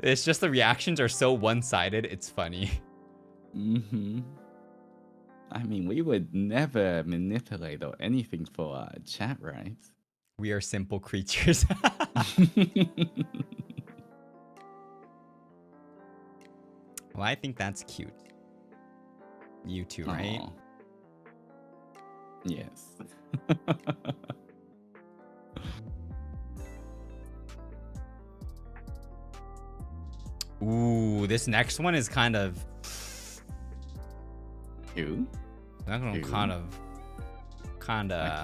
It's just the reactions are so one-sided, it's funny. I mean, we would never manipulate or anything for our chat, right? We are simple creatures. Well, I think that's cute. You too, right? Aww. Yes. Ooh, this next one is kind of... Ooh. That one kinda...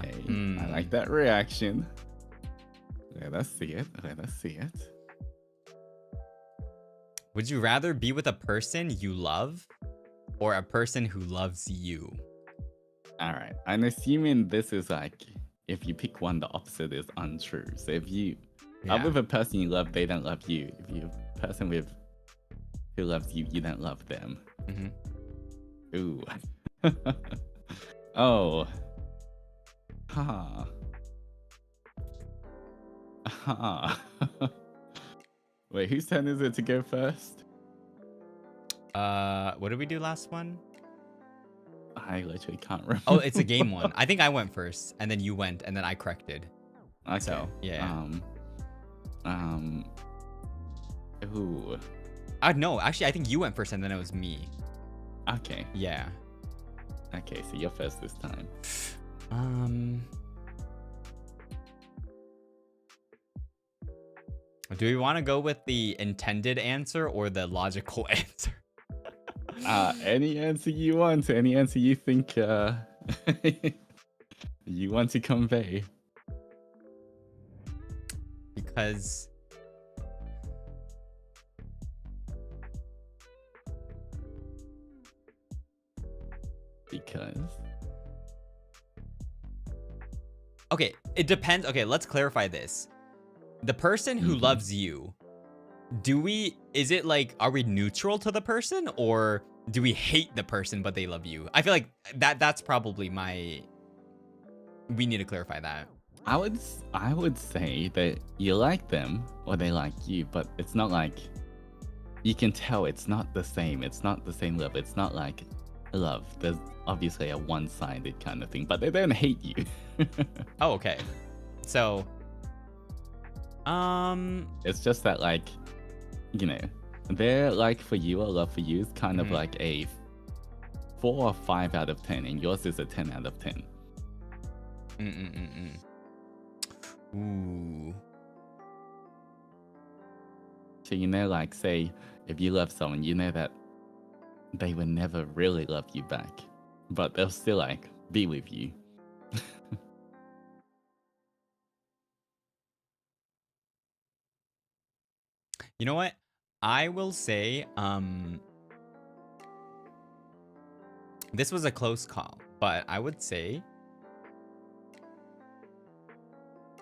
Okay. I like that reaction. Let us see it. Let us see it. Would you rather be with a person you love or a person who loves you? All right. I'm assuming this is like, if you pick one, the opposite is untrue. So if you are with a person you love, they don't love you. If you're a person who loves you, you don't love them. Ooh. Oh. Ha. Ha. Wait, whose turn is it to go first? What did we do last one? I literally can't remember. Oh, it's a game one. I think I went first, and then you went, and then I corrected. Okay. So, yeah. Um. Ooh. No, actually, I think you went first and then it was me. Okay. Yeah. Okay, so you're first this time. Do we want to go with the intended answer or the logical answer? Any answer you want, any answer you think you want to convey. Because okay, it depends. Okay, let's clarify this. The person who loves you, is it like, are we neutral to the person or do we hate the person but they love you? I feel like that's probably we need to clarify that. I would say that you like them or they like you, but it's not like you can tell it's not the same. It's not the same love. It's not like love. There's obviously a one-sided kind of thing, but they don't hate you. Oh, okay. So, it's just that, like, you know, their like for you or love for you is kind of like a 4 or 5 out of 10, and yours is a 10 out of 10. Ooh. So, you know, like, say, if you love someone, you know that they will never really love you back, but they'll still, like, be with you. You know what? I will say, this was a close call, but I would say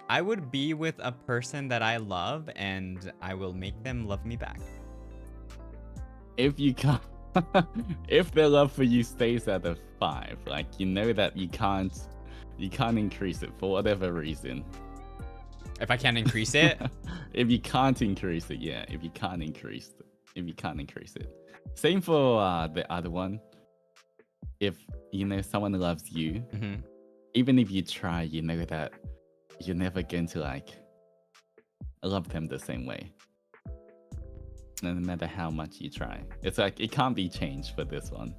I would be with a person that I love and I will make them love me back. If you can't, if their love for you stays at a 5, like, you know that you can't increase it for whatever reason. If I can't increase it? If you can't increase it, yeah. If you can't increase it. Same for the other one. If, you know, someone loves you, even if you try, you know that you're never going to, like, love them the same way. No matter how much you try. It's like, it can't be changed for this one.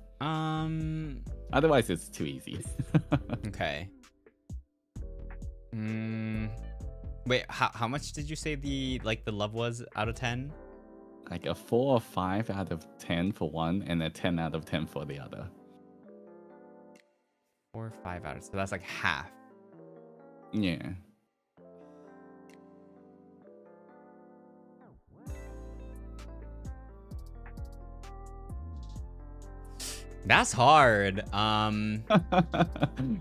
Otherwise, it's too easy. Okay. Wait, how much did you say the love was out of 10? Like a 4 or 5 out of 10 for one, and a 10 out of 10 for the other. 4 or 5 out of, so that's like half. Yeah. That's hard.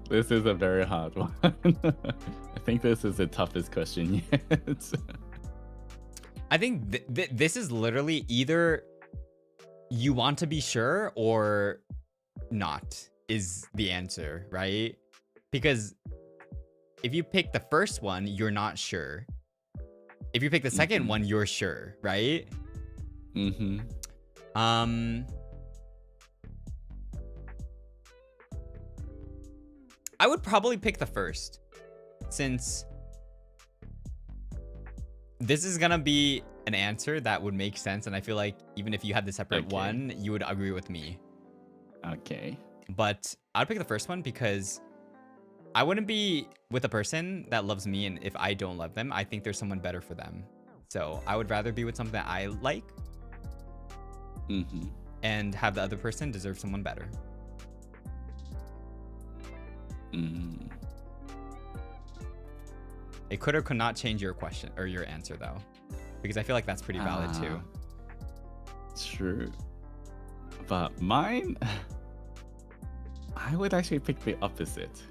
This is a very hard one. I think this is the toughest question yet. I think this is literally either you want to be sure or not is the answer, right? Because if you pick the first one, you're not sure. If you pick the second one, you're sure, right? I would probably pick the first, since this is gonna be an answer that would make sense, and I feel like even if you had the separate one, you would agree with me. Okay. But I'd pick the first one because I wouldn't be with a person that loves me, and if I don't love them, I think there's someone better for them. So I would rather be with something that I like and have the other person deserve someone better. It could or could not change your question or your answer, though, because I feel like that's pretty valid too. True. But mine, I would actually pick the opposite.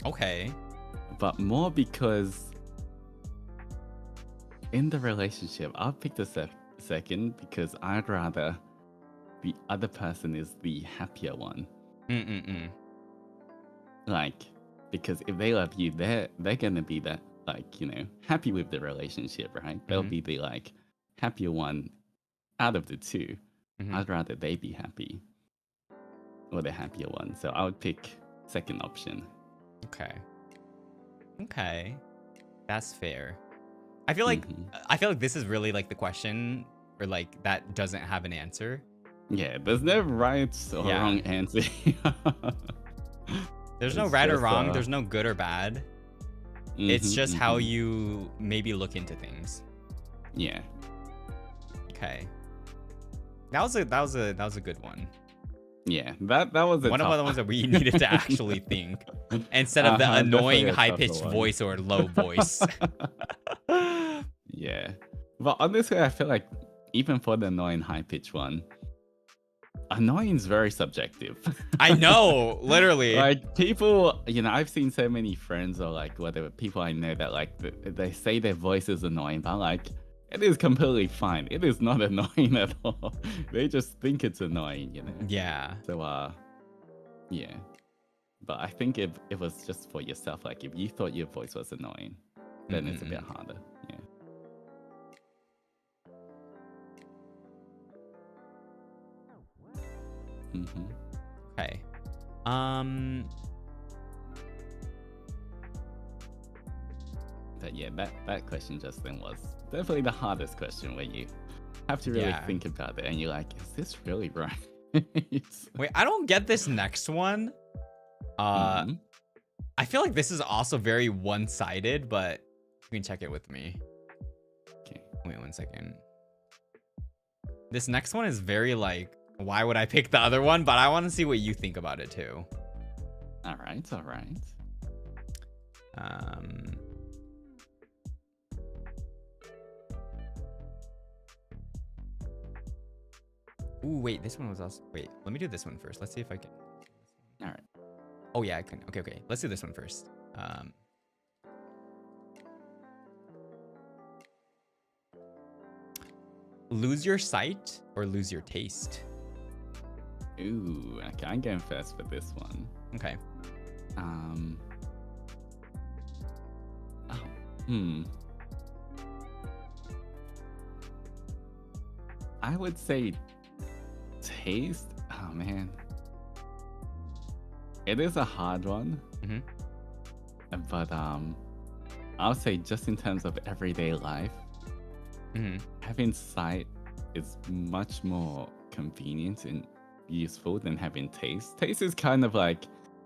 Okay. But more because in the relationship, I'll pick the second because I'd rather the other person is the happier one. Like, because if they love you, they're gonna be that, like, you know, happy with the relationship, right? They'll be the, like, happier one out of the two. I'd rather they be happy, or the happier one. So I would pick second option. Okay. That's fair. I feel like this is really like the question, or like that doesn't have an answer. Yeah, there's no right or wrong answer. There's no right or wrong. There's no good or bad. It's just how you maybe look into things. Yeah. Okay. That was a good one. Yeah, that was one of the ones that we needed to actually think instead of the annoying high-pitched voice or low voice. Yeah, but honestly, I feel like even for the annoying high-pitched one, annoying is very subjective. I know, literally. Like people, I've seen so many friends or like whatever people I know that like they say their voice is annoying, but like it is completely fine. It is not annoying at all. They just think it's annoying, Yeah. So yeah. But I think if it was just for yourself, like if you thought your voice was annoying, then it's a bit harder. Yeah. Okay. But yeah, that question just then was definitely the hardest question where you have to really think about it and you're like, is this really right? Wait, I don't get this next one. I feel like this is also very one-sided, but you can check it with me. Okay. Wait 1 second. This next one is very like, why would I pick the other one? But I want to see what you think about it too. All right. Ooh, wait, this one was also... Wait, let me do this one first. Let's see if I can... All right. Oh, yeah, I can. Okay. Let's do this one first. Lose your sight or lose your taste? Ooh, okay, I'm going first for this one. Okay. I would say taste. Oh man, it is a hard one. But I'll say just in terms of everyday life, having sight is much more convenient and useful than having taste. Taste is kind of like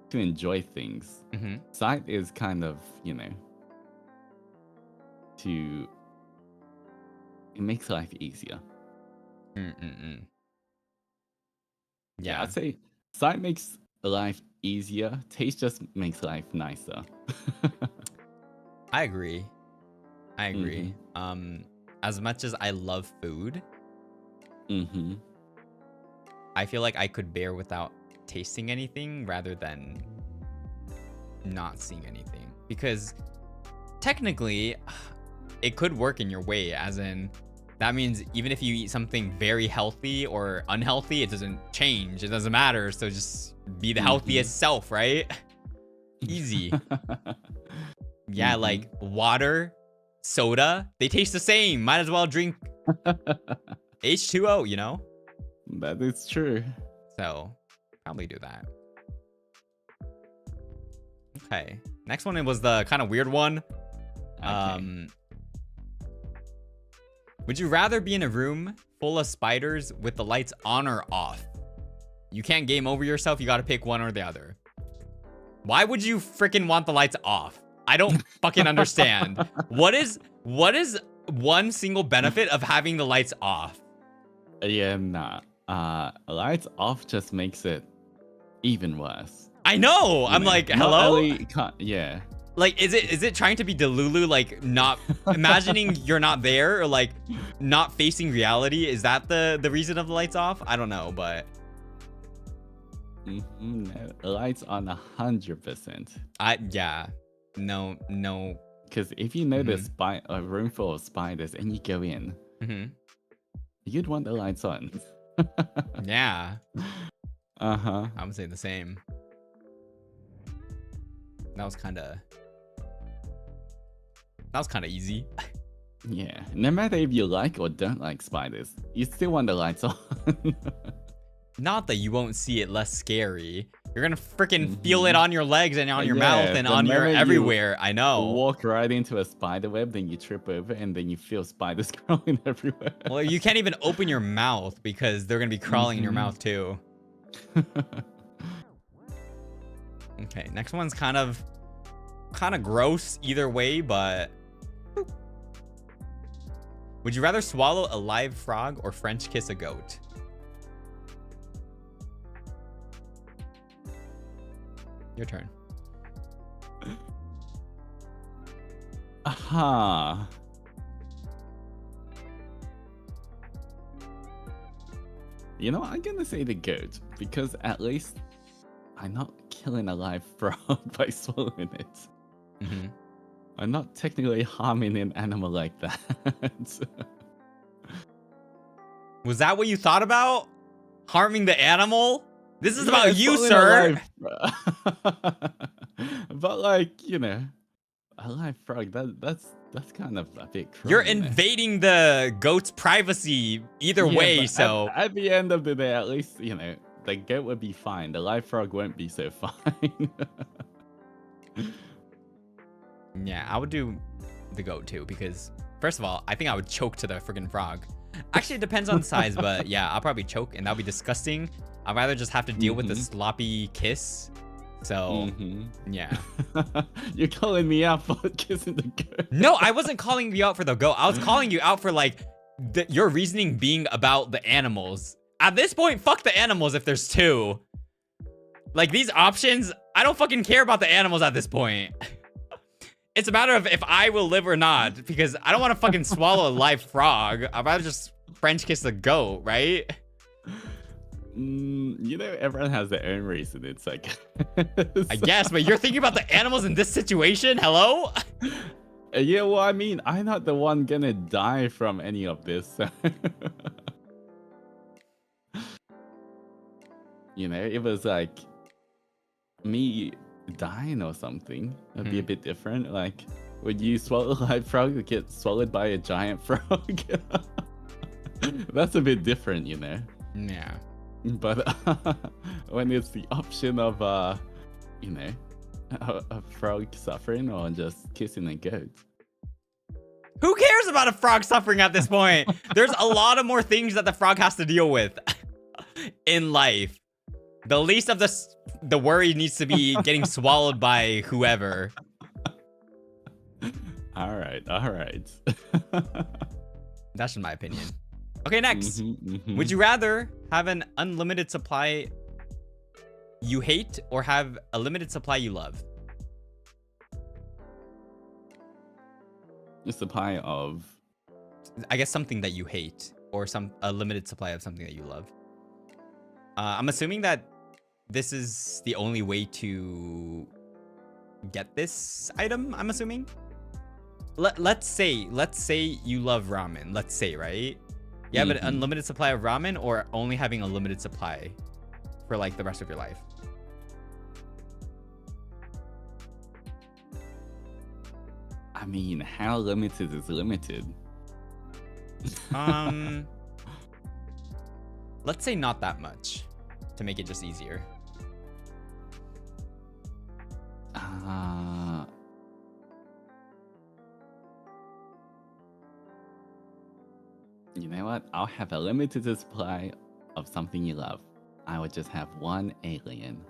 to enjoy things. Sight is kind of, it makes life easier. Yeah, I'd say sight makes life easier. Taste just makes life nicer. I agree. As much as I love food, I feel like I could bear without tasting anything rather than not seeing anything, because technically it could work in your way, as in that means even if you eat something very healthy or unhealthy, it doesn't change, it doesn't matter, so just be the healthiest self, right? Easy. Yeah, like water, soda, they taste the same, might as well drink H2O, That is true. So probably do that. Okay, next one, it was the kind of weird one. Okay. Would you rather be in a room full of spiders with the lights on or off? You can't game over yourself, you gotta pick one or the other. Why would you freaking want the lights off? I don't fucking understand. What is one single benefit of having the lights off? Yeah, nah. Lights off just makes it even worse. I know. I'm like, hello? Yeah. Like, is it trying to be Delulu, like not imagining you're not there, or like not facing reality? Is that the reason of the lights off? I don't know, but lights on 100%. Yeah. No. Because if you know there's a room full of spiders and you go in, you'd want the lights on. Yeah. I would say the same. That was kind of easy. Yeah. No matter if you like or don't like spiders, you still want the lights on. Not that you won't see it less scary, You're gonna freaking feel it on your legs and on your Yeah, mouth and the on your moment you everywhere. I know. Walk right into a spider web, then you trip over, and then you feel spiders crawling everywhere. Well, you can't even open your mouth because they're gonna be crawling in your mouth too. Okay, next one's kind of gross either way, but would you rather swallow a live frog or French kiss a goat? Your turn. Aha. You know, I'm gonna say the goat because at least I'm not killing a live frog by swallowing it. I'm not technically harming an animal like that. Was that what you thought about? Harming the animal? This is about you, sir. But like, you know, a live frog, that's kind of a bit cruel. You're invading the goat's privacy either way, so at the end of the day, at least, you know, the goat would be fine. The live frog won't be so fine. Yeah, I would do the goat too, because first of all, I think I would choke to the freaking frog. Actually, it depends on the size, but yeah, I'll probably choke and that'll be disgusting. I'd rather just have to deal with the sloppy kiss. So, yeah. You're calling me out for kissing the goat. No, I wasn't calling you out for the goat. I was calling you out for like your reasoning being about the animals. At this point, fuck the animals if there's two. Like these options, I don't fucking care about the animals at this point. It's a matter of if I will live or not, because I don't want to fucking swallow a live frog. I'd rather just French kiss a goat, right? You know, everyone has their own reason. It's like, I guess, but you're thinking about the animals in this situation? Hello? Yeah, well, I mean, I'm not the one gonna die from any of this. You know, it was like me dying or something. It'd be a bit different. Like, would you swallow a live frog or get swallowed by a giant frog? That's a bit different, you know? Yeah. But when it's the option of, you know, a frog suffering or just kissing a goat. Who cares about a frog suffering at this point? There's a lot of more things that the frog has to deal with in life. The least of the worry needs to be getting swallowed by whoever. All right, all right. That's just my opinion. Okay, next. Would you rather have an unlimited supply you hate or have a limited supply you love? The supply of, I guess, something that you hate or a limited supply of something that you love. I'm assuming that this is the only way to get this item, I'm assuming. Let's say you love ramen. Let's say, right? You have an unlimited supply of ramen or only having a limited supply for like the rest of your life. I mean, how limited is limited? Let's say not that much to make it just easier. You know what? I'll have a limited supply of something you love. I would just have one alien.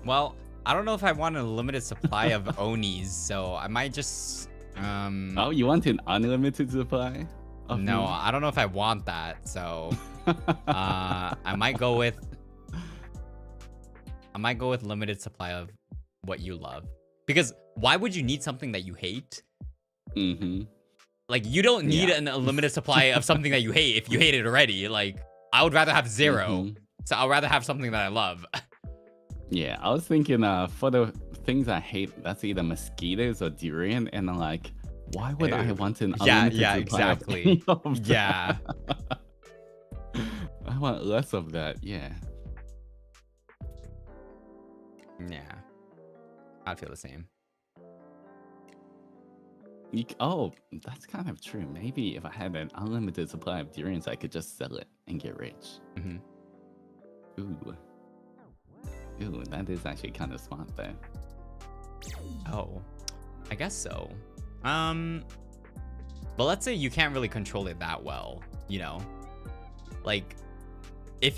Well, I don't know if I want a limited supply of Onis, so I might just Oh, you want an unlimited supply? No, I don't know if I want that, so I might go with limited supply of what you love. Because why would you need something that you hate? Like, you don't need an unlimited supply of something that you hate if you hate it already. Like, I would rather have zero. So I'd rather have something that I love. Yeah, I was thinking for the things I hate, that's either mosquitoes or durian, and like Why would I Ew. want an Yeah, unlimited yeah, supply of exactly. any of Yeah. that? I want less of that. Yeah. Yeah. I'd feel the same. Oh, that's kind of true. Maybe if I had an unlimited supply of durians, I could just sell it and get rich. Mm-hmm. Ooh, that is actually kind of smart though. Oh, I guess so. But let's say you can't really control it that well, you know? Like, if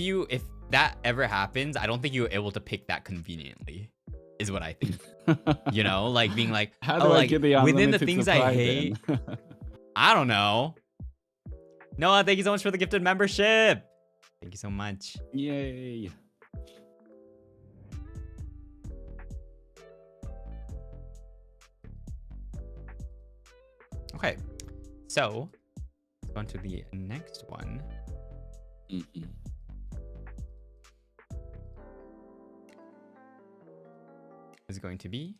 that ever happens, I don't think you're able to pick that conveniently, is what I think. You know, like being like, How do I get the within the unlimited things I supply hate, then? I don't know. Noah, thank you so much for the gifted membership. Thank you so much. Yay. Okay, so let's go on to the next one. Mm-mm. Is going to be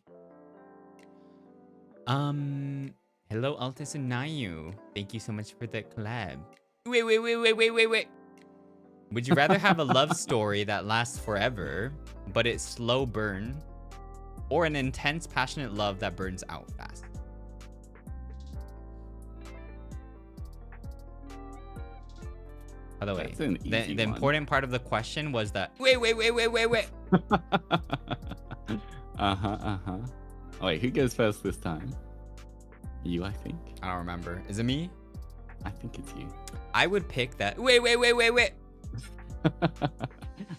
hello Altis and Nayu. Thank you so much for the collab. Wait. Would you rather have a love story that lasts forever, but it's slow burn, or an intense, passionate love that burns out fast? By the way, the important part of the question was that wait. Wait, who goes first this time? You, I think. I don't remember. Is it me? I think it's you. I would pick that. Wait.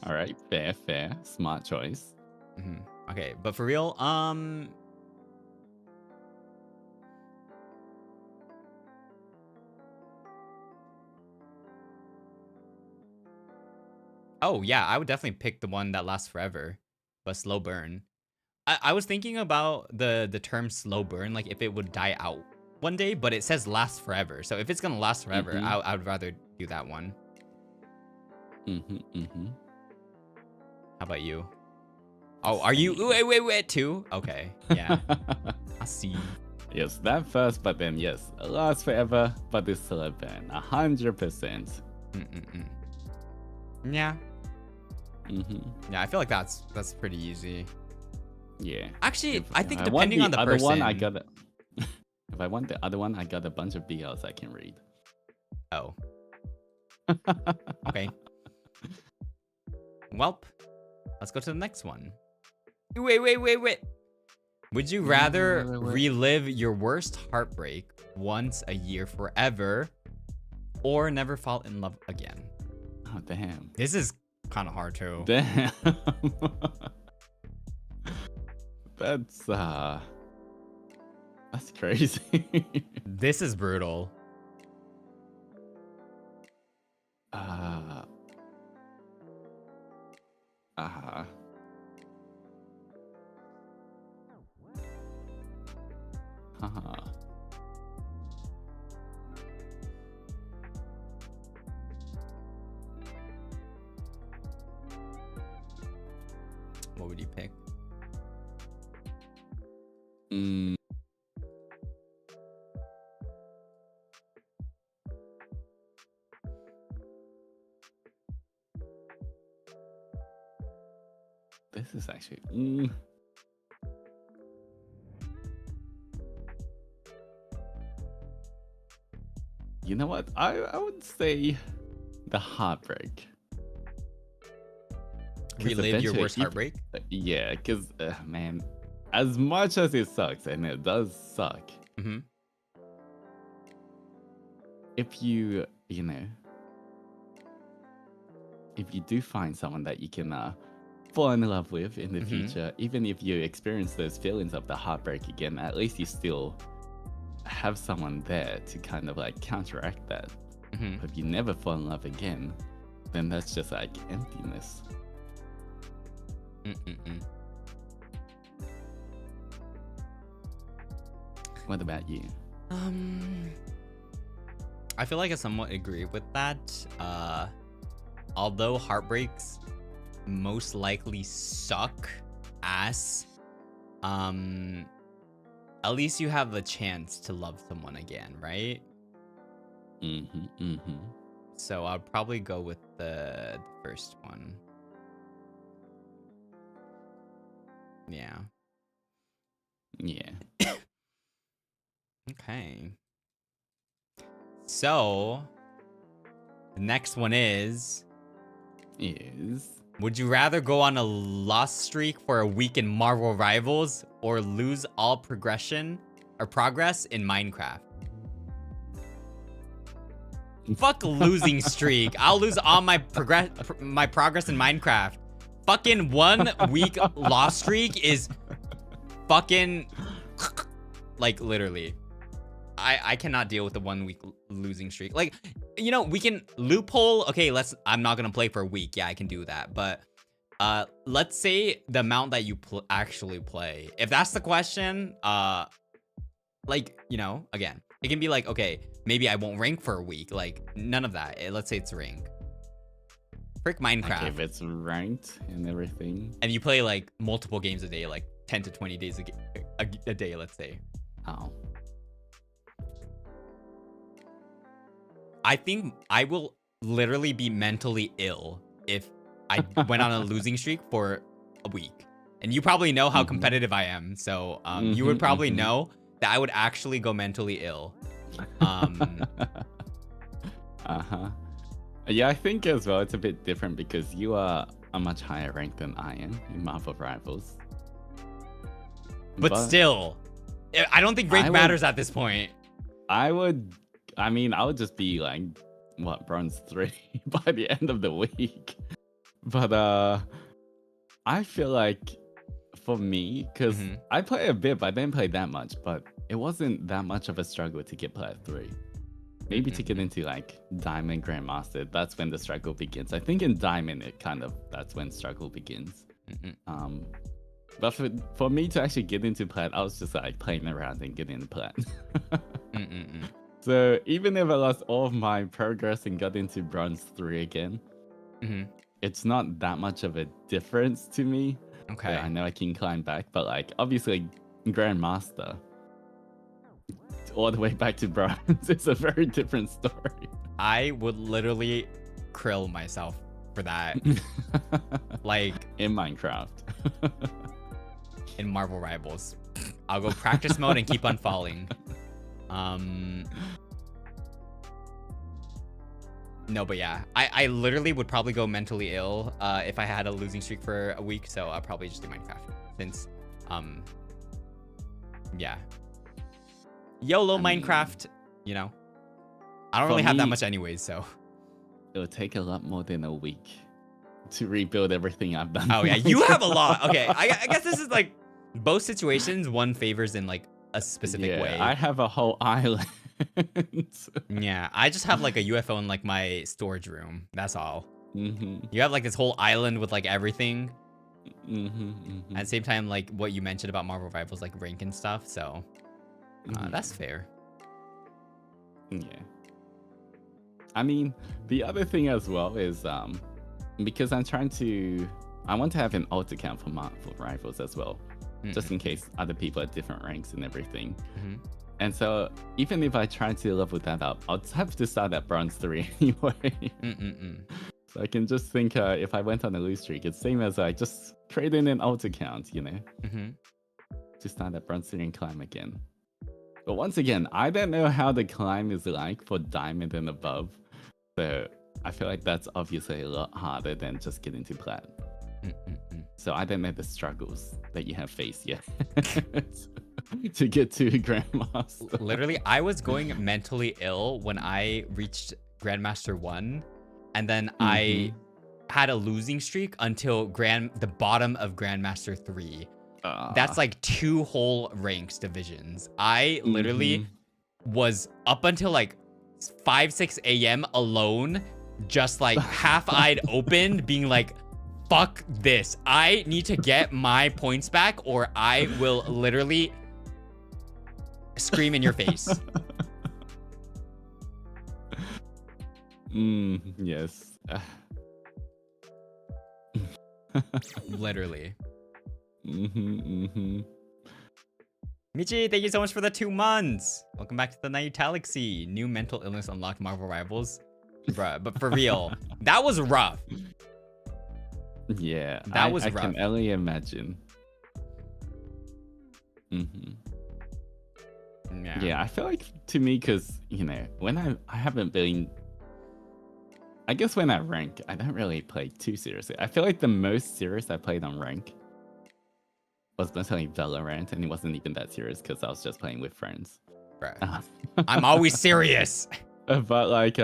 All right, fair, smart choice. Mm-hmm. Okay, but for real, oh yeah, I would definitely pick the one that lasts forever, but slow burn. I was thinking about the term slow burn, like if it would die out one day, but it says last forever. So if it's gonna last forever, I would rather do that one. How about you? Oh, are you wait too? Okay, yeah. I see. Yes, that first, but then yes, last forever, but it's slow burn, 100%. Yeah. Yeah, I feel like that's pretty easy. Yeah. Actually, I think depending on the person. One, I got if I want the other one, I got a bunch of BLs I can read. Oh. Okay. Welp, let's go to the next one. Wait. Would you rather relive your worst heartbreak once a year forever, or never fall in love again? Oh, damn. This is kind of hard too. Damn. That's crazy. This is brutal. What would you pick? This is actually You know what? I would say the heartbreak. Relive your worst heartbreak? Yeah, because man, as much as it sucks, and it does suck, if you do find someone that you can fall in love with in the future, even if you experience those feelings of the heartbreak again, at least you still have someone there to kind of like counteract that. If you never fall in love again, then that's just like emptiness. What about you? I feel like I somewhat agree with that. Although heartbreaks most likely suck ass, a at least you have the chance to love someone again, right? So I'll probably go with the first one. Yeah. Okay. So the next one is would you rather go on a loss streak for a week in Marvel Rivals or lose all progress in Minecraft? Fuck losing streak. I'll lose all my progress in Minecraft. Fucking 1 week loss streak is fucking like literally. I cannot deal with the 1 week losing streak. Like, you know, we can loophole. Okay, I'm not gonna play for a week. Yeah, I can do that. But let's say the amount that you actually play. If that's the question, like, you know, again, it can be like, okay, maybe I won't rank for a week. Like, none of that. Let's say it's rank. Frick Minecraft. Okay, if it's ranked and everything. And you play like multiple games a day, like 10 to 20 days a day, let's say. Oh. I think I will literally be mentally ill if I went on a losing streak for a week. And you probably know how competitive I am. So you would probably know that I would actually go mentally ill. Yeah, I think as well it's a bit different because you are a much higher rank than I am in Marvel Rivals. But still, I don't think rank matters at this point. I would just be like, what, bronze 3 by the end of the week. But I feel like for me, because I play a bit, but I didn't play that much, but it wasn't that much of a struggle to get plat 3. Maybe to get into like Diamond Grandmaster, that's when the struggle begins. I think in Diamond, that's when struggle begins. But for me to actually get into plat, I was just like playing around and getting into plat. So even if I lost all of my progress and got into bronze 3 again, it's not that much of a difference to me. Okay. Yeah, I know I can climb back, but like obviously Grandmaster all the way back to bronze, it's a very different story. I would literally krill myself for that. Like in Minecraft. In Marvel Rivals. I'll go practice mode and keep on falling. No, but yeah, I literally would probably go mentally ill if I had a losing streak for a week, so I'll probably just do Minecraft since yeah, YOLO Minecraft, you know, I don't really have that much anyways, so it'll take a lot more than a week to rebuild everything I've done. Oh yeah, you have a lot. Okay, I guess this is like both situations, one favors in like a specific way. I have a whole island. Yeah, I just have like a UFO in like my storage room. That's all. You have like this whole island with like everything. At the same time, like what you mentioned about Marvel Rivals, like rank and stuff. So that's fair. Yeah. I mean, the other thing as well is because I want to have an alt account for Marvel Rivals as well, just in case other people at different ranks and everything. And so even if I try to level that up, I'll have to start at bronze 3 anyway. So I can just think if I went on a lose streak, it's same as I just creating an alt account, you know, to start at bronze 3 and climb again. But once again, I don't know how the climb is like for diamond and above. So I feel like that's obviously a lot harder than just getting to plat. So I don't know the struggles that you have faced yet to get to Grandmaster. Literally, I was going mentally ill when I reached Grandmaster 1. And then I had a losing streak until the bottom of Grandmaster 3. That's like 2 whole ranks divisions. I literally was up until like 5, 6 a.m. alone, just like half-eyed open, being like, fuck this. I need to get my points back or I will literally scream in your face. Yes. Literally. Michi, thank you so much for the 2 months. Welcome back to the Nayutalaxy. New mental illness unlocked Marvel Rivals. Bruh, but for real, that was rough. Yeah, That was I rough. can only imagine. Yeah, I feel like to me, because when I haven't been, I guess when I rank, I don't really play too seriously. I feel like the most serious I played on rank was mostly Valorant, and it wasn't even that serious because I was just playing with friends. Bruh. I'm always serious. But like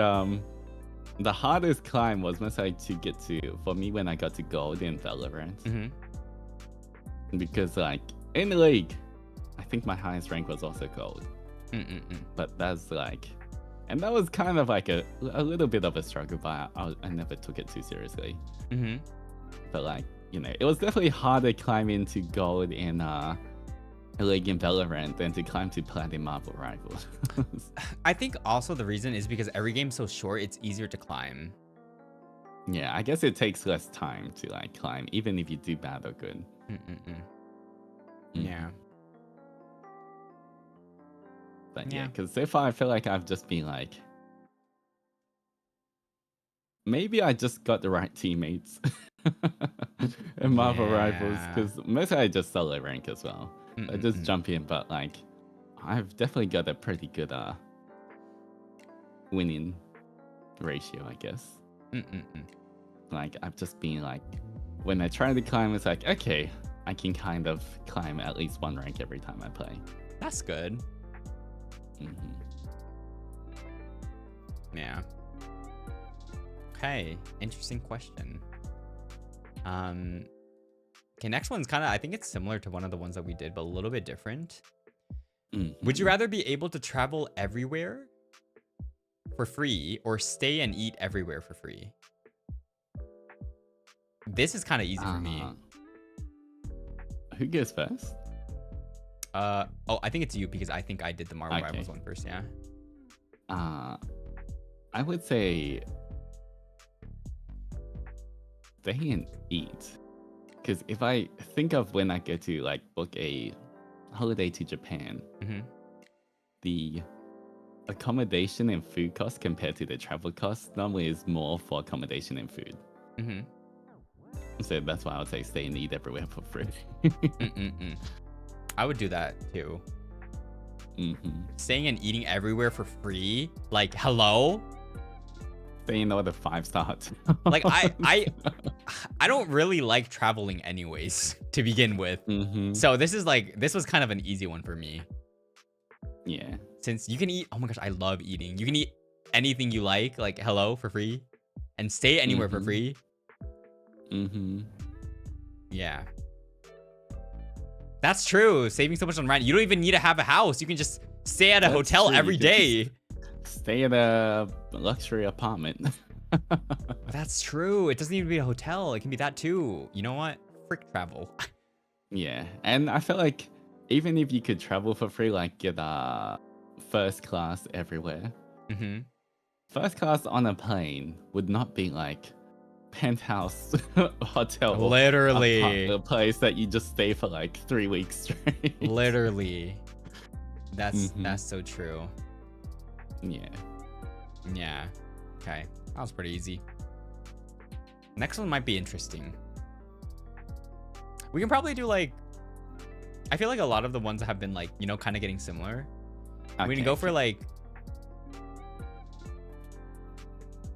the hardest climb was mostly to get to, for me, when I got to gold in Valorant. Because like in the league, I think my highest rank was also gold. But that's like, and that was kind of like a little bit of a struggle, but I never took it too seriously. But like, it was definitely harder to climb into gold in a league in Valorant than to climb to Platinum Marvel Rivals. I think also the reason is because every game's so short, it's easier to climb. Yeah, I guess it takes less time to like climb, even if you do bad or good. Yeah. But yeah, because so far I feel like I've just been like, maybe I just got the right teammates in Marvel Rivals, because mostly I just solo rank as well. I just jump in, but like, I've definitely got a pretty good winning ratio, I guess. Like, I've just been like, when I try to climb, it's like, okay, I can kind of climb at least 1 rank every time I play. That's good. Yeah. Okay, interesting question. Okay, next one's kind of, I think it's similar to one of the ones that we did, but a little bit different. Would you rather be able to travel everywhere for free or stay and eat everywhere for free? This is kind of easy for me. Who goes first? Oh, I think it's you, because I think I did the Marvel Rivals one first, yeah? I would say stay and eat. Because if I think of when I go to like book a holiday to Japan, the accommodation and food cost compared to the travel cost normally is more for accommodation and food. So that's why I would say stay and eat everywhere for free. I would do that too. Staying and eating everywhere for free? Like, hello? Staying all the 5-star hotels. Like, I don't really like traveling anyways, to begin with. So this was kind of an easy one for me. Yeah. Since you can eat, oh my gosh, I love eating. You can eat anything you like hello, for free. And stay anywhere for free. Yeah. That's true. Saving so much on rent. You don't even need to have a house. You can just stay at a hotel every day. Stay at a luxury apartment. That's true. It doesn't even be a hotel. It can be that too. You know what? Frick travel. Yeah. And I feel like even if you could travel for free, like get first class everywhere. First class on a plane would not be like penthouse hotel. Literally. A place that you just stay for like 3 weeks straight. Literally. That's so true. Yeah. Okay. That was pretty easy. Next one might be interesting. We can probably do like, I feel like a lot of the ones that have been like, kind of getting similar. We can go for like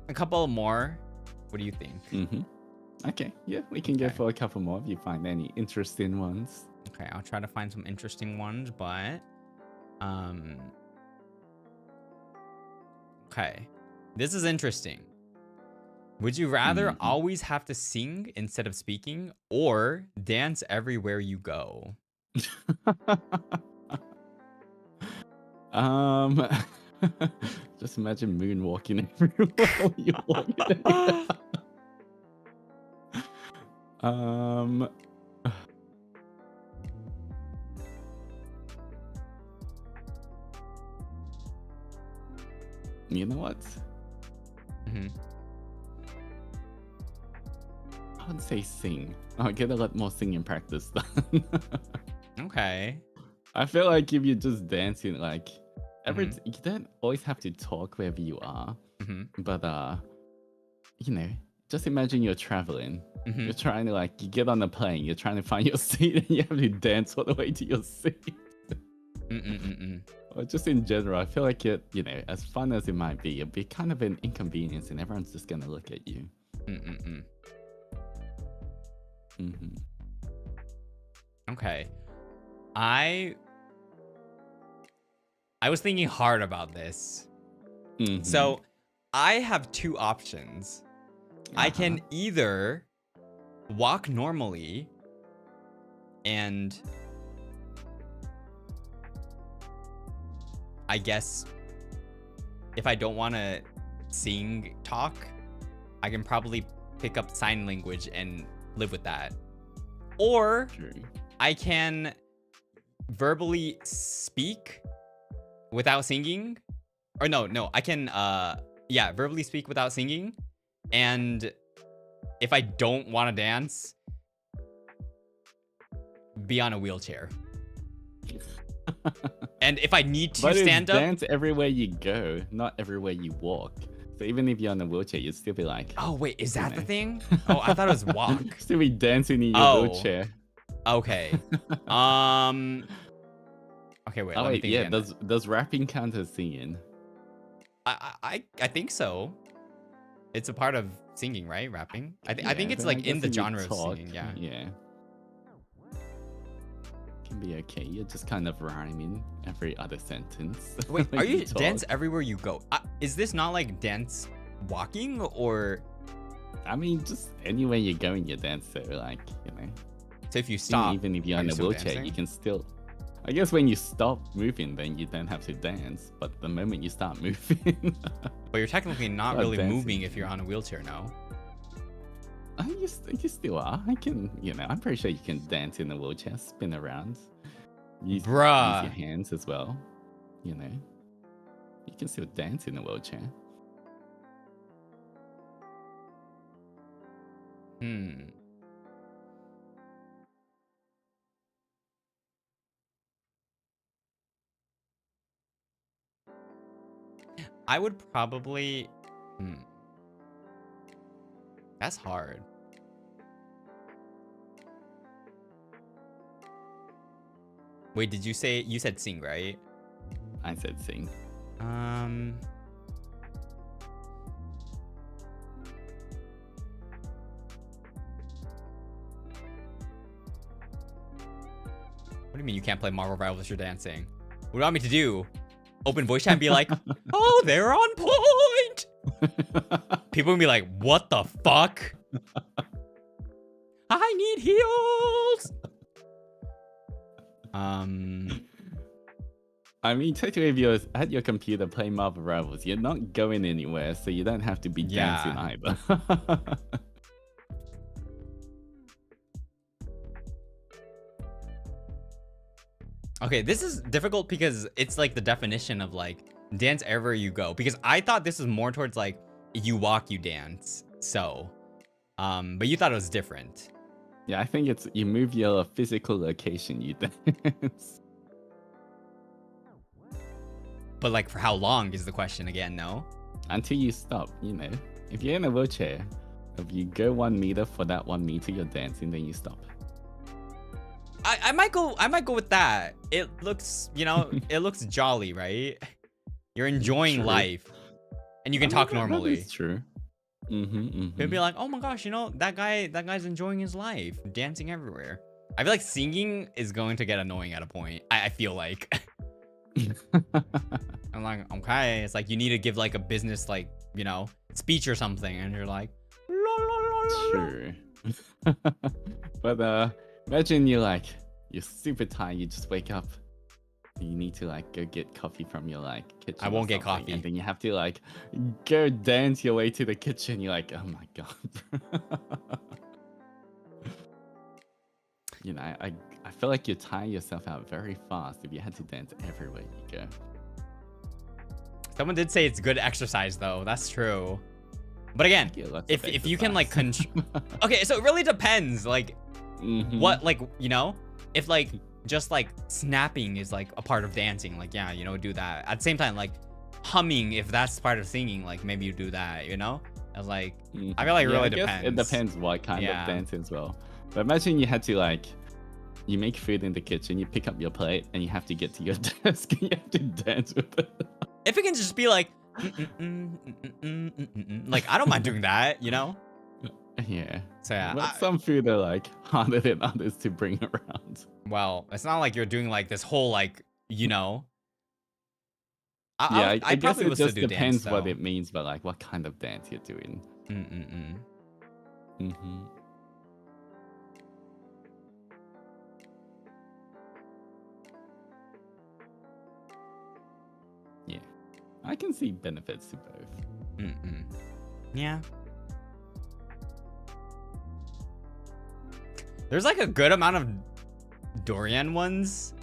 a couple more. What do you think? Okay. Yeah, we can go for a couple more if you find any interesting ones. Okay, I'll try to find some interesting ones, but okay. This is interesting. Would you rather always have to sing instead of speaking, or dance everywhere you go? Just imagine moonwalking everywhere you walk. You know what? I would say sing. I'll get a lot more singing practice done. Okay. I feel like if you're just dancing, like Mhm. you don't always have to talk wherever you are. Mhm. But you know, just imagine you're traveling. You're Mhm. trying to like you get on a plane, you're trying to find your seat and you have to dance all the way to your seat. Mm-mm-mm-mm. Or just in general, I feel like as fun as it might be, it'd be kind of an inconvenience and everyone's just gonna look at you. Mm-mm-mm. Mm-hmm. Okay. I was thinking hard about this. Mm-hmm. So I have two options. I can either walk normally and I guess if I don't want to talk, I can probably pick up sign language and live with that. Or True. I can verbally speak without singing. Or no, I can verbally speak without singing. And if I don't want to dance, be on a wheelchair. And if I need to stand up, dance everywhere you go, not everywhere you walk. So even if you're on a wheelchair, you'd still be like, oh wait, is that the thing? Oh, I thought it was walk. Still be dancing in your wheelchair. Okay. Okay, wait. Let me think again. Does rapping count as singing? I think so. It's a part of singing, right? Rapping. I think it's then I like in guess the if you genre of talk, singing. Yeah. Yeah. Can be okay. You're just kind of rhyming every other sentence. Wait, when are you talk. dance everywhere you go? Is this not like dance walking or? I mean, just anywhere you're going, you dance. So like, So if you stop, even if you're on a wheelchair, dancing? you can still. I guess when you stop moving, then you don't have to dance. But the moment you start moving, but you're technically not really dancing. Moving if you're on a wheelchair, no? You still are. I can, I'm pretty sure you can dance in a wheelchair, spin around. Use your hands as well. You can still dance in a wheelchair. I would probably. That's hard. Wait, did you said sing, right? I said sing. What do you mean you can't play Marvel Rivals? You're dancing. What do you want me to do? Open voice chat and be like, oh, they're on point. People will be like, what the fuck? I need heals. I mean, technically, if you're at your computer playing Marvel Rivals, you're not going anywhere, so you don't have to be dancing either. Okay, this is difficult because it's like the definition of like dance everywhere you go. Because I thought this was more towards like you walk, you dance. So, but you thought it was different. Yeah, I think it's you move your physical location, you dance. But like for how long is the question again, no? Until you stop, If you're in a wheelchair, if you go 1 meter, for that 1 meter you're dancing, then you stop. I might go with that. It looks, it looks jolly, right? You're enjoying life. And you can talk normally. That's true. They'd be like, oh my gosh, that guy's enjoying his life, dancing everywhere. I feel like singing is going to get annoying at a point. I feel like. I'm like, okay, it's like you need to give like a business like, speech or something, and you're like, la, la, la, la. Sure. But imagine you're super tired, you just wake up. You need to go get coffee from your kitchen. I won't get coffee. And then you have to go dance your way to the kitchen. You're like, oh my god. I feel like you tire yourself out very fast if you had to dance everywhere you go. Someone did say it's good exercise though. That's true. But again, if you can control. Okay, so it really depends. What if just like snapping is like a part of dancing. Like, yeah, you know, do that. At the same time, like humming, if that's part of singing, like maybe you do that, you know? I was like, I feel like it really depends. It depends what kind of dance as well. But imagine you had to like, you make food in the kitchen, you pick up your plate, and you have to get to your desk and you have to dance with it. If it can just be like, like I don't mind doing that, you know? Yeah. So yeah. But some food are like harder than others to bring around. Well, it's not like you're doing like this whole like, you know. I guess probably it would still just do depends dance, what though. it means, but like what kind of dance you're doing. Yeah, I can see benefits to both. Yeah. There's like a good amount of durian ones,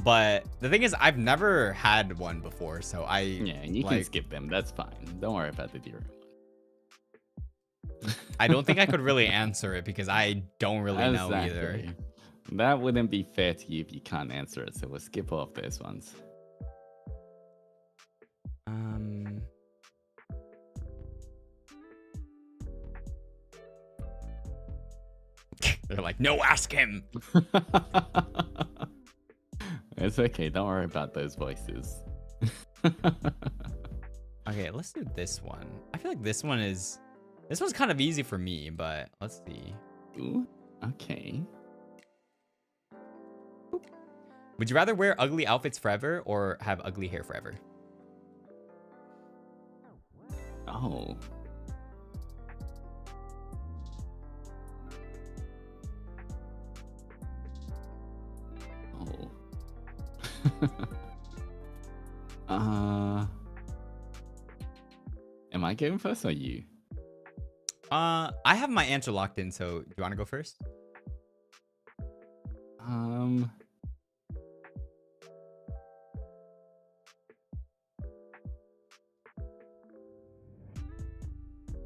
but the thing is, I've never had one before, so and you can skip them. That's fine. Don't worry about the durian. I don't think I could really answer it because I don't really know either. That wouldn't be fair to you if you can't answer it, so we'll skip off those ones. They're like, no, ask him. It's okay. Don't worry about those voices. Okay, let's do this one. I feel like this one's kind of easy for me, but let's see. Ooh, okay. Would you rather wear ugly outfits forever or have ugly hair forever? Oh. Am I going first or you? I have my answer locked in, so do you want to go first?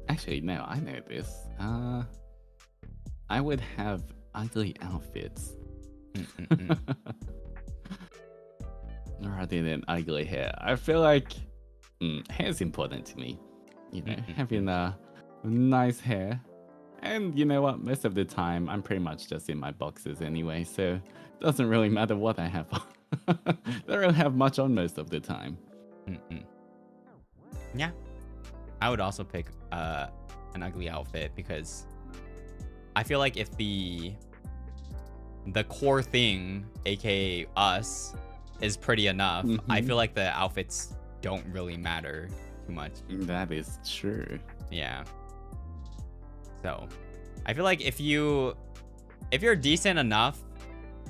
Actually, no, I know this. I would have ugly outfits. Rather than ugly hair. I feel like hair is important to me. You know, having a nice hair. And you know what? Most of the time, I'm pretty much just in my boxes anyway, so it doesn't really matter what I have on. I don't really have much on most of the time. Yeah. I would also pick an ugly outfit because I feel like if the core thing, aka us, is pretty enough, I feel like the outfits don't really matter too much. That is true. Yeah. So, I feel like if you're decent enough,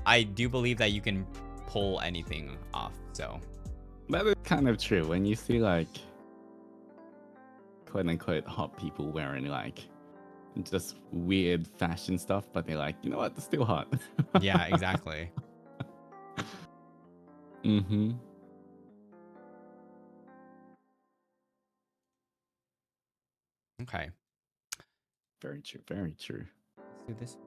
I do believe that you can pull anything off. So, that is kind of true. When you see like quote unquote hot people wearing like just weird fashion stuff, but they're like, you know what, they're still hot. Yeah, exactly. Okay. Very true. Very true. Let's do this.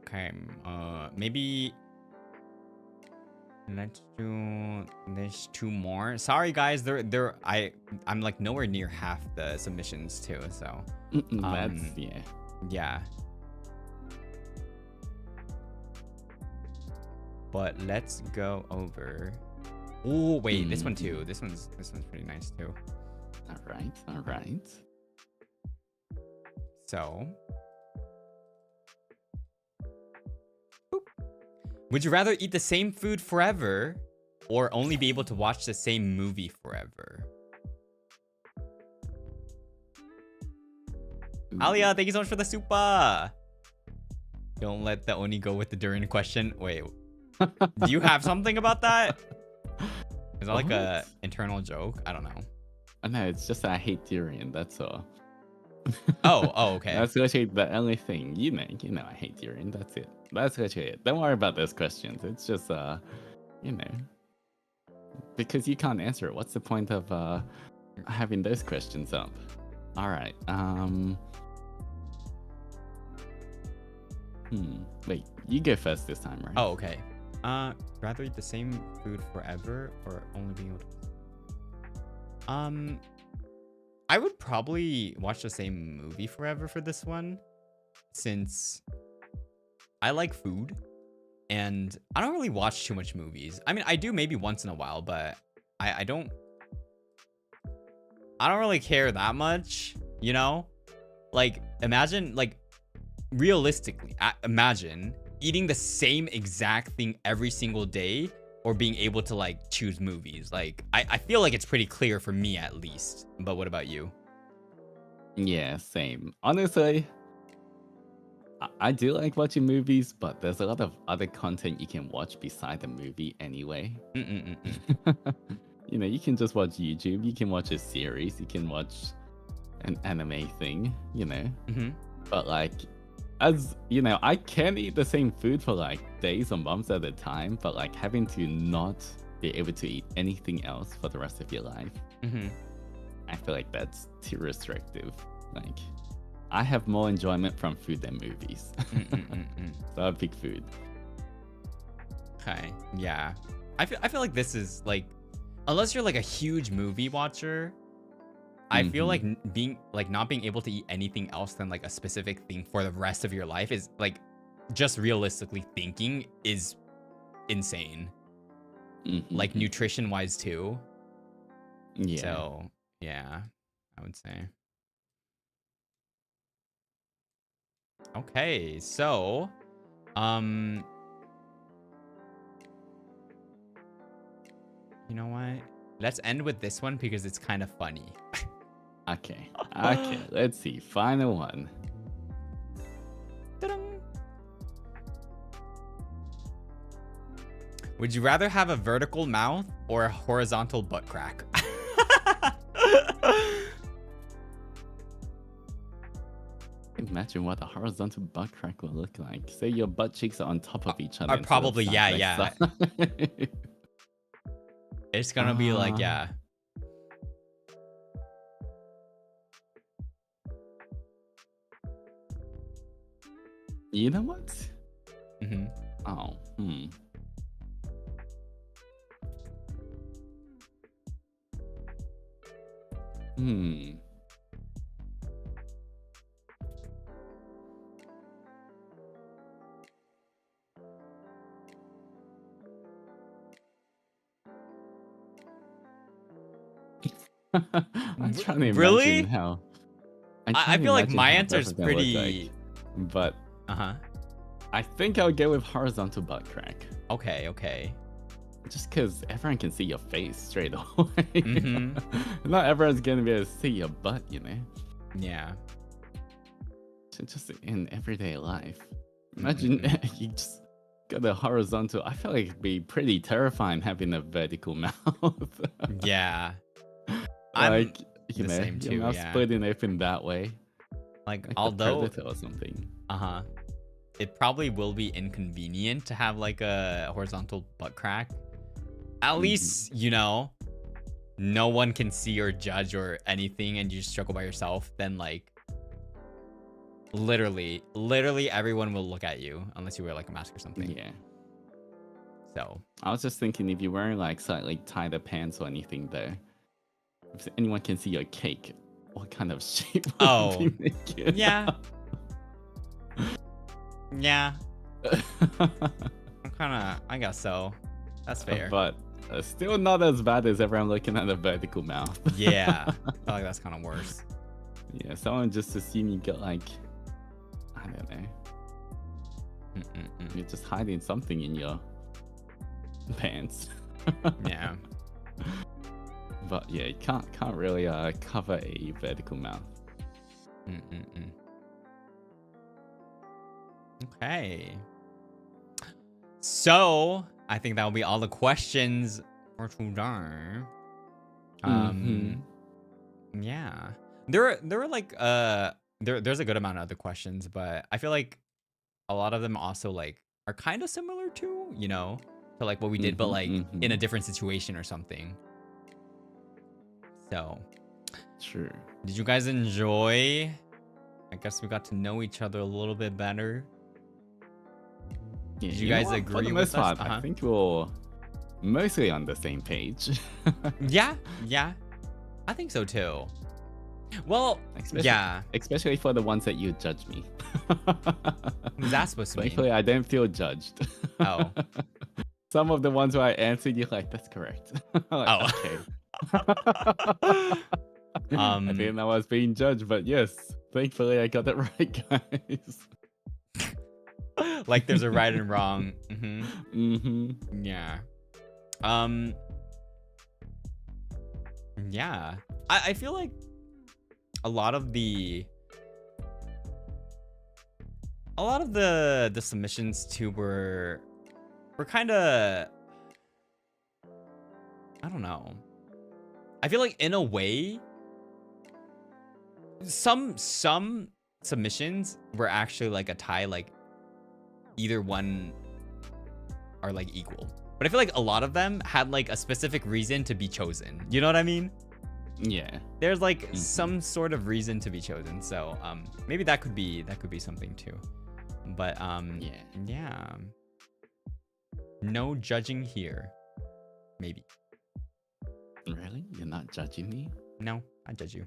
Okay. Maybe let's do there's two more. Sorry guys, I'm like nowhere near half the submissions too, so that's yeah. But let's go over. Oh wait, this one too. This one's pretty nice too. All right. So, boop. Would you rather eat the same food forever or only be able to watch the same movie forever? Alia, thank you so much for the super. Don't let the Oni go with the durian question. Wait, do you have something about that? Is that like a internal joke? I don't know. No, it's just that I hate durian. That's all. Oh, okay. That's literally the only thing. You know, I hate durian. That's it. That's literally it. Don't worry about those questions. It's just, you know, because you can't answer it. What's the point of having those questions up? All right. Wait, you go first this time, right? Oh, okay. Rather eat the same food forever or only being able to... I would probably watch the same movie forever for this one, since I like food and I don't really watch too much movies. I mean, I do maybe once in a while, but I don't really care that much, you know? Like, imagine, like, realistically, imagine eating the same exact thing every single day or being able to, like, choose movies. Like, I feel like it's pretty clear for me, at least. But what about you? Yeah, same. Honestly, I do like watching movies, but there's a lot of other content you can watch beside the movie anyway. You know, you can just watch YouTube, you can watch a series, you can watch an anime thing, you know. But like, as you know, I can eat the same food for like days or months at a time, but like having to not be able to eat anything else for the rest of your life, I feel like that's too restrictive. Like, I have more enjoyment from food than movies. So I pick food. Okay, yeah. I feel like this is like, unless you're like a huge movie watcher, I feel like not being able to eat anything else than like a specific thing for the rest of your life is like, just realistically thinking, is insane. Like nutrition wise too. Yeah. So yeah, I would say. Okay, so you know what? Let's end with this one because it's kind of funny. Okay. Okay, let's see. Final one. Ta-dum. Would you rather have a vertical mouth or a horizontal butt crack? Imagine what a horizontal butt crack will look like. Say your butt cheeks are on top of each other. Or probably, side by yeah. side. It's gonna be like, yeah. You know what? Oh, I'm trying to imagine how. I feel like my answer is pretty. Like, but I think I'll go with horizontal butt crack. Okay. Just because everyone can see your face straight away. Not everyone's gonna be able to see your butt, you know. Yeah. So just in everyday life, imagine you just got a horizontal. I feel like it'd be pretty terrifying having a vertical mouth. Yeah. Like, you the know, same too, your mouth yeah. splitting open that way. Like a although predator or something. it probably will be inconvenient to have like a horizontal butt crack. At least, you know, no one can see or judge or anything and you just struggle by yourself. Then like literally everyone will look at you unless you wear like a mask or something. Yeah. So I was just thinking, if you're wearing like slightly tighter pants or anything though, if anyone can see your cake, what kind of shape would it be making? Yeah. I guess so. That's fair. But still not as bad as everyone looking at a vertical mouth. Yeah. I feel like that's kind of worse. Yeah, someone just assume you got like, I don't know. You're just hiding something in your pants. Yeah. But yeah, you can't really cover a vertical mouth. Okay. So I think that will be all the questions for today. Yeah. There were like there's a good amount of other questions, but I feel like a lot of them also like are kind of similar to, you know, to like what we did, but like in a different situation or something. So Sure. did you guys enjoy? I guess we got to know each other a little bit better. Yeah, Did you know guys what? For agree the with most us? part, I think we're mostly on the same page. Yeah, yeah. I think so too. Well, yeah. Especially for the ones that you judge me. What's that supposed to mean? Thankfully, I don't feel judged. Oh. Some of the ones where I answered, you're like, that's correct. Like, Oh. okay. I didn't know I was being judged, but yes, thankfully I got it right, guys. Like there's a right and wrong. Yeah. Yeah. I feel like a lot of the submissions too were kind of, I don't know. I feel like in a way some submissions were actually like a tie, like either one are like equal. But I feel like a lot of them had like a specific reason to be chosen. You know what I mean? Yeah. There's like some sort of reason to be chosen. So maybe that could be something too. But yeah. No judging here. Maybe. Really? You're not judging me? No, I judge you.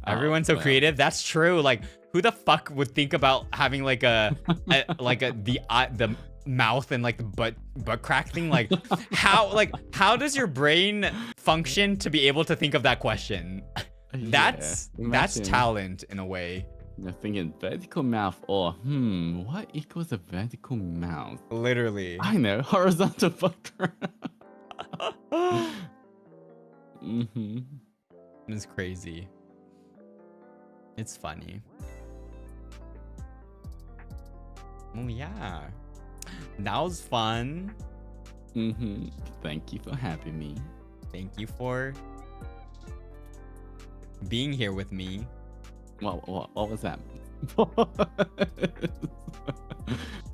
Everyone's so creative. That's true. Like, who the fuck would think about having like the mouth and like the butt crack thing? Like, how does your brain function to be able to think of that question? That's talent in a way. You're thinking vertical mouth or what equals a vertical mouth? Literally. I know, horizontal butt crack. It's crazy. It's funny. Oh yeah. That was fun. Thank you for having me. Thank you for being here with me. What was that?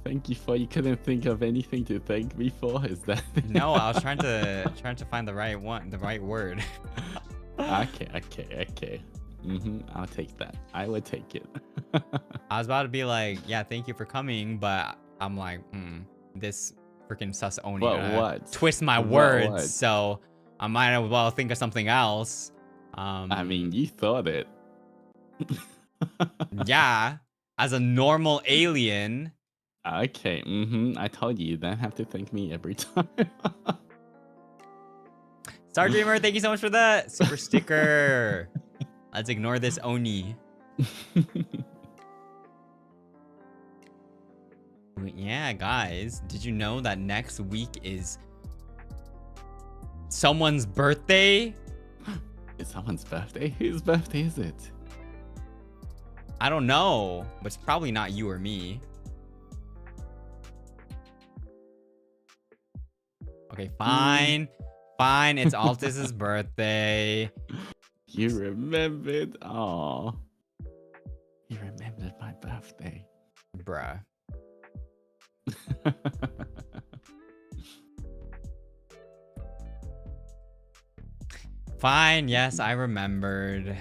Thank you for, you couldn't think of anything to thank me for? Is that No, I was trying to find the right word. Okay. I'll take that. I would take it. I was about to be like, yeah, thank you for coming, but I'm like, this freaking sus Oni what? Twist my words, so I might as well think of something else. I mean, you thought it. Yeah, as a normal alien. Okay, I told you don't have to thank me every time. Star Dreamer, thank you so much for that super sticker. Let's ignore this Oni. Yeah, guys, did you know that next week is someone's birthday? It's someone's birthday? Whose birthday is it? I don't know, but it's probably not you or me. Okay, fine. Fine, it's Altus's birthday. You remembered? Oh, you remembered my birthday. Bruh. Fine, yes, I remembered.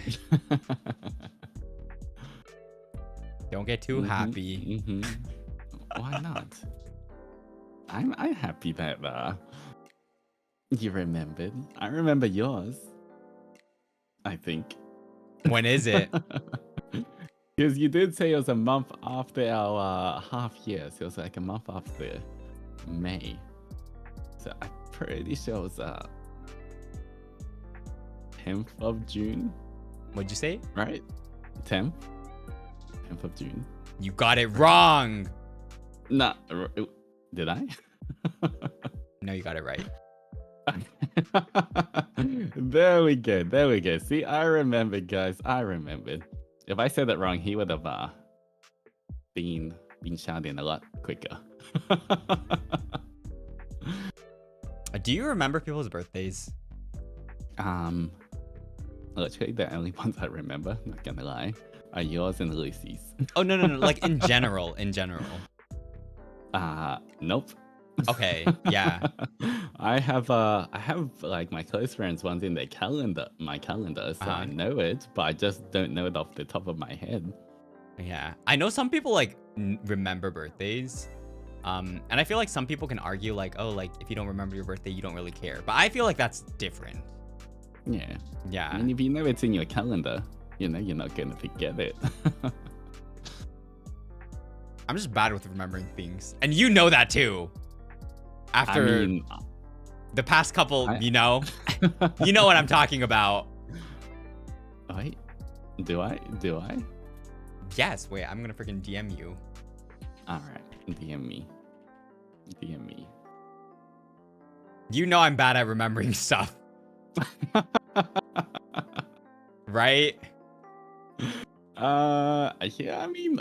Don't get too happy. Why not? I'm happy that you remembered. I remember yours. I think. When is it? Because you did say it was a month after our half year, so it was like a month after May. So I'm pretty sure it was 10th of June. What'd you say? Right? 10th of June. You got it wrong. Nah, did I? No, you got it right. There we go. See, I remembered, guys. I remembered. If I said it wrong, he would have been shouting a lot quicker. Do you remember people's birthdays? Literally the only ones I remember, not gonna lie, are yours and Lucy's. Oh no, like in general. Nope. Okay, yeah. I have like my close friends ones in my calendar, so I know it, but I just don't know it off the top of my head. Yeah, I know some people like remember birthdays. And I feel like some people can argue like, oh, like if you don't remember your birthday, you don't really care. But I feel like that's different. Yeah. Yeah. I mean, if you know it's in your calendar, you know you're not gonna forget it. I'm just bad with remembering things, and you know that too. After I mean, the past couple, you know what I'm talking about. Wait, do I? Yes. Wait, I'm gonna freaking DM you. All right, DM me. You know I'm bad at remembering stuff, right? Yeah. I mean,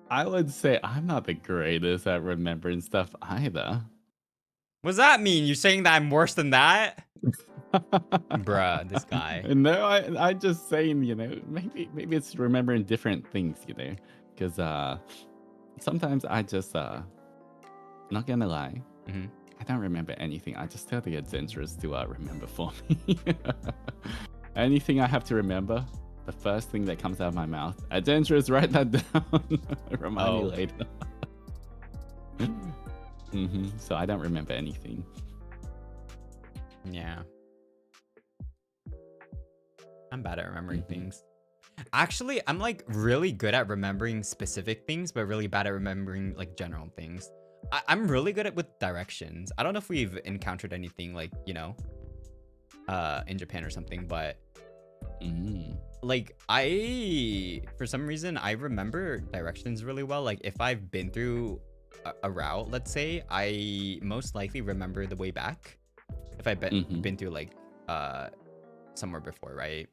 I would say I'm not the greatest at remembering stuff either. What does that mean? You saying that I'm worse than that? Bruh, this guy. No, I just saying, you know, maybe it's remembering different things, you know, because sometimes I just not gonna lie, I don't remember anything. I just tell the adventurers to remember for me. Anything I have to remember, the first thing that comes out of my mouth, adventurers, write that down. Remind me later. So I don't remember anything. Yeah. I'm bad at remembering things. Actually, I'm like really good at remembering specific things, but really bad at remembering like general things. I'm really good at with directions. I don't know if we've encountered anything like, you know, in Japan or something, but like for some reason, I remember directions really well. Like if I've been through a route, let's say, I most likely remember the way back. If I've been through like somewhere before, right?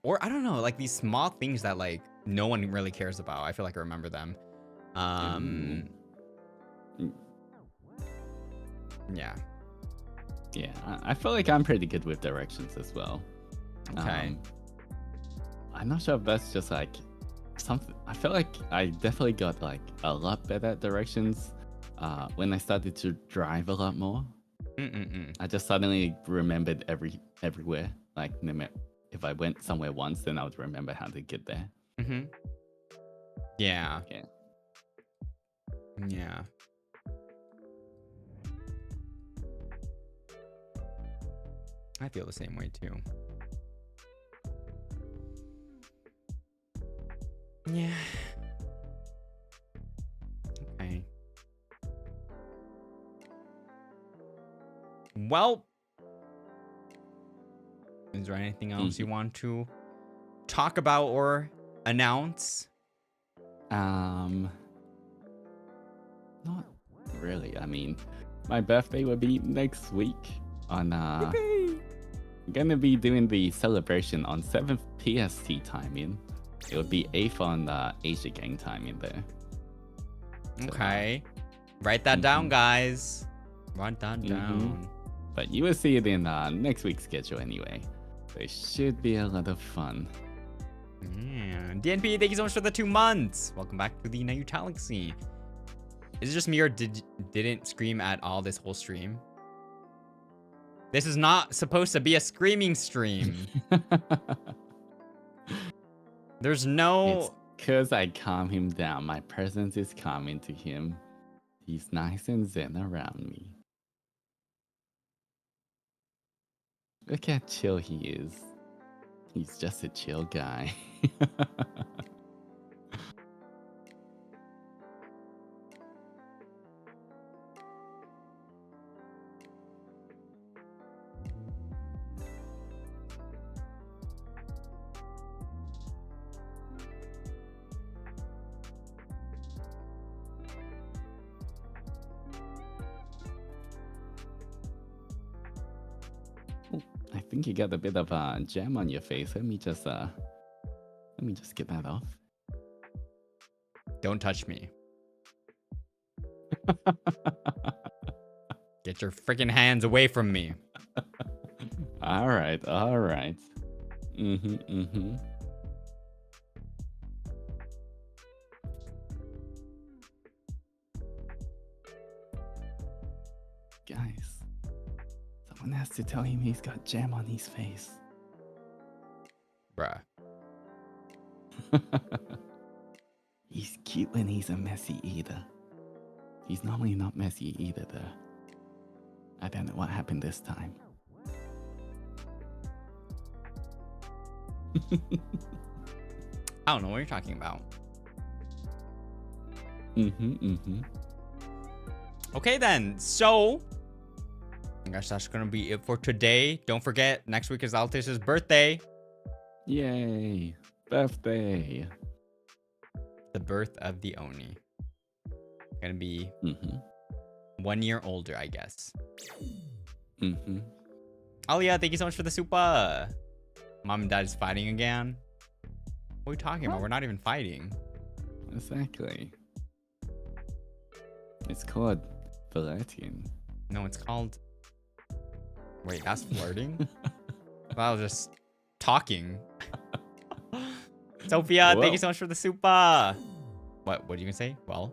Or I don't know, like these small things that like no one really cares about. I feel like I remember them. Yeah. Yeah, I feel like I'm pretty good with directions as well. Okay. I'm not sure if that's just like something. I feel like I definitely got like a lot better at directions when I started to drive a lot more. I just suddenly remembered everywhere. Like no matter if I went somewhere once, then I would remember how to get there. Yeah. Yeah. I feel the same way too. Yeah. Okay. Well, is there anything else you want to talk about or announce? Not really. I mean, my birthday will be next week on I'm gonna be doing the celebration on 7th PST timing. It would be 8th on Asia Gang timing there. Okay. Write that down, guys. Write that down. But you will see it in next week's schedule anyway. So it should be a lot of fun. Yeah. DNP, thank you so much for the 2 months. Welcome back to the Nayutalaxy. Is it just me or didn't scream at all this whole stream? This is not supposed to be a screaming stream. There's no... It's because I calm him down. My presence is calming to him. He's nice and zen around me. Look how chill he is. He's just a chill guy. I think you got a bit of a jam on your face. Let me just get that off. Don't touch me. Get your freaking hands away from me. All right. Guys, someone has to tell him he's got jam on his face. Bruh. He's cute when he's a messy eater. He's normally not messy either, though. I don't know what happened this time. I don't know what you're talking about. Okay then, so I guess that's gonna be it for today. Don't forget, next week is Altis' birthday. Yay! Birthday! The birth of the Oni. Gonna be 1 year older, I guess. Alia, thank you so much for the super. Mom and dad is fighting again. What are we talking about? We're not even fighting. Exactly. It's called flirting. No, it's called... Wait, that's flirting? That was just talking. Sophia, thank you so much for the super. What are you gonna say? Well,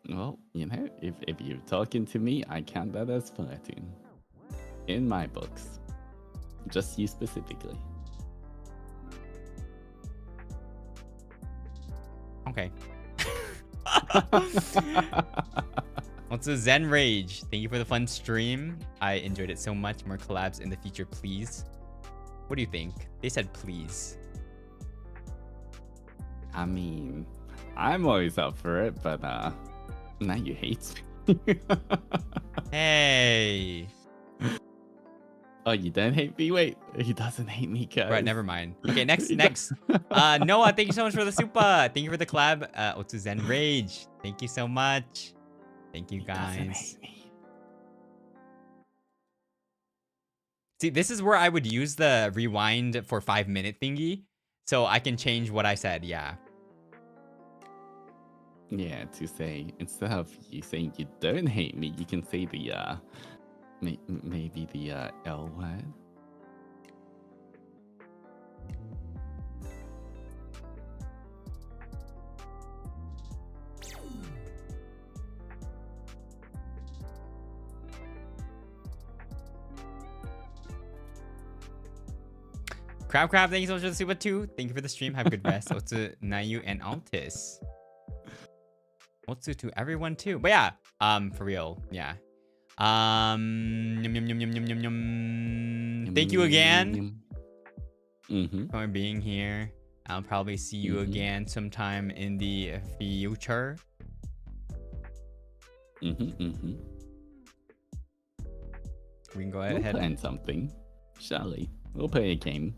you know, if you're talking to me, I count that as flirting. In my books. Just you specifically. Okay. What's a Zen Rage? Thank you for the fun stream. I enjoyed it so much. More collabs in the future, please. What do you think? They said please. I mean, I'm always up for it, but now you hate me. Hey. Oh, you don't hate me? Wait, he doesn't hate me, guys. Right, never mind. Okay, next. Noah, thank you so much for the super. Thank you for the collab. Otsu Zen Rage. Thank you so much. Thank you, guys. He doesn't hate me. See, this is where I would use the rewind for 5-minute thingy, so I can change what I said. Yeah. Yeah, to say, instead of you saying you don't hate me, you can say the maybe the L word. Crab, thank you so much for the super too. Thank you for the stream. Have a good rest. Otsu, Nayu, and Altis. Otsu to everyone too. But yeah, for real, yeah. Thank you again for being here. I'll probably see you again sometime in the future. We can go ahead. We'll plan something, shall we? We'll play a game.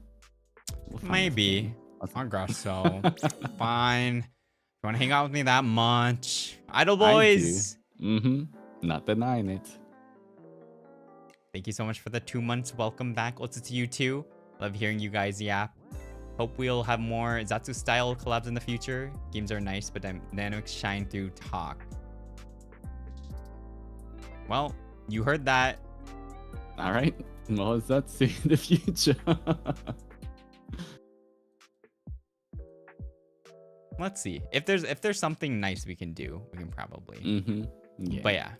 Maybe. I guess so. Fine. You want to hang out with me that much? Idle boys. Not denying it. Thank you so much for the 2 months. Welcome back. Also to you too. Love hearing you guys yap. Hope we'll have more Zatsu style collabs in the future. Games are nice, but dynamics shine through talk. Well, you heard that. All right. More Zatsu in the future. Let's see. If there's something nice we can do, we can probably. Yeah. But yeah.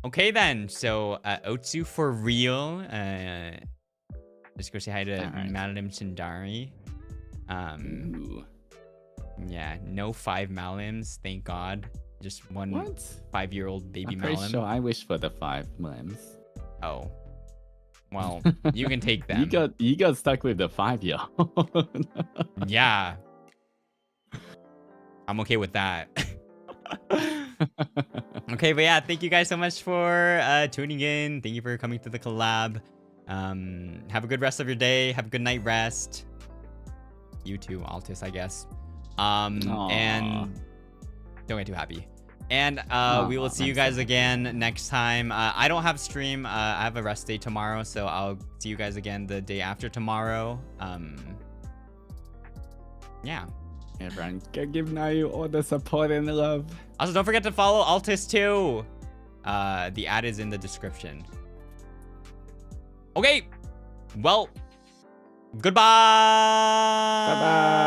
Okay then. So Otsu for real. Just go say hi to Madam Sindari. Yeah, no 5 Malims, thank God. Just one 5-year-old baby I'm Malim. pretty sure I wish for the 5 Malims. Oh. Well, you can take them. You got stuck with the 5-year-old. Yeah. I'm okay with that. Okay, but yeah, thank you guys so much for tuning in. Thank you for coming to the collab. Have a good rest of your day. Have a good night rest. You too, Altis, I guess. And don't get too happy. And we will see you guys again next time. I don't have stream. I have a rest day tomorrow, so I'll see you guys again the day after tomorrow. Yeah. Everyone, go give Nayu all the support and love. Also, don't forget to follow Altis too. The ad is in the description. Okay. Well, goodbye. Bye-bye.